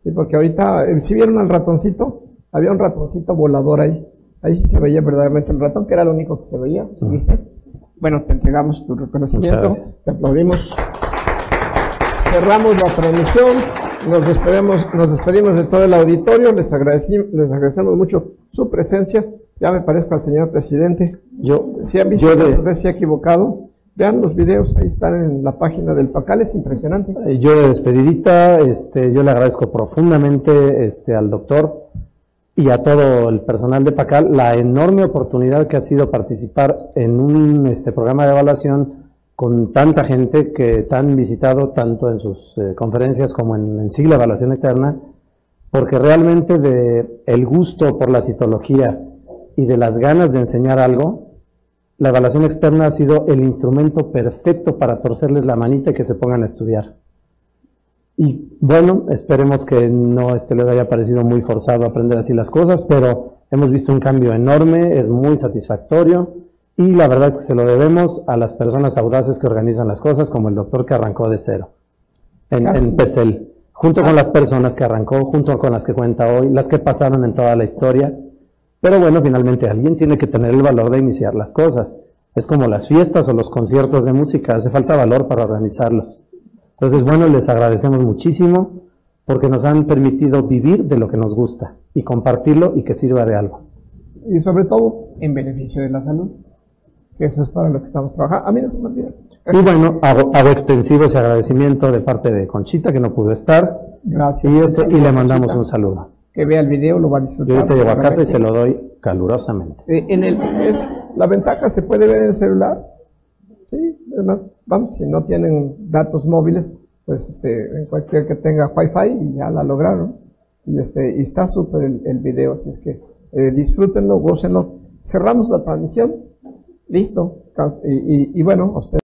Sí, porque ahorita, si vieron al ratoncito, había un ratoncito volador ahí. Ahí sí se veía verdaderamente el ratón, que era lo único que se veía. ¿Sí viste? Bueno, te entregamos tu reconocimiento. Muchas gracias. Te aplaudimos. Cerramos la transmisión, nos despedimos de todo el auditorio, les agradecemos mucho su presencia. Ya me parezco al señor presidente. Si han visto que tal vez se ha equivocado, vean los videos, ahí están en la página del PACAL, es impresionante. Yo de despedidita, yo le agradezco profundamente al doctor y a todo el personal de PACAL la enorme oportunidad que ha sido participar en un programa de evaluación con tanta gente que han visitado tanto en sus conferencias como en sí la evaluación externa, porque realmente el gusto por la citología y de las ganas de enseñar algo, la evaluación externa ha sido el instrumento perfecto para torcerles la manita y que se pongan a estudiar. Y bueno, esperemos que no les haya parecido muy forzado aprender así las cosas, pero hemos visto un cambio enorme, es muy satisfactorio. Y la verdad es que se lo debemos a las personas audaces que organizan las cosas, como el doctor que arrancó de cero en PECEL, junto con las personas que arrancó, junto con las que cuenta hoy, las que pasaron en toda la historia. Pero bueno, finalmente alguien tiene que tener el valor de iniciar las cosas. Es como las fiestas o los conciertos de música, hace falta valor para organizarlos. Entonces, bueno, les agradecemos muchísimo porque nos han permitido vivir de lo que nos gusta y compartirlo y que sirva de algo. Y sobre todo, en beneficio de la salud. Eso es para lo que estamos trabajando. A mí no se me olvida. Y bueno, hago extensivo ese agradecimiento de parte de Conchita, que no pudo estar. Gracias. Y le mandamos Conchita un saludo. Que vea el video, lo va a disfrutar. Yo ahorita llego a casa y se lo doy calurosamente. La ventaja se puede ver en el celular. Sí, además, vamos, si no tienen datos móviles, pues en cualquier que tenga Wi-Fi, ya la lograron. Y está súper el video, así es que disfrútenlo, gócenlo. Cerramos la transmisión. Listo. Y bueno, a ustedes.